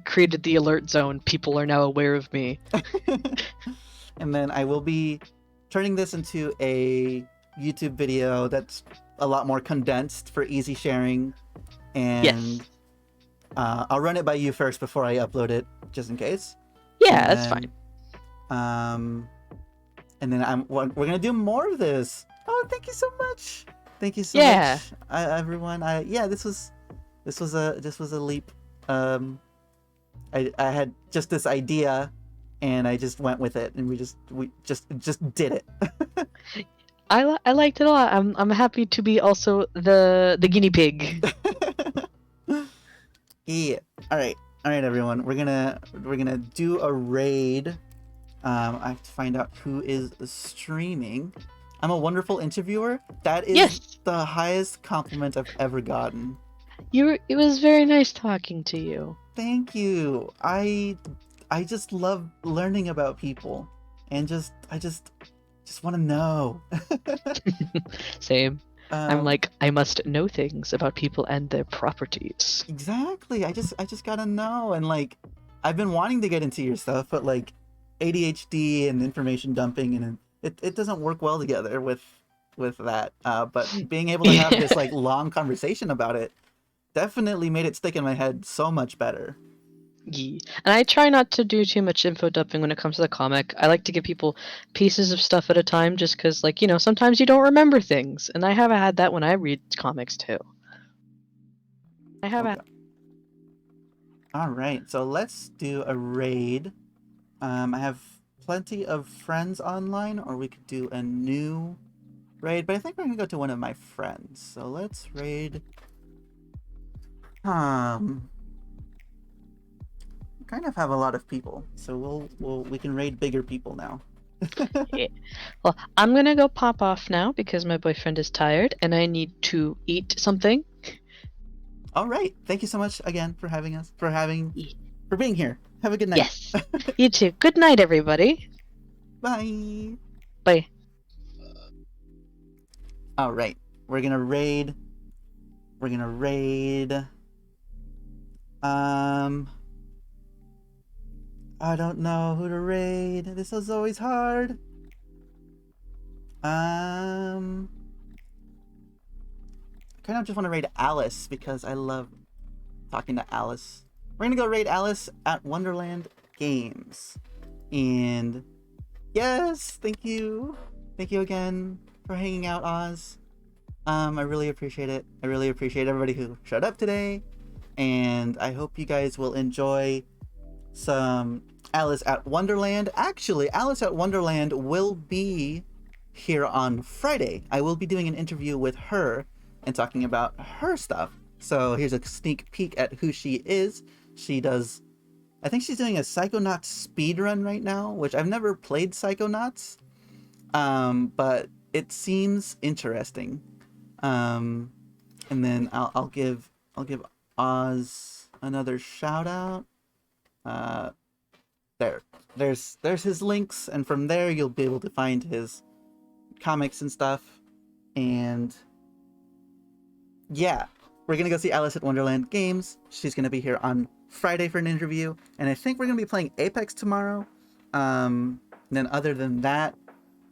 created the alert zone. People are now aware of me. And then I will be turning this into a YouTube video that's a lot more condensed for easy sharing. And Yes. I'll run it by you first before I upload it, just in case. Yeah, And that's fine. And then we're gonna do more of this. Oh, thank you so much. Thank you so Yeah. much, everyone. This was a leap. I had just this idea, and I just went with it, and we just did it. I liked it a lot. I'm happy to be also the guinea pig. Yeah. All right, everyone. We're gonna do a raid. I have to find out who is streaming. I'm a wonderful interviewer. That is Yes. the highest compliment I've ever gotten. It was very nice talking to you. Thank you. I just love learning about people, and I just want to know. Same. I'm like, I must know things about people and their properties. Exactly. I just gotta know, and like, I've been wanting to get into your stuff, but like, ADHD and information dumping, and it doesn't work well together with that. But being able to have this like long conversation about it definitely made it stick in my head so much better. Yeah. And I try not to do too much info dumping when it comes to the comic. I like to give people pieces of stuff at a time just because, like, sometimes you don't remember things. And I have had that when I read comics too. All right, so let's do a raid. I have plenty of friends online, or we could do a new raid, but I think we're gonna go to one of my friends. So let's raid. Kind of have a lot of people, so we can raid bigger people now. Yeah. Well, I'm gonna go pop off now because my boyfriend is tired and I need to eat something. All right, thank you so much again for having us, for being here. Have a good night. Yes. You too. Good night, everybody. Bye. Bye. All right, we're gonna raid. I don't know who to raid. This is always hard. I kind of just want to raid Alice because I love talking to Alice. We're gonna go raid Alice at Wonderland Games. And yes, thank you again for hanging out, Oz. I really appreciate it. I really appreciate everybody who showed up today, and I hope you guys will enjoy some Alice at Wonderland. Actually, Alice at Wonderland will be here on Friday. I will be doing an interview with her and talking about her stuff. So here's a sneak peek at who she is. She does, I think she's doing a Psychonauts speedrun right now, which I've never played Psychonauts, but it seems interesting. And then I'll give Oz another shout out. There's his links, and from there you'll be able to find his comics and stuff. And yeah, we're gonna go see Alice at Wonderland Games. She's gonna be here on Friday for an interview, and I think we're gonna be playing Apex tomorrow. And then other than that,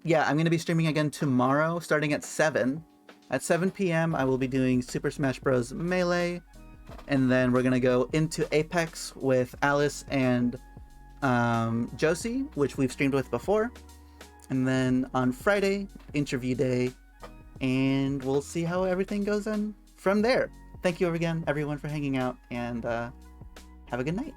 yeah, I'm gonna be streaming again tomorrow, starting at 7. At 7 p.m. I will be doing Super Smash Bros. Melee, and then we're gonna go into Apex with Alice and Josie, which we've streamed with before. And then on Friday, interview day, and we'll see how everything goes on from there. Thank you again, everyone, for hanging out, and have a good night.